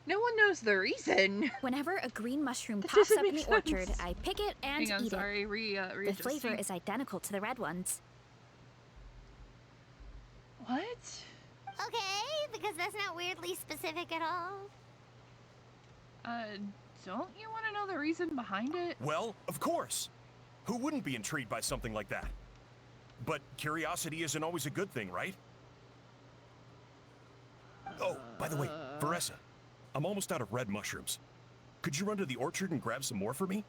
Speaker 1: No one knows the reason.
Speaker 11: Whenever a green mushroom
Speaker 1: That
Speaker 11: pops
Speaker 1: doesn't
Speaker 11: up in the
Speaker 1: make
Speaker 11: orchard,
Speaker 1: sense.
Speaker 11: I pick it and
Speaker 1: Hang on,
Speaker 11: eat
Speaker 1: sorry.
Speaker 11: it. The
Speaker 1: Readjusting.
Speaker 11: flavor is identical to the red ones.
Speaker 1: What?
Speaker 2: Okay, because that's not weirdly specific at all.
Speaker 1: Don't you want to know the reason behind it?
Speaker 15: Well, of course. Who wouldn't be intrigued by something like that? But curiosity isn't always a good thing, right? Oh, by the way, Veressa, I'm almost out of red mushrooms. Could you run to the orchard and grab some more for me?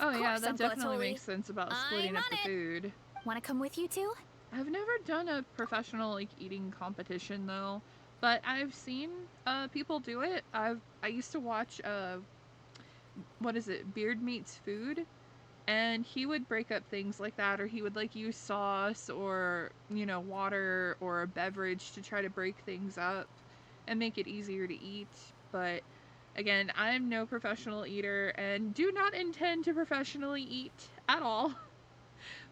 Speaker 1: Oh yeah, that definitely makes sense about splitting up the food.
Speaker 11: Want to come with you too?
Speaker 1: I've never done a professional eating competition though, but I've seen people do it. I used to watch what is it, Beard Meats Food, and he would break up things like that, or he would use sauce or water or a beverage to try to break things up and make it easier to eat. But again, I'm no professional eater and do not intend to professionally eat at all.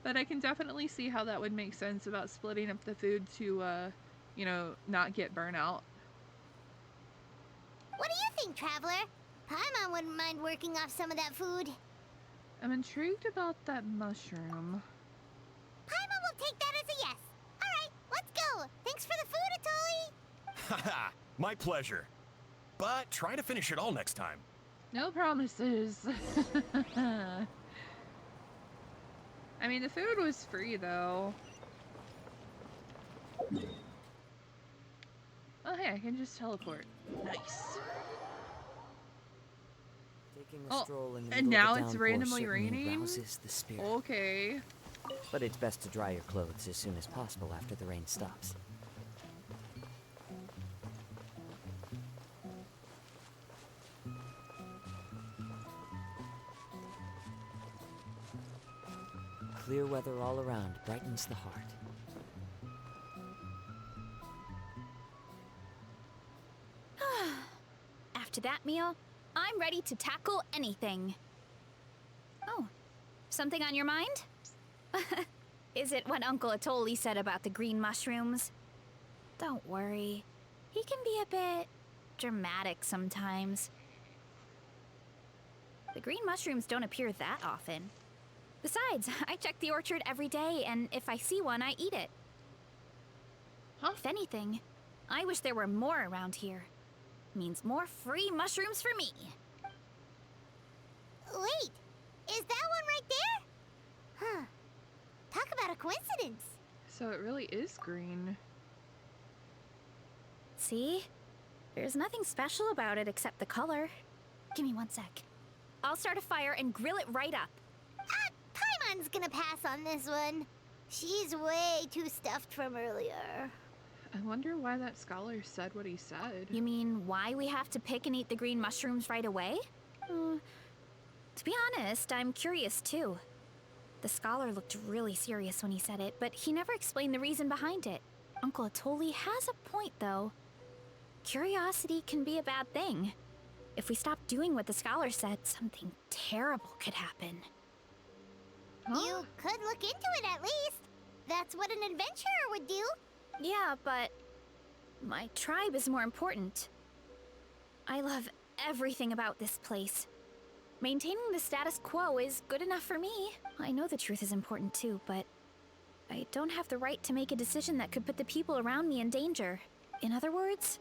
Speaker 1: But I can definitely see how that would make sense about splitting up the food to, not get burnout.
Speaker 2: What do you think, Traveler? Paimon wouldn't mind working off some of that food.
Speaker 1: I'm intrigued about that mushroom.
Speaker 2: Paimon will take that as a yes. Alright, let's go. Thanks for the food, Atoli.
Speaker 15: Haha, my pleasure. But try to finish it all next time.
Speaker 1: No promises. I mean, the food was free, though. Oh, hey, I can just teleport. Nice.
Speaker 12: Taking a stroll in the
Speaker 1: and
Speaker 12: middle
Speaker 1: now
Speaker 12: of the
Speaker 1: it's
Speaker 12: downpour
Speaker 1: randomly
Speaker 12: certainly
Speaker 1: raining?
Speaker 12: rouses the spirit.
Speaker 1: Okay.
Speaker 12: But it's best to dry your clothes as soon as possible after the rain stops. Clear weather all around brightens the heart.
Speaker 11: After that meal, I'm ready to tackle anything. Oh, something on your mind? Is it what Uncle Atoli said about the green mushrooms? Don't worry. He can be a bit dramatic sometimes. The green mushrooms don't appear that often. Besides, I check the orchard every day, and if I see one, I eat it. If anything, I wish there were more around here. Means more free mushrooms for me.
Speaker 2: Wait, is that one right there? Huh. Talk about a coincidence.
Speaker 1: So it really is green.
Speaker 11: See? There's nothing special about it except the color. Give me 1 sec. I'll start a fire and grill it right up.
Speaker 2: Paimon's gonna pass on this one. She's way too stuffed from earlier.
Speaker 1: I wonder why that scholar said what he said.
Speaker 11: You mean why we have to pick and eat the green mushrooms right away? To be honest, I'm curious too. The scholar looked really serious when he said it, but he never explained the reason behind it. Uncle Atoli has a point though. Curiosity can be a bad thing. If we stop doing what the scholar said, something terrible could happen.
Speaker 2: You could look into it at least. That's what an adventurer would do.
Speaker 11: Yeah, but my tribe is more important. I love everything about this place. Maintaining the status quo is good enough for me. I know the truth is important too, but I don't have the right to make a decision that could put the people around me in danger. In other words,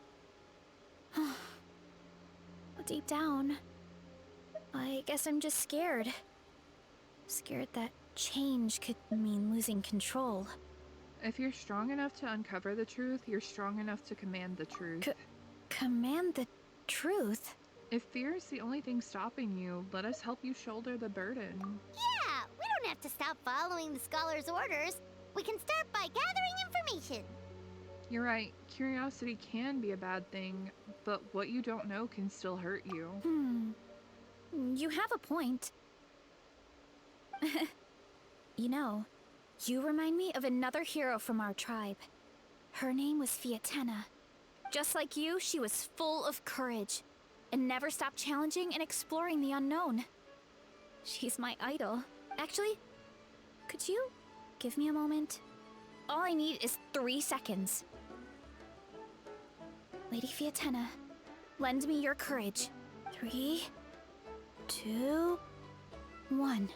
Speaker 11: deep down, I guess I'm just scared. Scared that change could mean losing control.
Speaker 1: If you're strong enough to uncover the truth, you're strong enough to command the truth.
Speaker 11: Command the truth?
Speaker 1: If fear is the only thing stopping you, let us help you shoulder the burden.
Speaker 2: Yeah, we don't have to stop without following the scholar's orders, we can start by gathering information.
Speaker 1: You're right. Curiosity can be a bad thing, but what you don't know can still hurt you.
Speaker 11: You have a point. You know, you remind me of another hero from our tribe. Her name was Fiatena. Just like you, she was full of courage and never stopped challenging and exploring the unknown. She's my idol. Actually, could you give me a moment? All I need is 3 seconds. Lady Fiatena, lend me your courage. 3, 2, 1.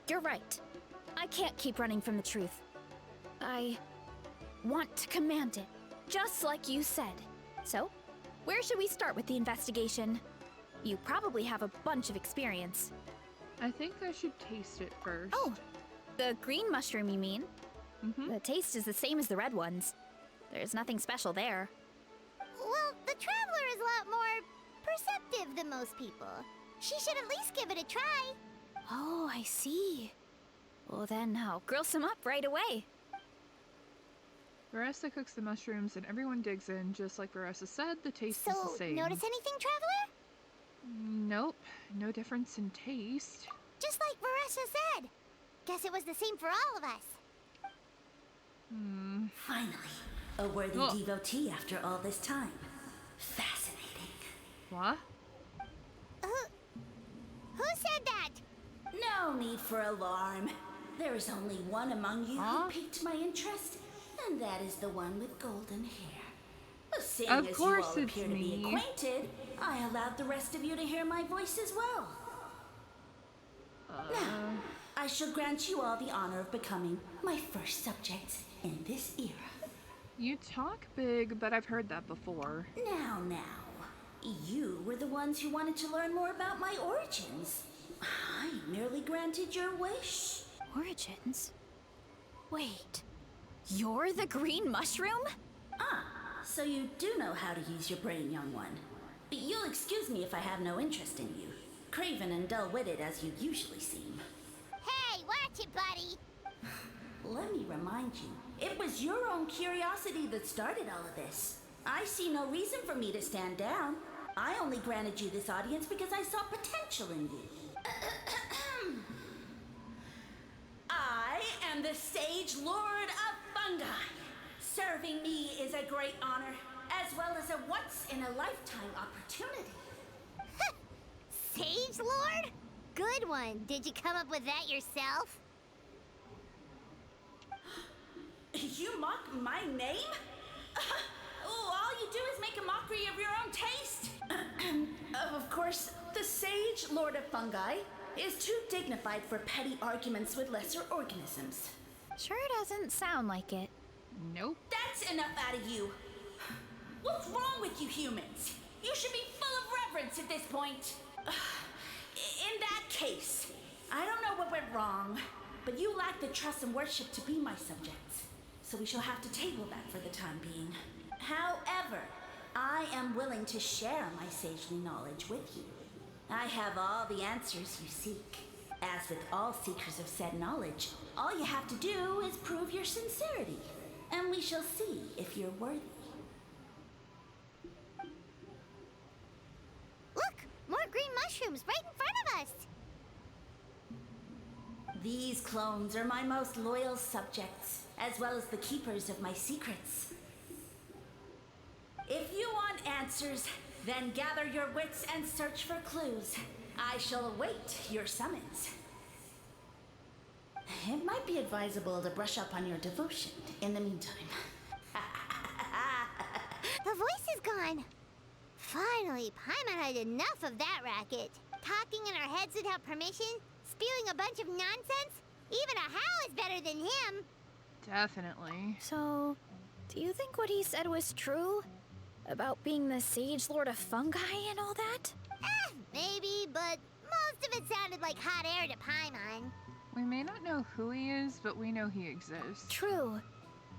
Speaker 11: You're right. I can't keep running from the truth. I want to command it, just like you said. So, where should we start with the investigation? You probably have a bunch of experience.
Speaker 1: I think I should taste it first.
Speaker 11: Oh, the green mushroom, you mean? The taste is the same as the red ones. There's nothing special there.
Speaker 2: Well, the Traveler is a lot more perceptive than most people. She should at least give it a try.
Speaker 11: Oh, I see. Well then, I'll grill some up right away.
Speaker 1: Veressa cooks the mushrooms and everyone digs in. Just like Veressa said, the taste is the
Speaker 2: So,
Speaker 1: same.
Speaker 2: notice anything, Traveler?
Speaker 1: Nope. No difference in taste.
Speaker 2: Just like Veressa said. Guess it was the same for all of us.
Speaker 6: Finally, a worthy devotee after all this time. Fascinating.
Speaker 1: What?
Speaker 2: Who said that?
Speaker 6: No need for alarm. There is only one among you who piqued my interest, and that is the one with golden hair. Seeing
Speaker 1: Of
Speaker 6: as
Speaker 1: course
Speaker 6: you all
Speaker 1: it's
Speaker 6: appear to be
Speaker 1: me.
Speaker 6: acquainted, I allowed the rest of you to hear my voice as well. Now, I shall grant you all the honor of becoming my first subjects in this era.
Speaker 1: You talk big, but I've heard that before.
Speaker 6: Now. You were the ones who wanted to learn more about my origins. I merely granted your wish.
Speaker 11: Origins? Wait, you're the green mushroom?
Speaker 6: So you do know how to use your brain, young one. You'll excuse me if I have no interest in you. Craven and dull-witted as you usually seem.
Speaker 2: Hey, watch it, buddy.
Speaker 6: Let me remind you, it was your own curiosity that started all of this. I see no reason for me to stand down. I only granted you this audience because I saw potential in you. I am the Sage Lord of Fungi. Serving me is a great honor, as well as a once-in-a-lifetime opportunity.
Speaker 2: Sage Lord? Good one. Did you come up with that yourself?
Speaker 6: You mock my name? All you do is make a mockery of your own taste. Of course, the Sage Lord of Fungi is too dignified for petty arguments with lesser organisms.
Speaker 11: Sure doesn't sound like it.
Speaker 1: Nope.
Speaker 6: That's enough out of you. What's wrong with you humans? You should be full of reverence at this point. In that case, I don't know what went wrong, but you lack the trust and worship to be my subjects. So we shall have to table that for the time being. However, I am willing to share my sagely knowledge with you. I have all the answers you seek. As with all seekers of said knowledge, all you have to do is prove your sincerity, and we shall see if you're worthy.
Speaker 2: Look! More green mushrooms right in front of us!
Speaker 6: These clones are my most loyal subjects, as well as the keepers of my secrets. If you want answers, then gather your wits and search for clues. I shall await your summons. It might be advisable to brush up on your devotion in the meantime.
Speaker 2: The voice is gone. Finally, Paimon had enough of that racket. Talking in our heads without permission, spewing a bunch of nonsense. Even a Hal is better than him.
Speaker 1: Definitely.
Speaker 11: So, do you think what he said was true? About being the Sage Lord of Fungi and all that?
Speaker 2: Maybe, but most of it sounded like hot air to Paimon.
Speaker 1: We may not know who he is, but we know he exists.
Speaker 11: True.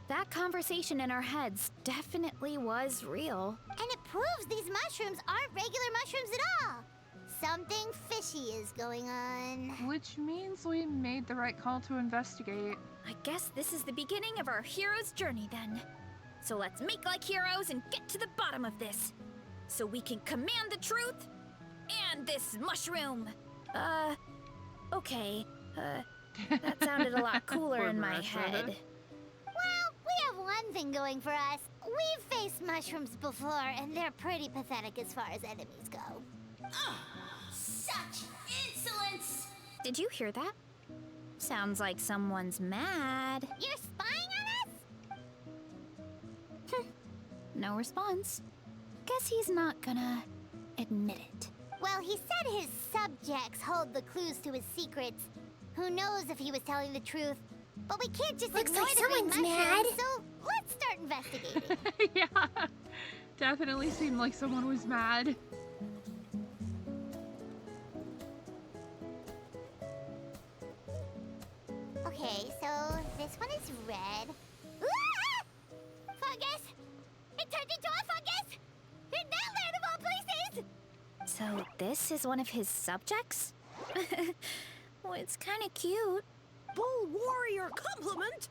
Speaker 11: That conversation in our heads definitely was real.
Speaker 2: And it proves these mushrooms aren't regular mushrooms at all. Something fishy is going on.
Speaker 1: Which means we made the right call to investigate.
Speaker 11: I guess this is the beginning of our hero's journey then. So let's make like heroes and get to the bottom of this. So we can command the truth and this mushroom. Okay. That sounded a lot cooler in my head.
Speaker 2: Well, we have one thing going for us. We've faced mushrooms before, and they're pretty pathetic as far as enemies go.
Speaker 6: Such insolence!
Speaker 11: Did you hear that? Sounds like someone's mad.
Speaker 2: You're spying on us?
Speaker 11: No response. Guess he's not gonna admit it.
Speaker 2: Well, he said his subjects hold the clues to his secrets. Who knows if he was telling the truth? But we can't just
Speaker 6: Looks
Speaker 2: ignore
Speaker 6: like
Speaker 2: the green
Speaker 6: someone's
Speaker 2: mushrooms,
Speaker 6: mad.
Speaker 2: so let's start investigating.
Speaker 1: Yeah, definitely seemed like someone was mad.
Speaker 2: Okay, so this one is red. Ah! Fungus! It turned into a fungus! In that land of all places!
Speaker 11: So this is one of his subjects? Well, it's kind of cute.
Speaker 13: Bull warrior compliment?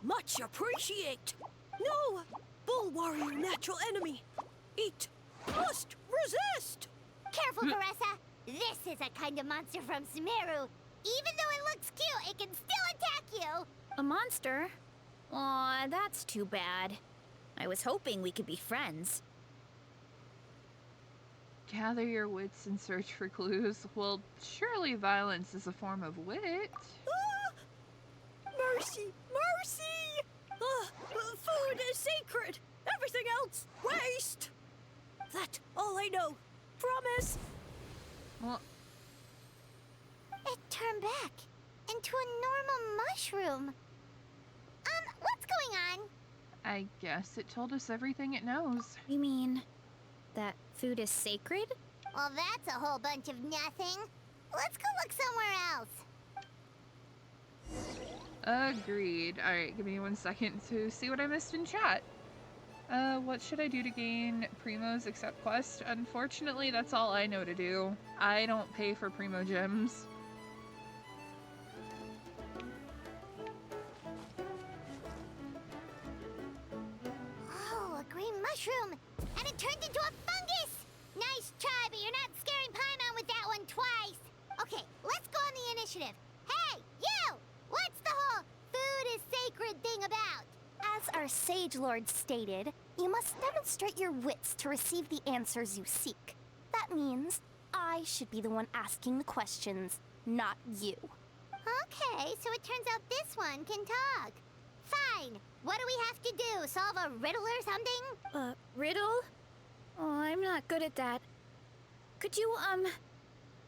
Speaker 13: Much appreciate. No, bull warrior natural enemy. Eat. Must resist.
Speaker 2: Careful, Caressa. This is a kind of monster from Sumeru. Even though it looks cute, it can still attack you.
Speaker 11: A monster? Aw, that's too bad. I was hoping we could be friends.
Speaker 1: Gather your wits and search for clues. Well, surely violence is a form of wit.
Speaker 13: Mercy, mercy! Food is sacred. Everything else, waste. That's all I know. Promise.
Speaker 1: Well,
Speaker 2: It turned back into a normal mushroom. What's going on?
Speaker 1: I guess it told us everything it knows.
Speaker 11: You mean that food is sacred?
Speaker 2: Well, that's a whole bunch of nothing. Let's go look somewhere else.
Speaker 1: Agreed. Alright, give me 1 second to see what I missed in chat. What should I do to gain Primos except quest? Unfortunately, that's all I know to do. I don't pay for Primo gems.
Speaker 2: Oh, a green mushroom! And it turned into a fungus! Nice try, but you're not scaring Paimon with that one twice! Okay, let's go on the initiative. Hey, you! What's the whole food is sacred thing about?
Speaker 17: As our Sage Lord stated, you must demonstrate your wits to receive the answers you seek. That means I should be the one asking the questions, not you.
Speaker 2: Okay, so it turns out this one can talk. Fine. What do we have to do? Solve a riddle or something?
Speaker 11: Riddle? Oh, I'm not good at that. Could you,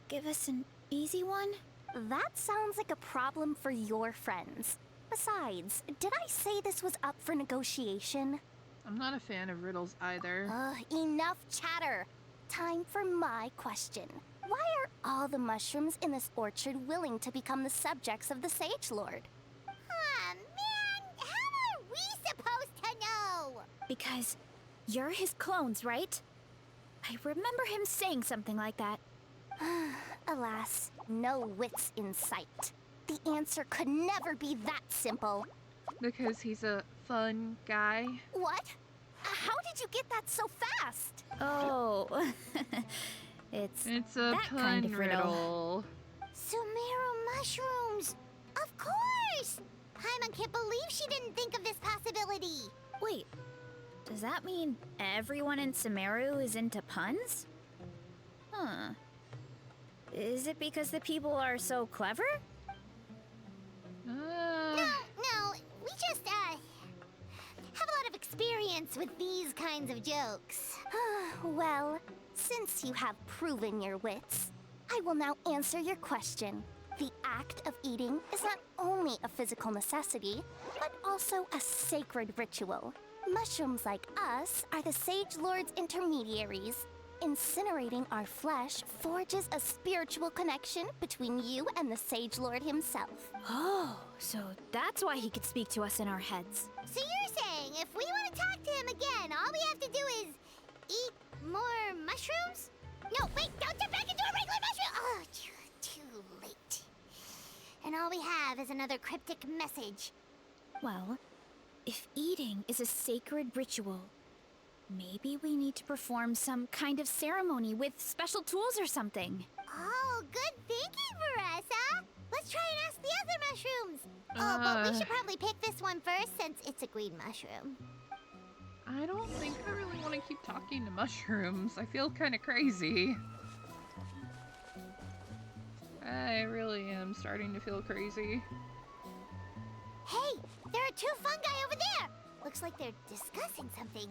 Speaker 11: give us an easy one?
Speaker 17: That sounds like a problem for your friends. Besides, did I say this was up for negotiation?
Speaker 1: I'm not a fan of riddles either.
Speaker 17: Enough chatter. Time for my question. Why are all the mushrooms in this orchard willing to become the subjects of the Sage Lord?
Speaker 2: Aw, man! How are we supposed to know?
Speaker 11: Because you're his clones, right? I remember him saying something like that.
Speaker 17: Alas, no wits in sight. The answer could never be that simple.
Speaker 1: Because he's a fun guy.
Speaker 17: What? How did you get that so fast?
Speaker 11: Oh, it's
Speaker 1: a
Speaker 11: that
Speaker 1: pun
Speaker 11: kind of
Speaker 1: riddle.
Speaker 2: Sumeru mushrooms! Of course! Paimon can't believe she didn't think of this possibility.
Speaker 11: Wait, does that mean everyone in Sumeru is into puns? Huh. Is it because the people are so clever?
Speaker 2: No, we just, have a lot of experience with these kinds of jokes.
Speaker 17: Well, since you have proven your wits, I will now answer your question. The act of eating is not only a physical necessity, but also a sacred ritual. Mushrooms like us are the Sage Lord's intermediaries. Incinerating our flesh forges a spiritual connection between you and the Sage Lord himself.
Speaker 11: Oh, so that's why he could speak to us in our heads.
Speaker 2: So you're saying if we want to talk to him again, all we have to do is eat more mushrooms? No, wait, don't turn back into a regular as another cryptic message.
Speaker 11: Well, if eating is a sacred ritual, maybe we need to perform some kind of ceremony with special tools or something.
Speaker 2: Oh, good thinking, Veressa! Let's try and ask the other mushrooms! Oh, but we should probably pick this one first since it's a green mushroom.
Speaker 1: I don't think I really want to keep talking to mushrooms. I feel kind of crazy. I really am starting to feel crazy.
Speaker 2: Hey, there are two fungi over there! Looks like they're discussing something.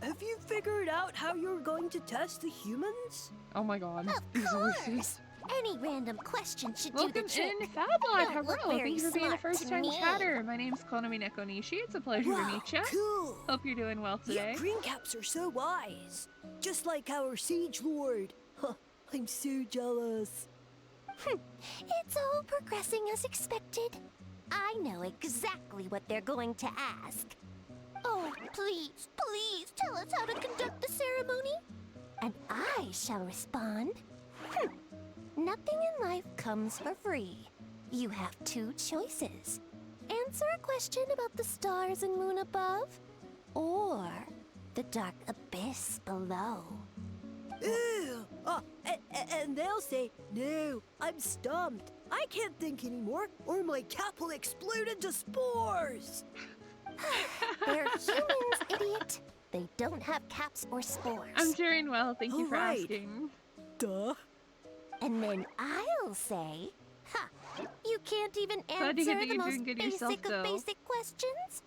Speaker 13: Have you figured out how you're going to test the humans?
Speaker 1: Oh my god.
Speaker 17: Of
Speaker 1: These
Speaker 17: course!
Speaker 1: voices.
Speaker 17: Any random question should
Speaker 1: Welcome
Speaker 17: do the trick.
Speaker 1: in, Fabot.
Speaker 17: Don't look
Speaker 1: Hello.
Speaker 17: very
Speaker 1: Thank you for being a
Speaker 17: smart to
Speaker 1: first-time
Speaker 17: me.
Speaker 1: chatter. My name's Konami Nekonishi. It's a pleasure to meet you.
Speaker 13: Cool.
Speaker 1: Hope you're doing well today.
Speaker 13: Yeah, green caps are so wise. Just like our Siege Lord. Huh, I'm so jealous.
Speaker 17: It's all progressing as expected. I know exactly what they're going to ask. Oh, please, please tell us how to conduct the ceremony. And I shall respond. Nothing in life comes for free. You have two choices. Answer a question about the stars and moon above, or the dark abyss below.
Speaker 13: Ew! And they'll say, no, I'm stumped. I can't think anymore, or my cap will explode into spores.
Speaker 17: They're humans, idiot. They don't have caps or spores.
Speaker 1: I'm doing well. Thank you for
Speaker 17: Alright.
Speaker 1: asking.
Speaker 13: Duh.
Speaker 17: And then I'll say, ha, you can't even
Speaker 1: Glad to hear
Speaker 17: answer
Speaker 1: that
Speaker 17: the
Speaker 1: you're
Speaker 17: most
Speaker 1: doing good yourself,
Speaker 17: basic of
Speaker 1: though.
Speaker 17: basic questions?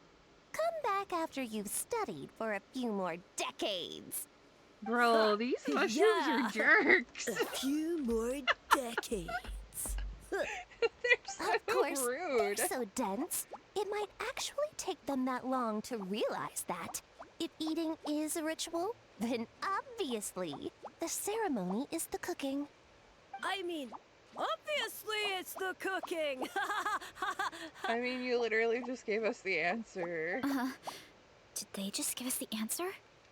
Speaker 17: Come back after you've studied for a few more decades.
Speaker 1: Bro, these mushrooms are jerks.
Speaker 13: A few more decades.
Speaker 17: Of course,
Speaker 1: rude.
Speaker 17: they're so dense, it might actually take them that long to realize that. If eating is a ritual, then obviously the ceremony is the cooking.
Speaker 13: I mean, obviously it's the cooking.
Speaker 1: I mean, you literally just gave us the answer.
Speaker 11: Did they just give us the answer?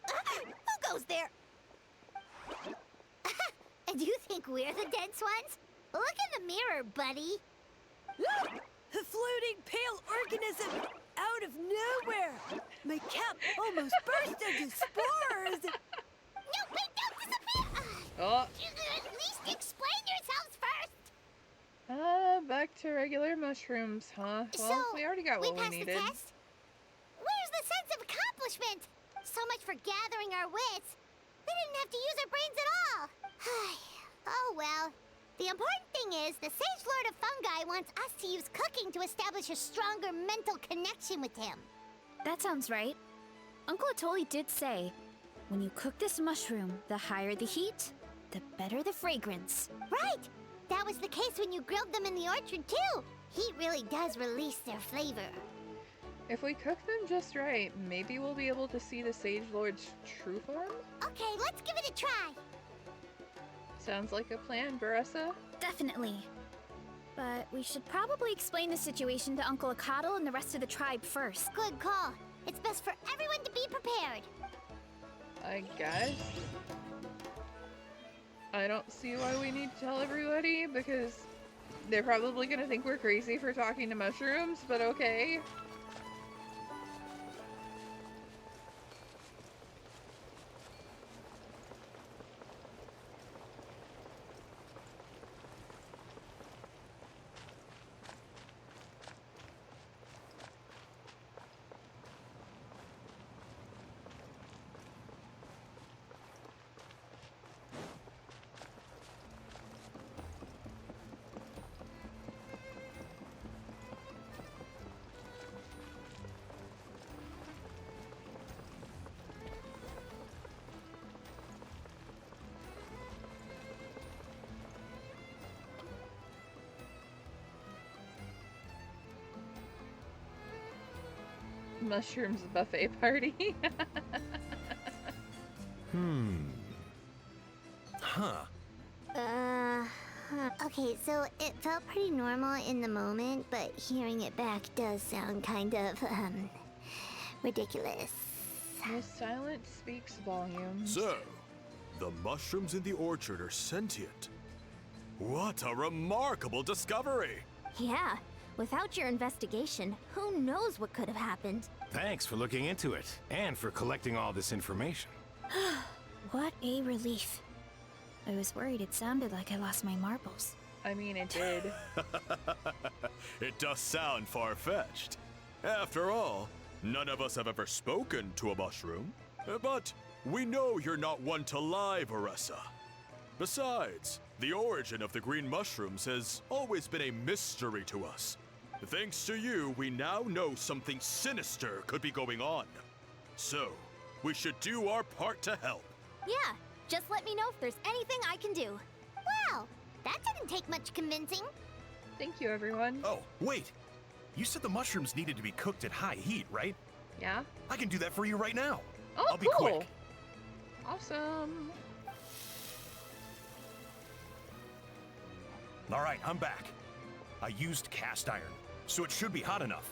Speaker 2: Who goes there? And you think we're the dense ones? Look in the mirror, buddy.
Speaker 13: A floating pale organism out of nowhere. My cap almost burst into spores.
Speaker 2: No, wait, don't disappear!
Speaker 1: Oh.
Speaker 2: You could at least explain yourselves first!
Speaker 1: Back to regular mushrooms, huh? Well,
Speaker 2: So,
Speaker 1: we already got
Speaker 2: we
Speaker 1: what we
Speaker 2: passed
Speaker 1: needed.
Speaker 2: the test? Where's the sense of accomplishment? So much for gathering our wits. We didn't have to use our brains at all. Oh well. The important thing is, the Sage Lord of Fungi wants us to use cooking to establish a stronger mental connection with him.
Speaker 11: That sounds right. Uncle Atoli did say, when you cook this mushroom, the higher the heat, the better the fragrance.
Speaker 2: Right! That was the case when you grilled them in the orchard, too. Heat really does release their flavor.
Speaker 1: If we cook them just right, maybe we'll be able to see the Sage Lord's true form?
Speaker 2: Okay, let's give it a try.
Speaker 1: Sounds like a plan, Baressa.
Speaker 11: Definitely. But we should probably explain the situation to Uncle Akadal and the rest of the tribe first.
Speaker 2: Good call. It's best for everyone to be prepared.
Speaker 1: I guess. I don't see why we need to tell everybody, because they're probably gonna think we're crazy for talking to mushrooms, but okay. Mushrooms buffet party.
Speaker 15: Huh.
Speaker 2: Okay, so it felt pretty normal in the moment, but hearing it back does sound kind of, ridiculous.
Speaker 1: The silence speaks volumes.
Speaker 14: So, the mushrooms in the orchard are sentient. What a remarkable discovery!
Speaker 2: Yeah, Without your investigation, who knows what could have happened?
Speaker 18: Thanks for looking into it, and for collecting all this information.
Speaker 11: What a relief. I was worried it sounded like I lost my marbles.
Speaker 1: I mean, it did.
Speaker 14: It does sound far-fetched. After all, none of us have ever spoken to a mushroom. But we know you're not one to lie, Veressa. Besides, the origin of the green mushrooms has always been a mystery to us. Thanks to you, we now know something sinister could be going on. So, we should do our part to help.
Speaker 2: Yeah, just let me know if there's anything I can do.
Speaker 17: Wow, that didn't take much convincing.
Speaker 1: Thank you, everyone.
Speaker 15: Oh, wait. You said the mushrooms needed to be cooked at high heat, right?
Speaker 1: Yeah?
Speaker 15: I can do that for you right now.
Speaker 1: Oh,
Speaker 15: I'll be
Speaker 1: cool.
Speaker 15: quick.
Speaker 1: Awesome.
Speaker 15: All right, I'm back. I used cast iron, so it should be hot enough.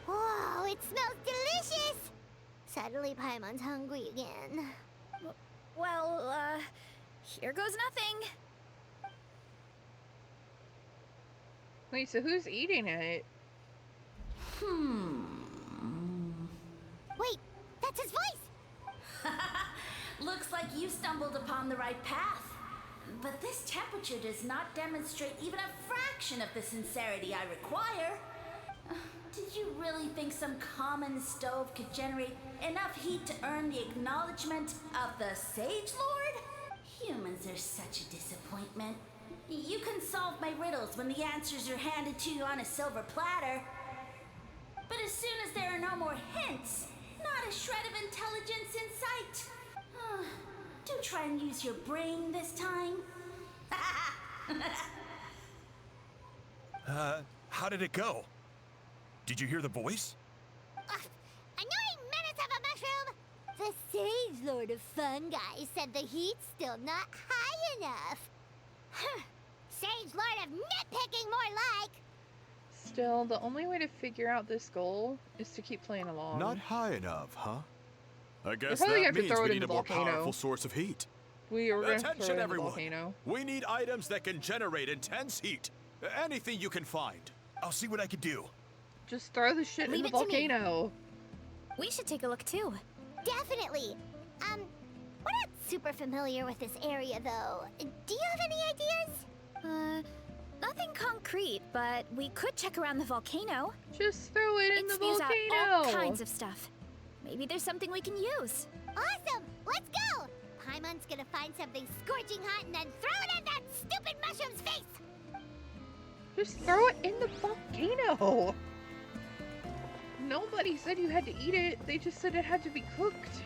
Speaker 17: Whoa, it smells delicious! Suddenly Paimon's hungry again.
Speaker 11: Well, here goes nothing.
Speaker 1: Wait, so who's eating it?
Speaker 17: Wait, that's his voice!
Speaker 19: Looks like you stumbled upon the right path. But this temperature does not demonstrate even a fraction of the sincerity I require. Did you really think some common stove could generate enough heat to earn the acknowledgement of the Sage Lord? Humans are such a disappointment. You can solve my riddles when the answers are handed to you on a silver platter. But as soon as there are no more hints, not a shred of intelligence in sight. Do try and use your brain this time.
Speaker 15: How did it go? Did you hear the voice?
Speaker 17: Annoying menace of a mushroom! The Sage Lord of Fungi said the heat's still not high enough. Sage Lord of nitpicking, more like!
Speaker 1: Still, the only way to figure out this goal is to keep playing along.
Speaker 14: Not high enough, huh? I guess
Speaker 1: probably
Speaker 14: that
Speaker 1: have to
Speaker 14: means
Speaker 1: throw
Speaker 14: we
Speaker 1: it in
Speaker 14: need a
Speaker 1: the
Speaker 14: more
Speaker 1: volcano.
Speaker 14: powerful source of heat.
Speaker 1: We were gonna throw it
Speaker 14: Attention,
Speaker 1: in the
Speaker 14: everyone!
Speaker 1: volcano.
Speaker 14: We need items that can generate intense heat. Anything you can find.
Speaker 15: I'll see what I can do.
Speaker 1: Just throw the shit in
Speaker 2: Leave
Speaker 1: the
Speaker 2: it to me.
Speaker 1: volcano.
Speaker 11: We should take a look too.
Speaker 17: Definitely. We're not super familiar with this area, though. Do you have any ideas?
Speaker 11: Nothing concrete, but we could check around the volcano.
Speaker 1: Just throw it in the
Speaker 11: spews
Speaker 1: volcano.
Speaker 11: out all kinds of stuff. Maybe there's something we can use.
Speaker 17: Awesome! Let's go! Paimon's gonna find something scorching hot and then throw it in that stupid mushroom's face!
Speaker 1: Just throw it in the volcano. Nobody said you had to eat it. They just said it had to be cooked.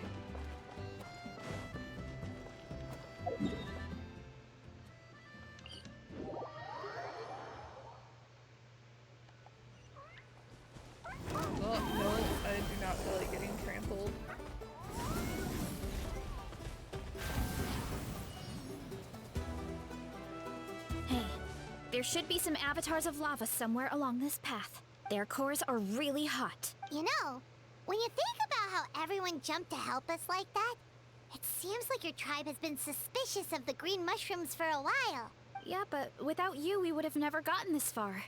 Speaker 1: Oh, no, I do not feel like getting trampled.
Speaker 11: Hey, there should be some avatars of lava somewhere along this path. Their cores are really hot.
Speaker 17: You know, when you think about how everyone jumped to help us like that, it seems like your tribe has been suspicious of the green mushrooms for a while.
Speaker 11: Yeah, but without you, we would have never gotten this far.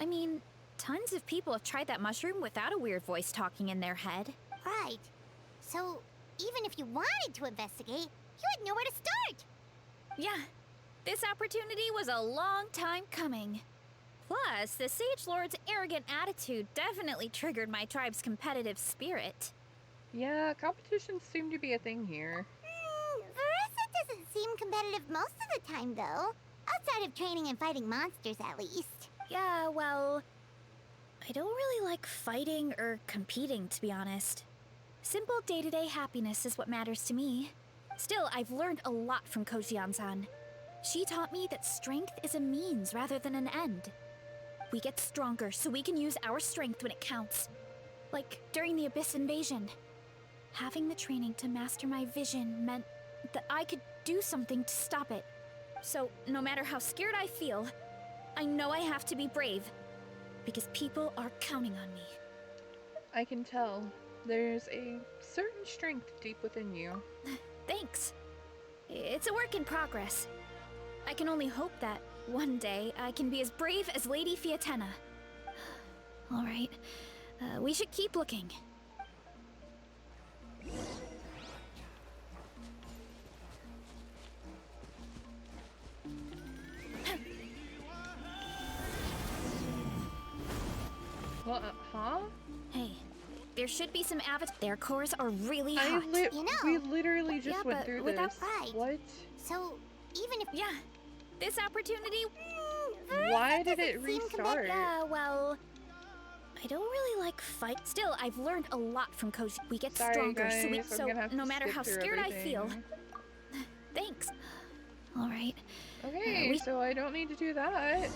Speaker 11: I mean, tons of people have tried that mushroom without a weird voice talking in their head.
Speaker 17: Right. So, even if you wanted to investigate, you had nowhere to start.
Speaker 11: Yeah, this opportunity was a long time coming. Plus, the Sage Lord's arrogant attitude definitely triggered my tribe's competitive spirit.
Speaker 1: Yeah, competitions seem to be a thing here.
Speaker 17: Veressa doesn't seem competitive most of the time, though. Outside of training and fighting monsters, at least.
Speaker 11: Yeah, well, I don't really like fighting or competing, to be honest. Simple day-to-day happiness is what matters to me. Still, I've learned a lot from Kojian-san. She taught me that strength is a means rather than an end. We get stronger so we can use our strength when it counts. Like during the Abyss invasion. Having the training to master my vision meant that I could do something to stop it. So, no matter how scared I feel, I know I have to be brave. Because people are counting on me.
Speaker 1: I can tell. There's a certain strength deep within you.
Speaker 11: Thanks. It's a work in progress. I can only hope that one day I can be as brave as Lady Fiatenna. Alright, we should keep looking.
Speaker 1: What? Huh?
Speaker 11: Hey, there should be some Their cores are really hot.
Speaker 1: We literally just went
Speaker 11: but
Speaker 1: through
Speaker 11: without
Speaker 1: this.
Speaker 11: pride.
Speaker 1: What?
Speaker 17: So, even if...
Speaker 11: Yeah, this opportunity...
Speaker 1: Why did it restart?
Speaker 11: Well... I don't really like fight. Still, I've learned a lot from Koji. We get
Speaker 1: Sorry,
Speaker 11: stronger,
Speaker 1: guys,
Speaker 11: so no matter how scared I feel...
Speaker 1: everything.
Speaker 11: Thanks. Alright.
Speaker 1: Okay, so I don't need to do that.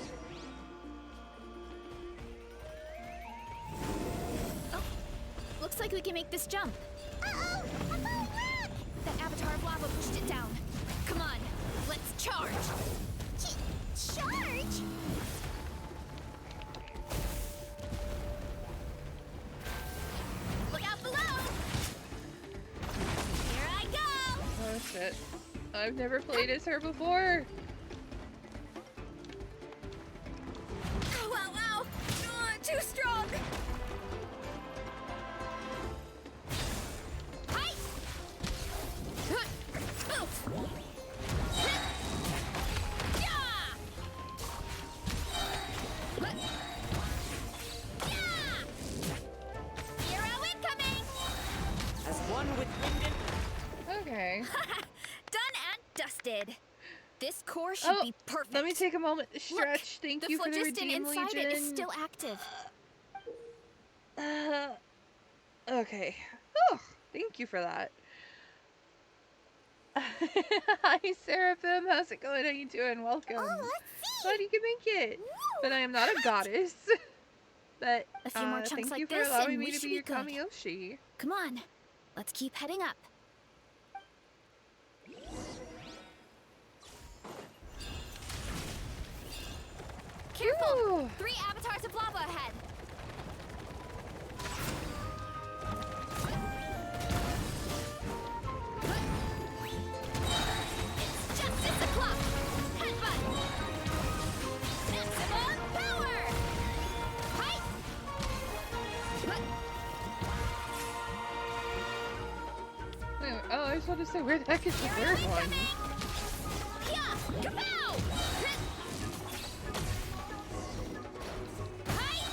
Speaker 11: Looks like we can make this jump. Uh-oh! A bone rock! That avatar of lava pushed it down. Come on, let's charge!
Speaker 17: Charge?
Speaker 11: Look out below! Here I go!
Speaker 1: Oh shit. I've never played as her before.
Speaker 11: Ow, ow, ow! Too strong!
Speaker 1: Okay.
Speaker 11: Done and dusted. This core should be perfect.
Speaker 1: Let me take a moment to stretch. Thank you for the
Speaker 11: phlogiston
Speaker 1: Redeem
Speaker 11: inside
Speaker 1: Legion.
Speaker 11: it is still active.
Speaker 1: Okay. Oh, thank you for that. Hi, Seraphim. How's it going? How you doing? Welcome.
Speaker 17: Oh, let's see.
Speaker 1: Glad you can make it. But I am not a goddess. But
Speaker 11: A few more chunks
Speaker 1: thank
Speaker 11: like
Speaker 1: you for
Speaker 11: this,
Speaker 1: allowing
Speaker 11: and
Speaker 1: me
Speaker 11: we
Speaker 1: to
Speaker 11: should
Speaker 1: be your
Speaker 11: be good.
Speaker 1: Kamiyoshi.
Speaker 11: Come on, let's keep heading up. Careful!
Speaker 1: Ooh.
Speaker 11: 3 avatars of lava ahead. It's justice o'clock. Headbutt. Maximum power. Height.
Speaker 1: Wait, oh, I just want to say, where the heck is the third one?
Speaker 11: Yeah, kapow! Height.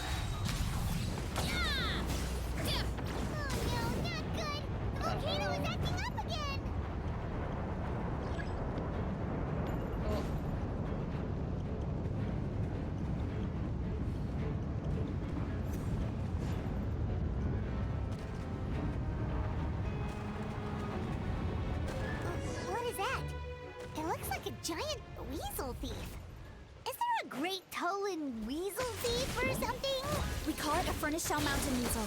Speaker 11: Yeah.
Speaker 17: Oh no, not good. The volcano is acting up again.
Speaker 1: Oh.
Speaker 17: What is that? It looks like a giant weasel thief. Is there a great Tolan weasel thief or something?
Speaker 11: We call it a furnace shell mountain weasel.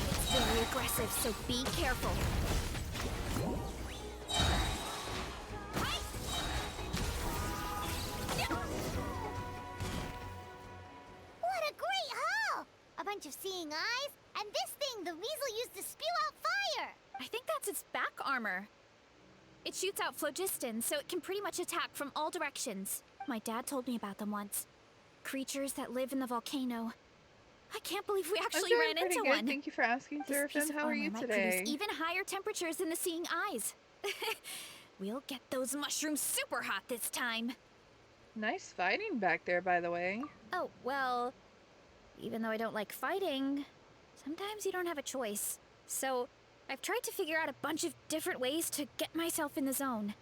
Speaker 11: It's very aggressive, so be careful.
Speaker 17: What a great haul! A bunch of seeing eyes, and this thing the weasel used to spew out fire!
Speaker 11: I think that's its back armor. It shoots out phlogiston, so it can pretty much attack from all directions. My dad told me about them once. Creatures that live in the volcano. I can't believe we actually
Speaker 1: I'm doing
Speaker 11: ran
Speaker 1: pretty
Speaker 11: into
Speaker 1: good.
Speaker 11: one.
Speaker 1: Thank you for asking,
Speaker 11: This piece
Speaker 1: Seraphim.
Speaker 11: of
Speaker 1: How are you
Speaker 11: armor might
Speaker 1: today?
Speaker 11: produce even higher temperatures than the seeing eyes. We'll get those mushrooms super hot this time.
Speaker 1: Nice fighting back there, by the way.
Speaker 11: Oh, well, even though I don't like fighting, sometimes you don't have a choice. So, I've tried to figure out a bunch of different ways to get myself in the zone.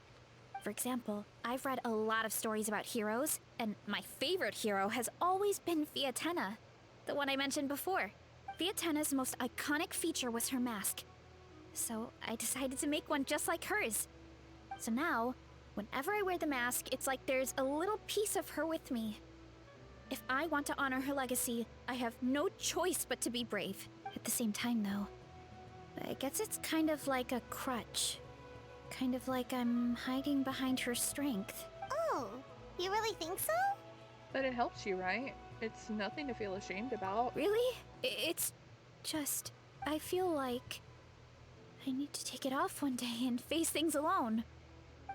Speaker 11: For example, I've read a lot of stories about heroes, and my favorite hero has always been Fiatenna, the one I mentioned before. Fiatenna's most iconic feature was her mask. So, I decided to make one just like hers. So now, whenever I wear the mask, it's like there's a little piece of her with me. If I want to honor her legacy, I have no choice but to be brave. At the same time, though, I guess it's kind of like a crutch. Kind of like I'm hiding behind her strength.
Speaker 17: Oh, you really think so?
Speaker 1: But it helps you, right? It's nothing to feel ashamed about.
Speaker 11: Really? It's just, I feel like I need to take it off one day and face things alone.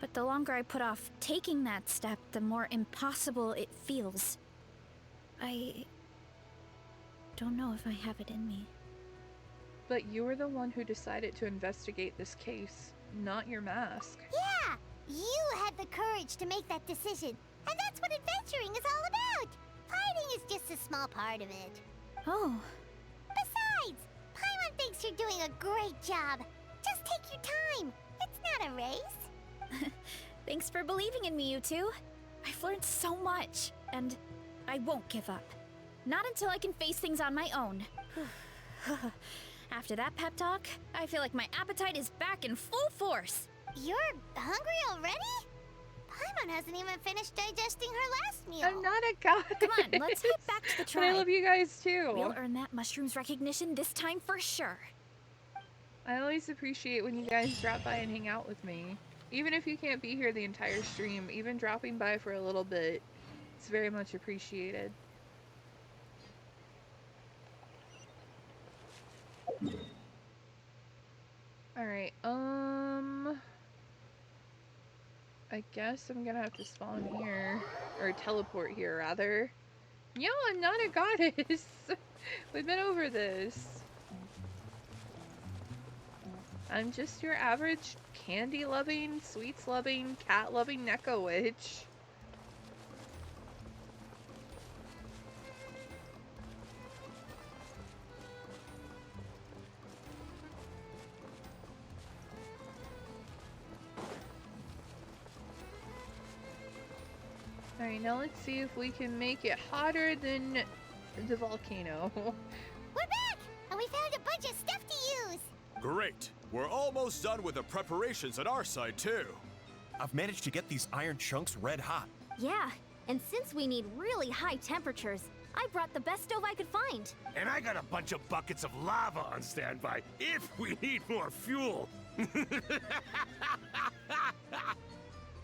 Speaker 11: But the longer I put off taking that step, the more impossible it feels. I don't know if I have it in me.
Speaker 1: But you were the one who decided to investigate this case, not your mask.
Speaker 2: Yeah! You had the courage to make that decision. And that's what adventuring is all about! Fighting is just a small part of it.
Speaker 11: Oh.
Speaker 2: Besides, Paimon thinks you're doing a great job. Just take your time. It's not a race.
Speaker 11: Thanks for believing in me, you two. I've learned so much, and I won't give up. Not until I can face things on my own. After that pep talk, I feel like my appetite is back in full force.
Speaker 2: You're hungry already? Paimon hasn't even finished digesting her last meal.
Speaker 1: I'm not a goddess.
Speaker 11: Come on, let's head back to the tribe.
Speaker 1: But I love you guys too.
Speaker 11: We'll earn that mushroom's recognition this time for sure.
Speaker 1: I always appreciate when you guys drop by and hang out with me. Even if you can't be here the entire stream, even dropping by for a little bit, it's very much appreciated. Alright, I guess I'm gonna have to spawn here. Or teleport here, rather. Yo, I'm not a goddess! We've been over this. I'm just your average candy-loving, sweets-loving, cat-loving Neko witch. Alright, now let's see if we can make it hotter than the volcano.
Speaker 2: We're back! And we found a bunch of stuff to use!
Speaker 14: Great! We're almost done with the preparations on our side, too.
Speaker 15: I've managed to get these iron chunks red hot.
Speaker 2: Yeah, and since we need really high temperatures, I brought the best stove I could find.
Speaker 18: And I got a bunch of buckets of lava on standby if we need more fuel.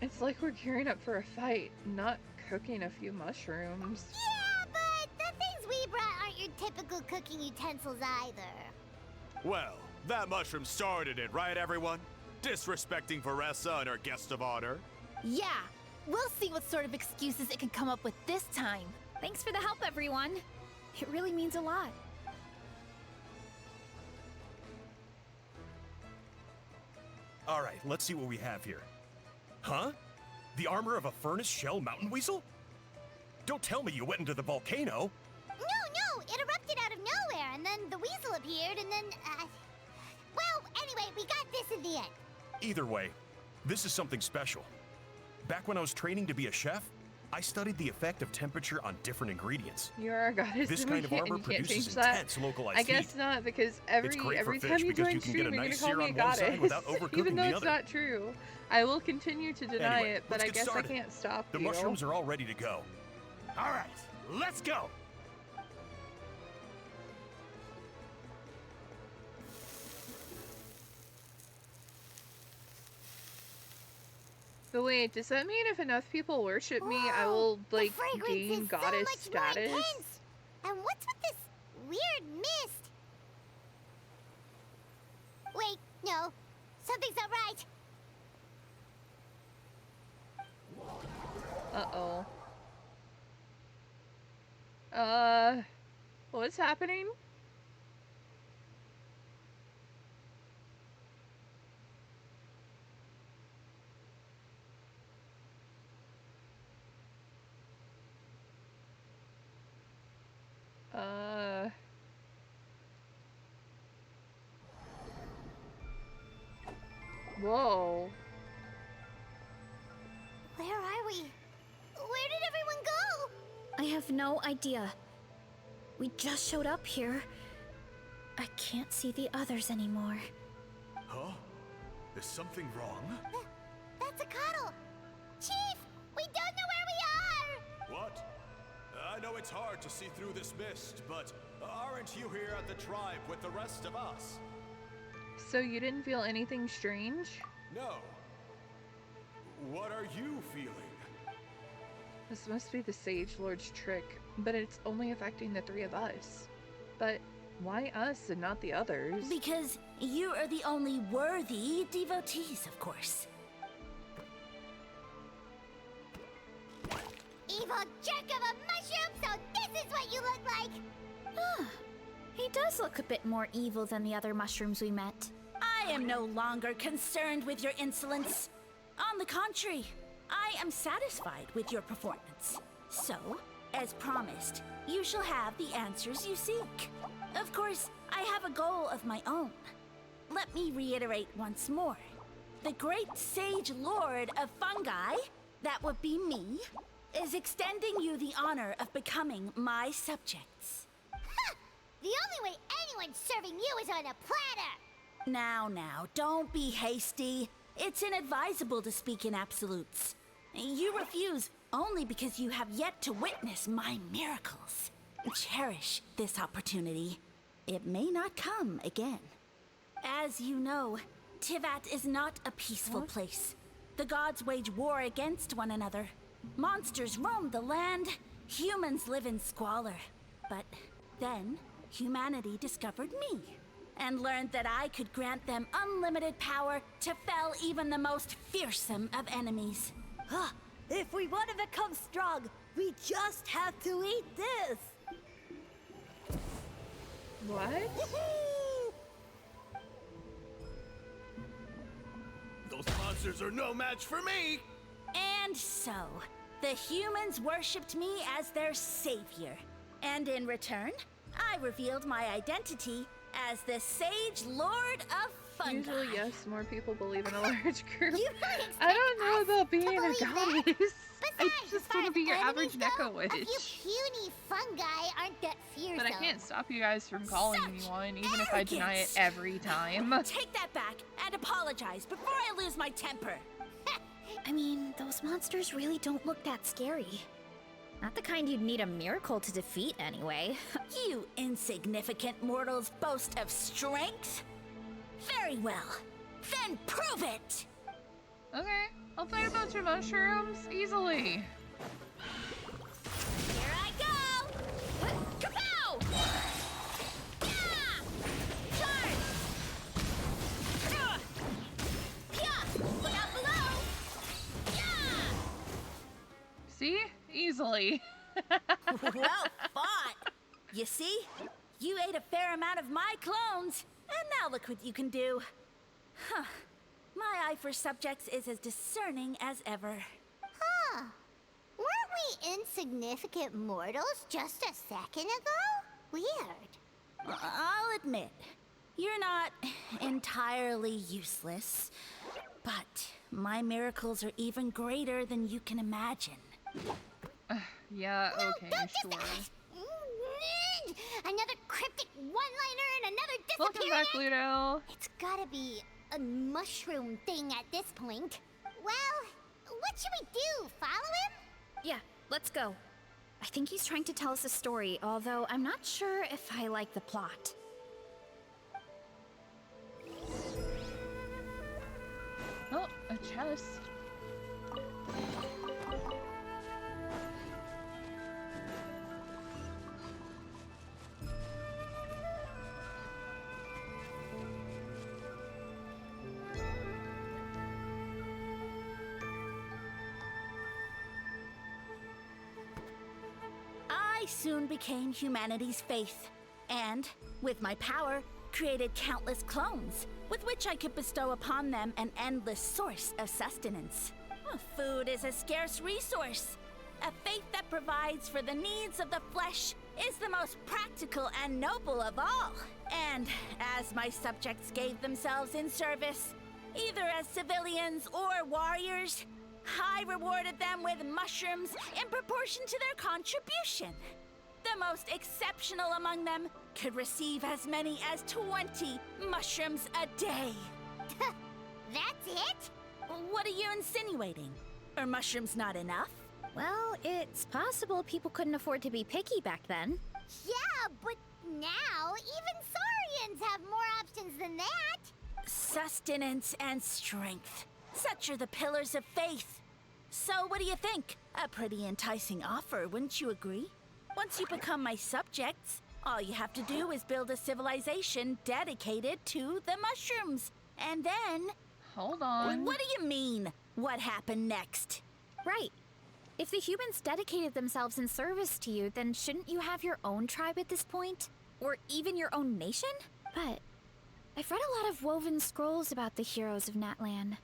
Speaker 1: It's like we're gearing up for a fight, not cooking a few mushrooms.
Speaker 2: Yeah, but the things we brought aren't your typical cooking utensils either.
Speaker 14: Well, that mushroom started it, right, everyone? Disrespecting Veressa and her guest of honor.
Speaker 11: Yeah, we'll see what sort of excuses it can come up with this time. Thanks for the help, everyone. It really means a lot.
Speaker 15: All right, let's see what we have here. Huh? The armor of a furnace shell mountain weasel? Don't tell me you went into the volcano.
Speaker 2: No, it erupted out of nowhere, and then the weasel appeared, and then, well, anyway, we got this in the end.
Speaker 15: Either way, this is something special. Back when I was training to be a chef, I studied the effect of temperature on different ingredients.
Speaker 1: You are a goddess.
Speaker 15: This kind of armor produces intense localized
Speaker 1: I guess
Speaker 15: heat.
Speaker 1: not, because every time you join stream, you're gonna call me a goddess. Even though it's not true. I will continue to deny it, but I guess I can't stop you.
Speaker 15: The mushrooms are all ready to go.
Speaker 18: All right, let's go.
Speaker 1: But wait, does that mean if enough people worship me, I will, like, gain goddess status?
Speaker 2: And what's with this weird mist? Wait, no. Something's not right.
Speaker 1: Uh-oh. What's happening? Whoa.
Speaker 2: Where are we? Where did everyone go?
Speaker 11: I have no idea. We just showed up here. I can't see the others anymore.
Speaker 14: Huh? Is something wrong?
Speaker 2: That's a cuddle. Chief, we don't know where we are.
Speaker 14: What? I know it's hard to see through this mist, but aren't you here at the tribe with the rest of us?
Speaker 1: So you didn't feel anything strange?
Speaker 14: No. What are you feeling?
Speaker 1: This must be the Sage Lord's trick, but it's only affecting the three of us. But why us and not the others?
Speaker 19: Because you are the only worthy devotees, of course.
Speaker 2: evil jerk of a mushroom, so this is what you look like!
Speaker 11: He does look a bit more evil than the other mushrooms we met.
Speaker 19: I am no longer concerned with your insolence. On the contrary, I am satisfied with your performance. So, as promised, you shall have the answers you seek. Of course, I have a goal of my own. Let me reiterate once more. The great sage lord of fungi, that would be me, is extending you the honor of becoming my subjects.
Speaker 2: Ha! The only way anyone's serving you is on a platter!
Speaker 19: Now, don't be hasty. It's inadvisable to speak in absolutes. You refuse only because you have yet to witness my miracles. Cherish this opportunity. It may not come again. As you know, Tivat is not a peaceful place. The gods wage war against one another. Monsters roam the land. Humans live in squalor. But then, humanity discovered me and learned that I could grant them unlimited power to fell even the most fearsome of enemies.
Speaker 13: If we want to become strong, we just have to eat this!
Speaker 1: What?
Speaker 18: Those monsters are no match for me!
Speaker 19: And so, the humans worshipped me as their savior. And in return, I revealed my identity as the Sage Lord of Fungi.
Speaker 1: Usually, yes, more people believe in a large group. I don't know about being a goddess. I just want to be your average Neko witch.
Speaker 2: A few puny fungi aren't that fearsome.
Speaker 1: But I can't stop you guys from calling me one, even if I deny it every time.
Speaker 19: Take that back and apologize before I lose my temper.
Speaker 11: I mean, those monsters really don't look that scary. Not the kind you'd need a miracle to defeat anyway.
Speaker 19: You insignificant mortals boast of strength? Very well. Then prove it!
Speaker 1: Okay, I'll fight a bunch of mushrooms easily.
Speaker 19: Here I go! Kapow! Yeah! Charge! Pia! Look out below! Yeah!
Speaker 1: See? Easily.
Speaker 19: Well fought! You see? You ate a fair amount of my clones, and now look what you can do. Huh. My eye for subjects is as discerning as ever.
Speaker 2: Huh. Weren't we insignificant mortals just a second ago? Weird.
Speaker 19: I'll admit, you're not entirely useless, but my miracles are even greater than you can imagine.
Speaker 1: Yeah, okay, sure.
Speaker 2: Another cryptic one-liner and another
Speaker 1: Welcome
Speaker 2: disappearing.
Speaker 1: back, Ludo.
Speaker 2: It's gotta be a mushroom thing at this point. Well, what should we do? Follow him?
Speaker 11: Yeah, let's go. I think he's trying to tell us a story, although I'm not sure if I like the plot.
Speaker 1: Oh, a chest.
Speaker 19: I soon became humanity's faith, and, with my power, created countless clones, with which I could bestow upon them an endless source of sustenance. Food is a scarce resource. A faith that provides for the needs of the flesh is the most practical and noble of all. And as my subjects gave themselves in service, either as civilians or warriors, I rewarded them with mushrooms in proportion to their contribution. The most exceptional among them could receive as many as 20 mushrooms a day.
Speaker 2: That's it?
Speaker 19: What are you insinuating? Are mushrooms not enough?
Speaker 11: Well, it's possible people couldn't afford to be picky back then.
Speaker 2: Yeah, but now even Saurians have more options than that.
Speaker 19: Sustenance and strength. Such are the pillars of faith. So what do you think? A pretty enticing offer, wouldn't you agree? Once you become my subjects, all you have to do is build a civilization dedicated to the mushrooms. And then...
Speaker 1: Hold on.
Speaker 19: What do you mean? What happened next?
Speaker 11: Right. If the humans dedicated themselves in service to you, then shouldn't you have your own tribe at this point? Or even your own nation? But I've read a lot of woven scrolls about the heroes of Natlan,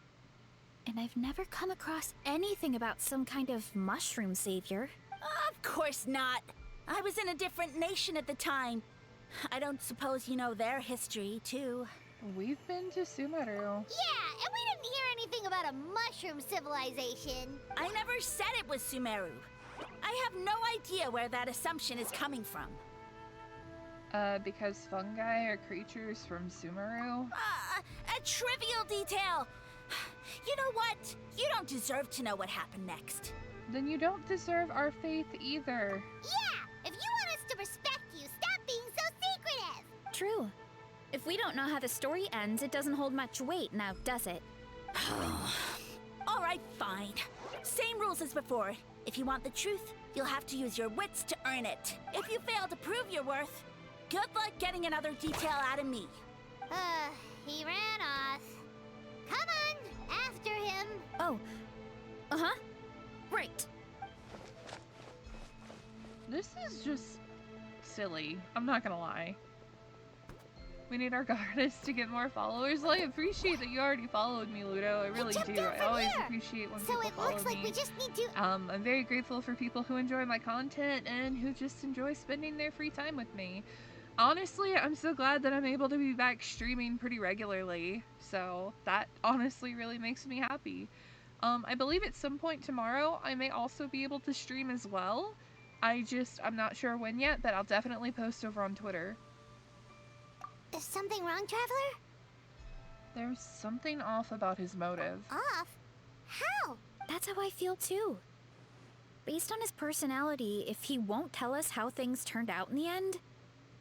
Speaker 11: and I've never come across anything about some kind of mushroom savior.
Speaker 19: Of course not. I was in a different nation at the time. I don't suppose you know their history, too.
Speaker 1: We've been to Sumeru.
Speaker 2: Yeah, and we didn't hear anything about a mushroom civilization.
Speaker 19: I never said it was Sumeru. I have no idea where that assumption is coming from.
Speaker 1: Because fungi are creatures from Sumeru?
Speaker 19: A trivial detail! You know what? You don't deserve to know what happened next.
Speaker 1: Then you don't deserve our faith either.
Speaker 2: Yeah! If you want us to respect you, stop being so secretive!
Speaker 11: True. If we don't know how the story ends, it doesn't hold much weight now, does it?
Speaker 19: All right, fine. Same rules as before. If you want the truth, you'll have to use your wits to earn it. If you fail to prove your worth, good luck getting another detail out of me.
Speaker 2: He ran off. Come on, after him.
Speaker 11: Oh. Uh-huh. Right.
Speaker 1: This is just silly. I'm not gonna lie. We need our goddess to get more followers. Well, I appreciate that you already followed me, Ludo. I really do. I always appreciate when people follow me.
Speaker 2: So it looks like we just need to...
Speaker 1: I'm very grateful for people who enjoy my content and who just enjoy spending their free time with me. Honestly, I'm so glad that I'm able to be back streaming pretty regularly. So that honestly really makes me happy. I believe at some point tomorrow I may also be able to stream as well. I'm not sure when yet, but I'll definitely post over on Twitter.
Speaker 2: Is something wrong, Traveler?
Speaker 1: There's something off about his motive.
Speaker 2: Off? How?
Speaker 11: That's how I feel too. Based on his personality, if he won't tell us how things turned out in the end,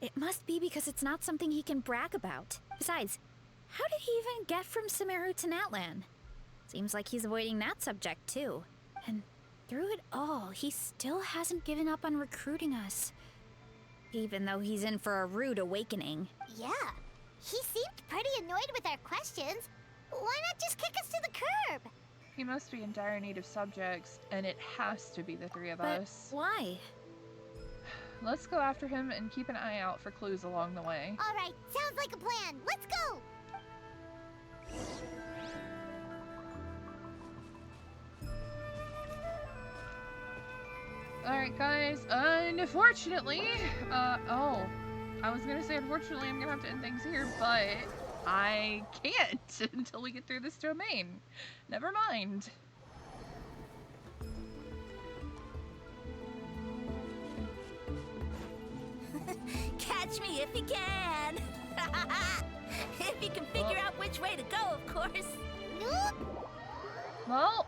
Speaker 11: it must be because it's not something he can brag about. Besides, how did he even get from Sumeru to Natlan? Seems like he's avoiding that subject too. And through it all, he still hasn't given up on recruiting us. Even though he's in for a rude awakening.
Speaker 2: Yeah, he seemed pretty annoyed with our questions. Why not just kick us to the curb?
Speaker 1: He must be in dire need of subjects, and it has to be the three of
Speaker 11: But
Speaker 1: us.
Speaker 11: Why?
Speaker 1: Let's go after him and keep an eye out for clues along the way.
Speaker 2: All right, sounds like a plan. Let's go!
Speaker 1: Alright guys, unfortunately, I was gonna say unfortunately I'm gonna have to end things here, but I can't until we get through this domain. Never mind.
Speaker 19: Catch me if you can! If you can figure out which way to go, of course.
Speaker 1: Well...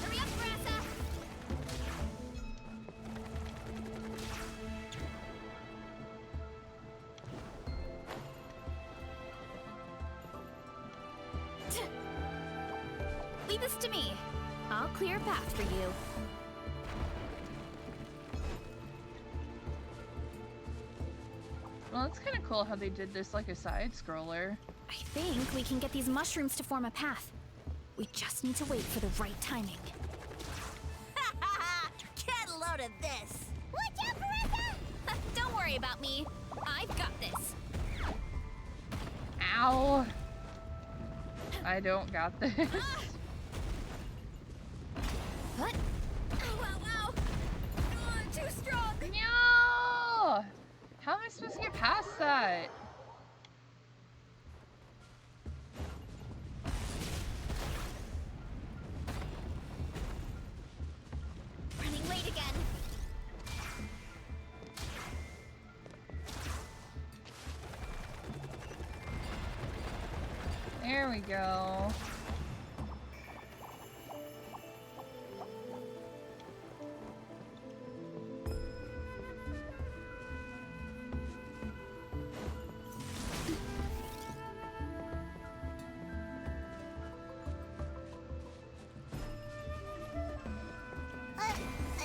Speaker 2: Hurry up, Grassa!
Speaker 11: Leave this to me. I'll clear a path for you.
Speaker 1: Well, it's kind of cool how they did this like a side-scroller.
Speaker 11: I think we can get these mushrooms to form a path. We just need to wait for the right timing.
Speaker 19: Get a load of this!
Speaker 2: Watch out, Grassa!
Speaker 11: Don't worry about me. I've got this.
Speaker 1: Ow! I don't got this.
Speaker 11: What? Ow. Too strong.
Speaker 1: No! How am I supposed to get past that?
Speaker 2: Running late again.
Speaker 1: There we go.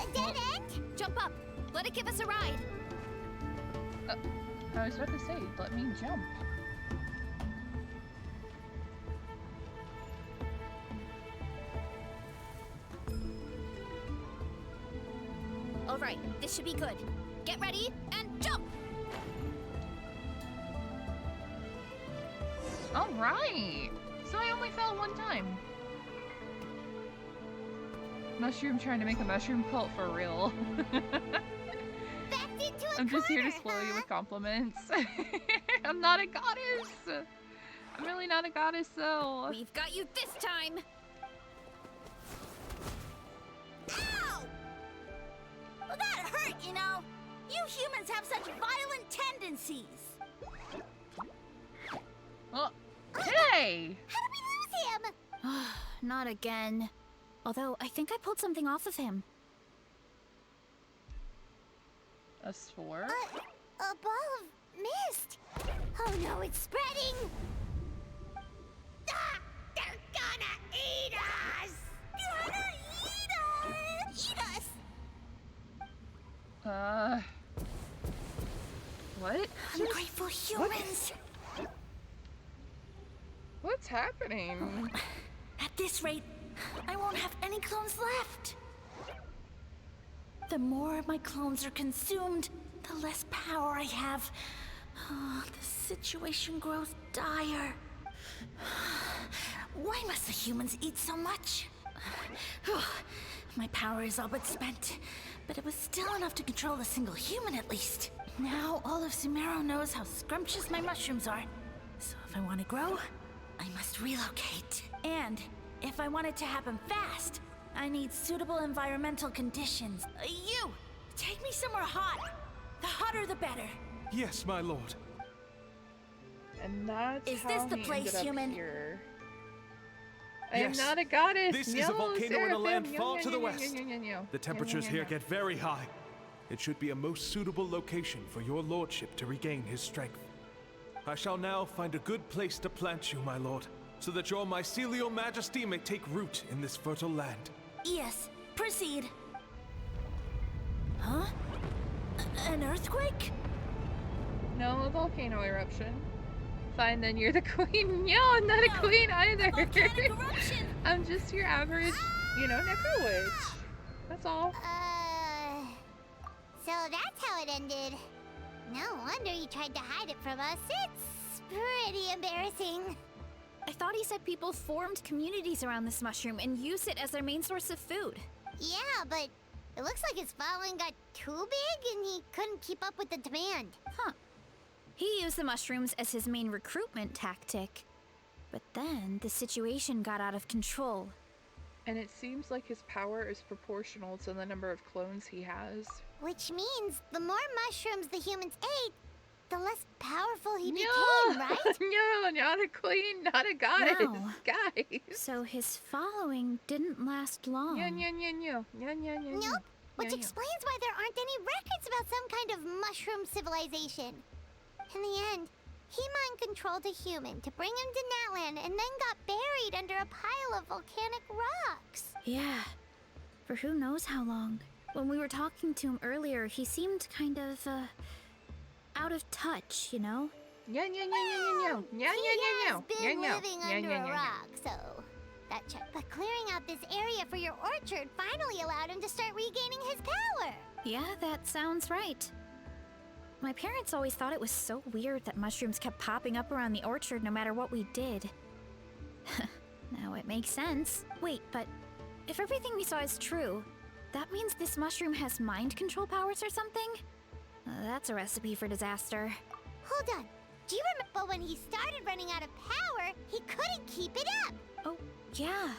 Speaker 2: A dead end?
Speaker 11: Jump up. Let it give us a ride.
Speaker 1: I was about to say, let me jump.
Speaker 11: Alright, this should be good. Get ready and jump!
Speaker 1: Alright! So I only fell one time. Mushroom trying to make a mushroom cult for real. I'm just here to spoil you with compliments. I'm not a goddess! I'm really not a goddess, though.
Speaker 11: We've got you this time!
Speaker 19: Ow! Well, that hurt, you know. You humans have such violent tendencies.
Speaker 1: Oh, hey!
Speaker 2: How did we lose him?
Speaker 11: Not again. Although, I think I pulled something off of him.
Speaker 1: A spore?
Speaker 2: A ball of mist. Oh no, it's spreading.
Speaker 19: Ah, they're gonna eat us! Gonna eat us! Eat us!
Speaker 1: What?
Speaker 19: Ungrateful humans!
Speaker 1: What's happening?
Speaker 19: At this rate, I won't have any clones left. The more my clones are consumed, the less power I have. Oh, the situation grows dire. Why must the humans eat so much? My power is all but spent, but it was still enough to control a single human at least. Now all of Sumero knows how scrumptious my mushrooms are. So if I want to grow, I must relocate. And if I want it to happen fast, I need suitable environmental conditions. You! Take me somewhere hot. The hotter the better.
Speaker 20: Yes, my lord.
Speaker 1: And that's
Speaker 19: Is
Speaker 1: how
Speaker 19: this the
Speaker 1: he
Speaker 19: place,
Speaker 1: ended up
Speaker 19: human?
Speaker 1: here. I am
Speaker 20: Yes.
Speaker 1: not a goddess.
Speaker 20: This is a volcano in a land far to the west.
Speaker 1: The
Speaker 20: The temperatures here get very high. It should be a most suitable location for your lordship to regain his strength. I shall now find a good place to plant you, my lord, so that your mycelial majesty may take root in this fertile land.
Speaker 19: Yes, proceed. Huh? An earthquake?
Speaker 1: No, a volcano eruption. Fine, then you're the queen. No, I'm not a queen either. I'm just your average, necro witch. That's all.
Speaker 2: So that's how it ended. No wonder you tried to hide it from us. It's pretty embarrassing.
Speaker 11: I thought he said people formed communities around this mushroom and used it as their main source of food.
Speaker 2: Yeah, but it looks like his following got too big and he couldn't keep up with the demand.
Speaker 11: Huh. He used the mushrooms as his main recruitment tactic. But then the situation got out of control.
Speaker 1: And it seems like his power is proportional to the number of clones he has.
Speaker 2: Which means the more mushrooms the humans ate, the less powerful he became,
Speaker 1: No!
Speaker 2: right?
Speaker 1: No, not a queen, not a goddess,
Speaker 11: No.
Speaker 1: guys.
Speaker 11: So his following didn't last long.
Speaker 2: Nope. Which explains why there aren't any records about some kind of mushroom civilization. In the end, he mind-controlled a human to bring him to Natlan and then got buried under a pile of volcanic rocks.
Speaker 11: Yeah. For who knows how long. When we were talking to him earlier, he seemed kind of, out of touch, you know?
Speaker 2: He has been living under a rock, so that check. But clearing out this area for your orchard finally allowed him to start regaining his power.
Speaker 11: Yeah, that sounds right. My parents always thought it was so weird that mushrooms kept popping up around the orchard no matter what we did. Now it makes sense. Wait, but if everything we saw is true, that means this mushroom has mind control powers or something? That's a recipe for disaster.
Speaker 2: Hold on. Do you remember when he started running out of power, he couldn't keep it up?
Speaker 11: Oh, yeah.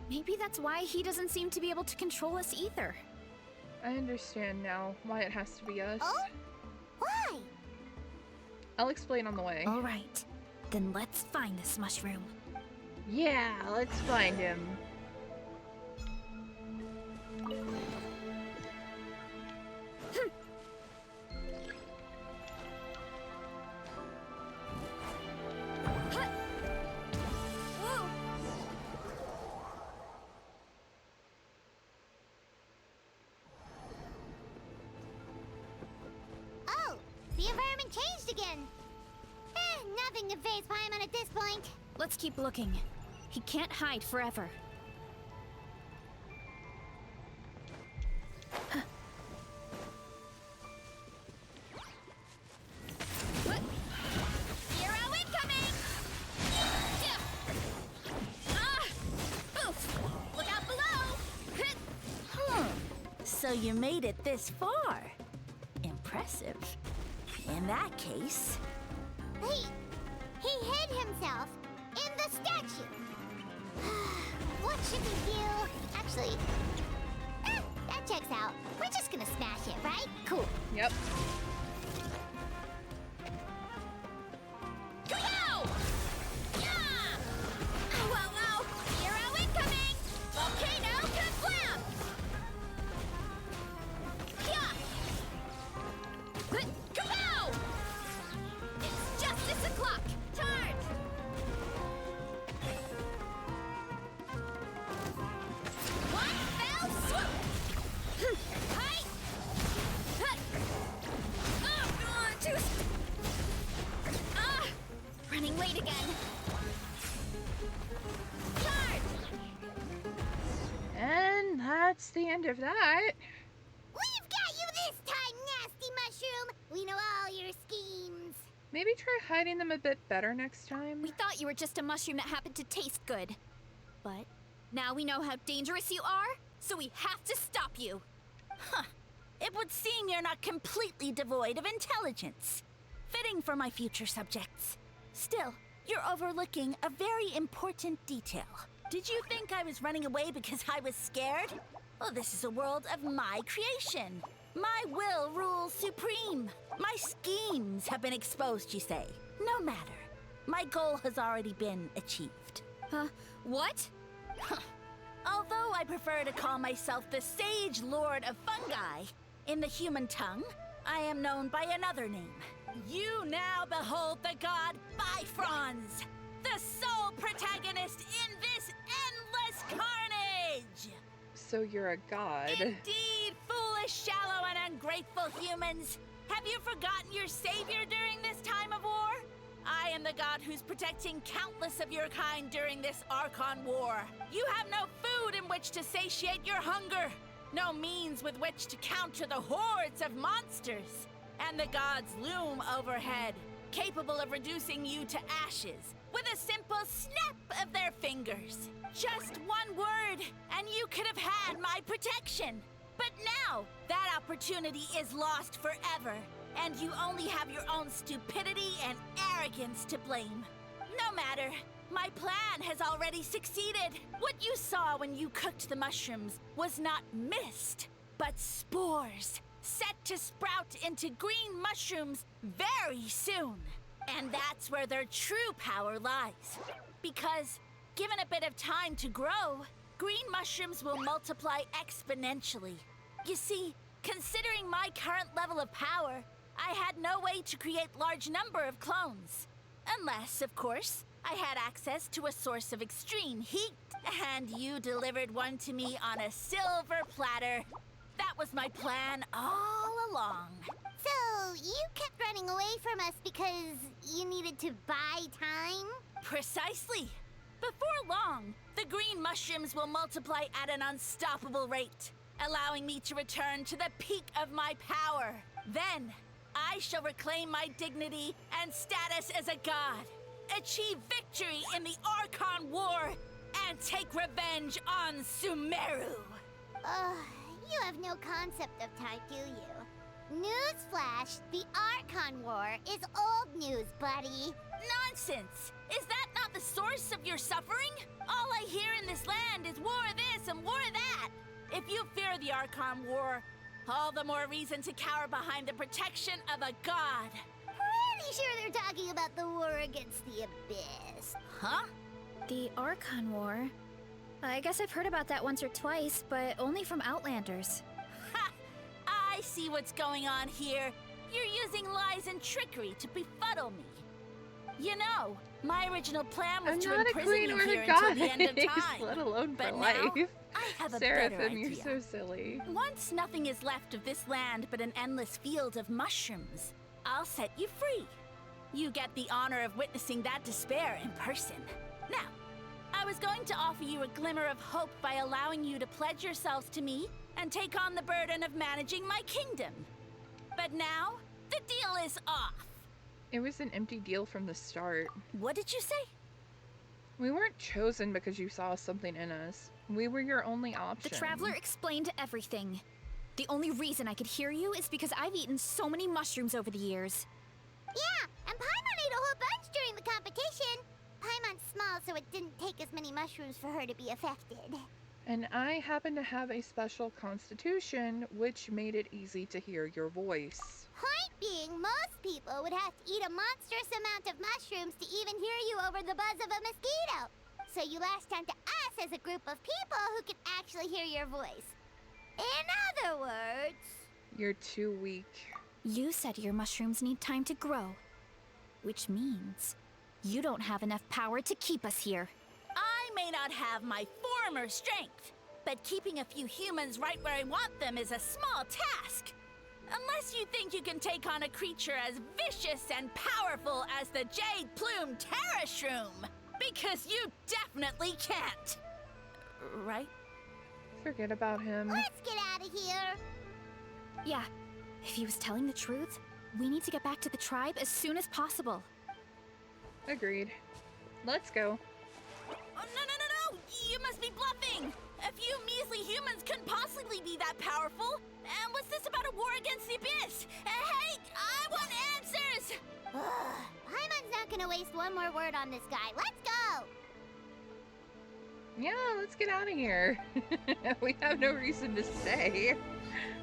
Speaker 11: Maybe that's why he doesn't seem to be able to control us either.
Speaker 1: I understand now why it has to be us.
Speaker 2: Oh? Why?
Speaker 1: I'll explain on the way.
Speaker 11: All right. Then let's find this mushroom.
Speaker 1: Yeah, let's find him.
Speaker 2: Oh, the environment changed again. Nothing to phase Paimon at this point.
Speaker 11: Let's keep looking. He can't hide forever.
Speaker 19: So you made it this far. Impressive. In that case...
Speaker 2: He hid himself in the statue. What should we do? Actually, that checks out. We're just gonna smash it, right? Cool.
Speaker 1: Yep.
Speaker 11: Go! Yeah! Whoa, whoa! Hero incoming! Volcano kablam! Yeah! Go! It's justice o'clock! Charge! One fell swoop! Hi! Running late again. Charge!
Speaker 1: And that's the end of that.
Speaker 2: We've got you this time, nasty mushroom. We know all your schemes.
Speaker 1: Maybe try hiding them a bit better next time.
Speaker 11: We thought you were just a mushroom that happened to taste good. But now we know how dangerous you are, so we have to stop you.
Speaker 19: Huh. It would seem you're not completely devoid of intelligence. Fitting for my future subjects. Still, you're overlooking a very important detail. Did you think I was running away because I was scared? Well, this is a world of my creation. My will rules supreme. My schemes have been exposed, you say. No matter. My goal has already been achieved.
Speaker 11: What?
Speaker 19: Although I prefer to call myself the Sage Lord of Fungi, in the human tongue, I am known by another name. You now behold the god Bifrons, the sole protagonist in this endless carnage!
Speaker 1: So you're a god.
Speaker 19: Indeed, foolish, shallow, and ungrateful humans! Have you forgotten your savior during this time of war? I am the god who's protecting countless of your kind during this Archon War. You have no food in which to satiate your hunger, no means with which to counter the hordes of monsters. And the gods loom overhead, capable of reducing you to ashes with a simple snap of their fingers. Just one word, and you could have had my protection. But now, that opportunity is lost forever, and you only have your own stupidity and arrogance to blame. No matter, my plan has already succeeded. What you saw when you cooked the mushrooms was not mist, but spores, set to sprout into green mushrooms very soon. And that's where their true power lies. Because, given a bit of time to grow, green mushrooms will multiply exponentially. You see, considering my current level of power, I had no way to create large number of clones. Unless, of course, I had access to a source of extreme heat. And you delivered one to me on a silver platter. That was my plan all along.
Speaker 2: So, you kept running away from us because you needed to buy time?
Speaker 19: Precisely. Before long, the green mushrooms will multiply at an unstoppable rate, allowing me to return to the peak of my power. Then, I shall reclaim my dignity and status as a god, achieve victory in the Archon War, and take revenge on Sumeru.
Speaker 2: You have no concept of time, do you? Newsflash, the Archon War is old news, buddy.
Speaker 19: Nonsense! Is that not the source of your suffering? All I hear in this land is war this and war that. If you fear the Archon War, all the more reason to cower behind the protection of a god.
Speaker 2: Pretty sure they're talking about the war against the Abyss.
Speaker 19: Huh?
Speaker 11: The Archon War? I guess I've heard about that once or twice, but only from Outlanders.
Speaker 19: Ha! I see what's going on here. You're using lies and trickery to befuddle me. You know, my original plan was to imprison you here until the end of time.
Speaker 1: Let alone
Speaker 19: but
Speaker 1: for
Speaker 19: now,
Speaker 1: life.
Speaker 19: I have a better
Speaker 1: Seraphim,
Speaker 19: idea.
Speaker 1: you're so silly.
Speaker 19: Once nothing is left of this land but an endless field of mushrooms, I'll set you free. You get the honor of witnessing that despair in person. Now, I was going to offer you a glimmer of hope by allowing you to pledge yourselves to me and take on the burden of managing my kingdom. But now, the deal is off.
Speaker 1: It was an empty deal from the start.
Speaker 19: What did you say?
Speaker 1: We weren't chosen because you saw something in us. We were your only option.
Speaker 11: The Traveler explained everything. The only reason I could hear you is because I've eaten so many mushrooms over the years.
Speaker 2: Yeah, and Paimon ate a whole bunch during the competition. Paimon's small, so it didn't take as many mushrooms for her to be affected.
Speaker 1: And I happen to have a special constitution, which made it easy to hear your voice.
Speaker 2: Point being, most people would have to eat a monstrous amount of mushrooms to even hear you over the buzz of a mosquito. So you latched onto us as a group of people who can actually hear your voice. In other words...
Speaker 1: You're too weak.
Speaker 11: You said your mushrooms need time to grow. Which means you don't have enough power to keep us here.
Speaker 19: I may not have my former strength, but keeping a few humans right where I want them is a small task. Unless you think you can take on a creature as vicious and powerful as the Jade Plume Terrashroom. Because you definitely can't. Right?
Speaker 1: Forget about him.
Speaker 2: Let's get out of here.
Speaker 11: Yeah, if he was telling the truth, we need to get back to the tribe as soon as possible.
Speaker 1: Agreed. Let's go.
Speaker 19: Oh, no! You must be bluffing! A few measly humans couldn't possibly be that powerful. And what's this about a war against the Abyss? Hey, I want answers!
Speaker 2: Paimon's not gonna waste one more word on this guy. Let's go!
Speaker 1: Yeah, let's get out of here. We have no reason to stay.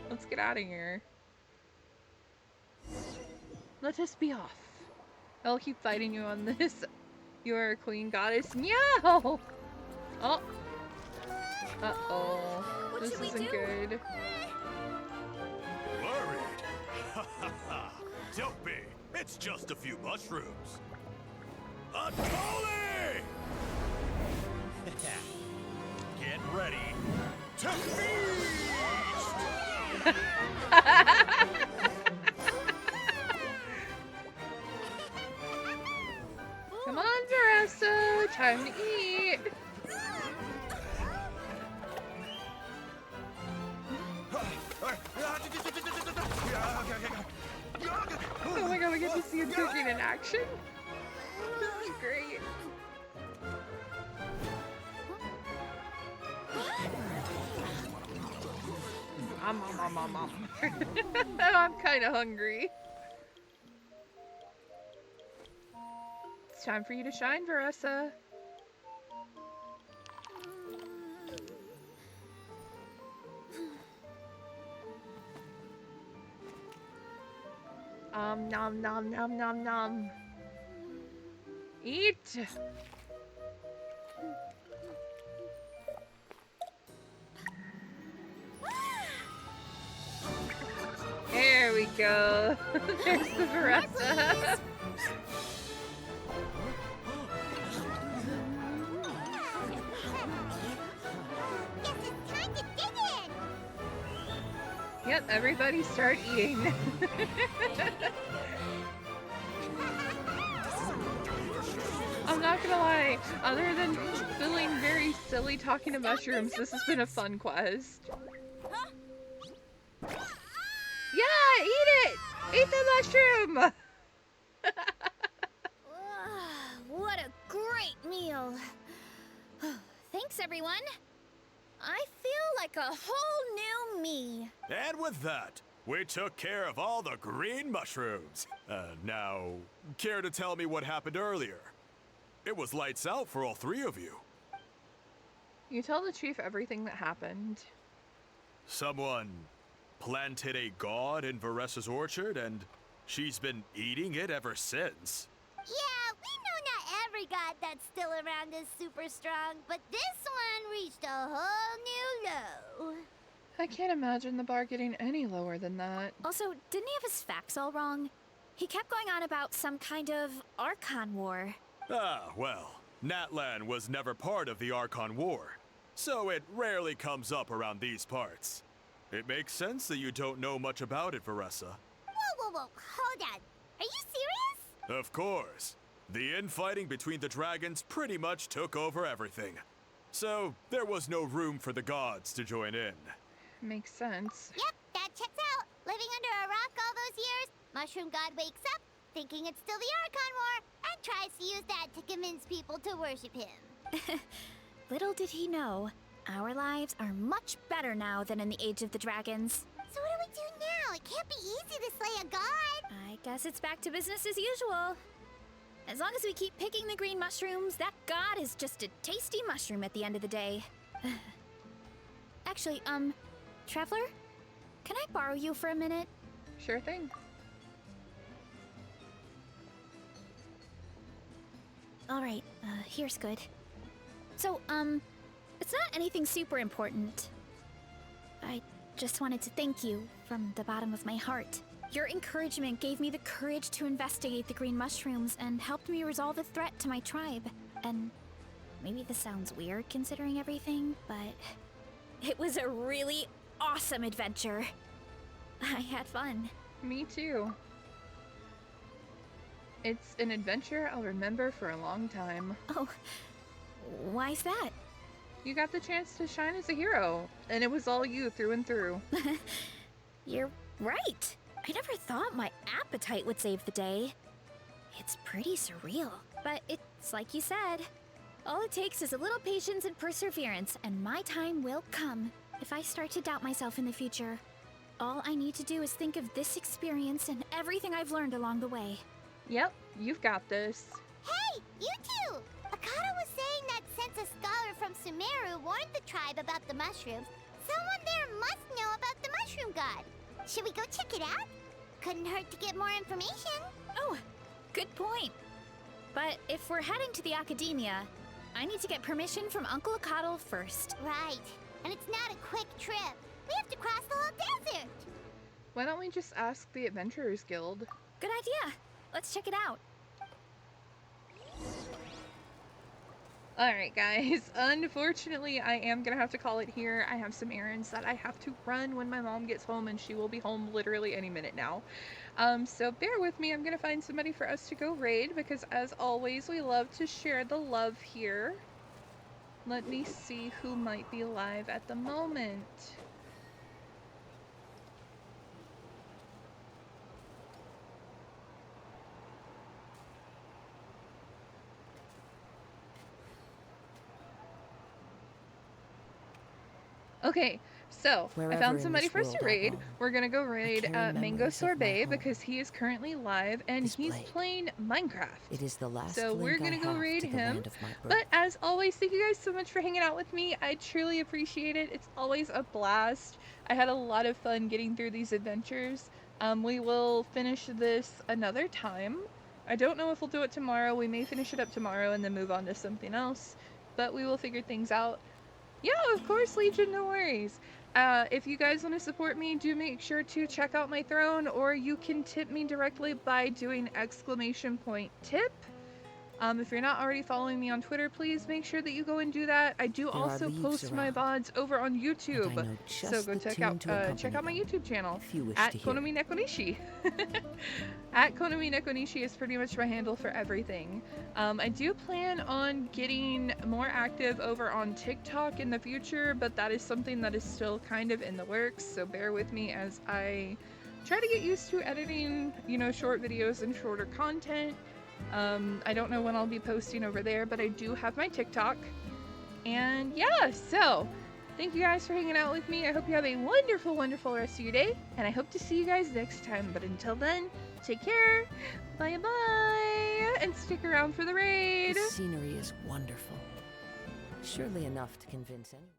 Speaker 1: Let's get out of here. Let us be off. I'll keep fighting you on this. You are a queen goddess. Meow! Oh. Uh-oh. This isn't good.
Speaker 18: Worried? Ha ha ha! Don't be. It's just a few mushrooms. A Tolly! Get ready to feast!
Speaker 1: Come on, Veressa. Time to eat. Oh my god, we get to see him cooking in action. This is great. I'm kind of hungry. It's time for you to shine, Veressa. Nom nom nom nom nom. Eat. There we go. There's the Veressa. Yep, everybody start eating. I'm not gonna lie, other than feeling very silly talking to mushrooms, this has been a fun quest. Yeah, eat it! Eat the mushroom!
Speaker 11: What a great meal. Thanks, everyone. I feel like a whole new me.
Speaker 14: And with that, we took care of all the green mushrooms. Now, care to tell me what happened earlier? It was lights out for all three of you.
Speaker 1: You tell the chief everything that happened.
Speaker 14: Someone planted a god in Veressa's orchard, and she's been eating it ever since.
Speaker 2: Yeah, we know not every god that's still around is super strong, but this one reached a whole new low.
Speaker 1: I can't imagine the bar getting any lower than that.
Speaker 11: Also, didn't he have his facts all wrong? He kept going on about some kind of Archon War.
Speaker 14: Ah, well, Natlan was never part of the Archon War, so it rarely comes up around these parts. It makes sense that you don't know much about it, Veressa.
Speaker 2: Whoa, hold on. Are you serious?
Speaker 14: Of course. The infighting between the dragons pretty much took over everything. So, there was no room for the gods to join in.
Speaker 1: Makes sense.
Speaker 2: Yep, that checks out. Living under a rock all those years, Mushroom God wakes up, thinking it's still the Archon War, and tries to use that to convince people to worship him.
Speaker 11: Little did he know, our lives are much better now than in the Age of the Dragons.
Speaker 2: So what do we do now? It can't be easy to slay a god.
Speaker 11: I guess it's back to business as usual. As long as we keep picking the green mushrooms, that god is just a tasty mushroom at the end of the day. Actually, Traveler? Can I borrow you for a minute?
Speaker 1: Sure thing.
Speaker 11: Alright, here's good. So, it's not anything super important. I just wanted to thank you from the bottom of my heart. Your encouragement gave me the courage to investigate the green mushrooms and helped me resolve a threat to my tribe. And maybe this sounds weird considering everything, but it was a really awesome adventure. I had fun.
Speaker 1: Me too. It's an adventure I'll remember for a long time.
Speaker 11: Oh, why's that?
Speaker 1: You got the chance to shine as a hero, and it was all you through and through.
Speaker 11: You're right. I never thought my appetite would save the day. It's pretty surreal. But it's like you said. All it takes is a little patience and perseverance, and my time will come. If I start to doubt myself in the future, all I need to do is think of this experience and everything I've learned along the way.
Speaker 1: Yep, you've got this.
Speaker 2: Hey, you two! Akata was saying that since a scholar from Sumeru warned the tribe about the mushrooms, someone there must know about the mushroom god. Should we go check it out? Couldn't hurt to get more information.
Speaker 11: Oh, good point. But if we're heading to the academia, I need to get permission from Uncle Akatl first.
Speaker 2: Right, and it's not a quick trip. We have to cross the whole desert.
Speaker 1: Why don't we just ask the Adventurers Guild?
Speaker 11: Good idea. Let's check it out.
Speaker 1: Alright guys, unfortunately I am gonna have to call it here. I have some errands that I have to run when my mom gets home, and she will be home literally any minute now. So bear with me. I'm gonna find somebody for us to go raid, because as always we love to share the love here. Let me see who might be live at the moment. Okay, so I found somebody for us to raid. We're gonna go raid Mango Sorbet because he is currently live and he's playing Minecraft.
Speaker 12: It is the last
Speaker 1: So we're gonna go raid him.
Speaker 12: But
Speaker 1: But as always, thank you guys so much for hanging out with me. I truly appreciate it. It's always a blast. I had a lot of fun getting through these adventures. We will finish this another time. I don't know if we'll do it tomorrow. We may finish it up tomorrow and then move on to something else, but we will figure things out. Yeah, of course, Legion, no worries. If you guys want to support me, do make sure to check out my throne, or you can tip me directly by doing !tip. If you're not already following me on Twitter, please make sure that you go and do that. I do also post my VODs over on YouTube, so go check out my YouTube channel at Konami Nekonishi. At Konami Nekonishi is pretty much my handle for everything. I do plan on getting more active over on TikTok in the future, but that is something that is still kind of in the works, so bear with me as I try to get used to editing, you know, short videos and shorter content. I don't know when I'll be posting over there, but I do have my TikTok. And yeah, so thank you guys for hanging out with me. I hope you have a wonderful, wonderful rest of your day, and I hope to see you guys next time. But until then, take care, bye-bye, and stick around for the raid.
Speaker 12: The scenery is wonderful. Surely enough to convince anyone.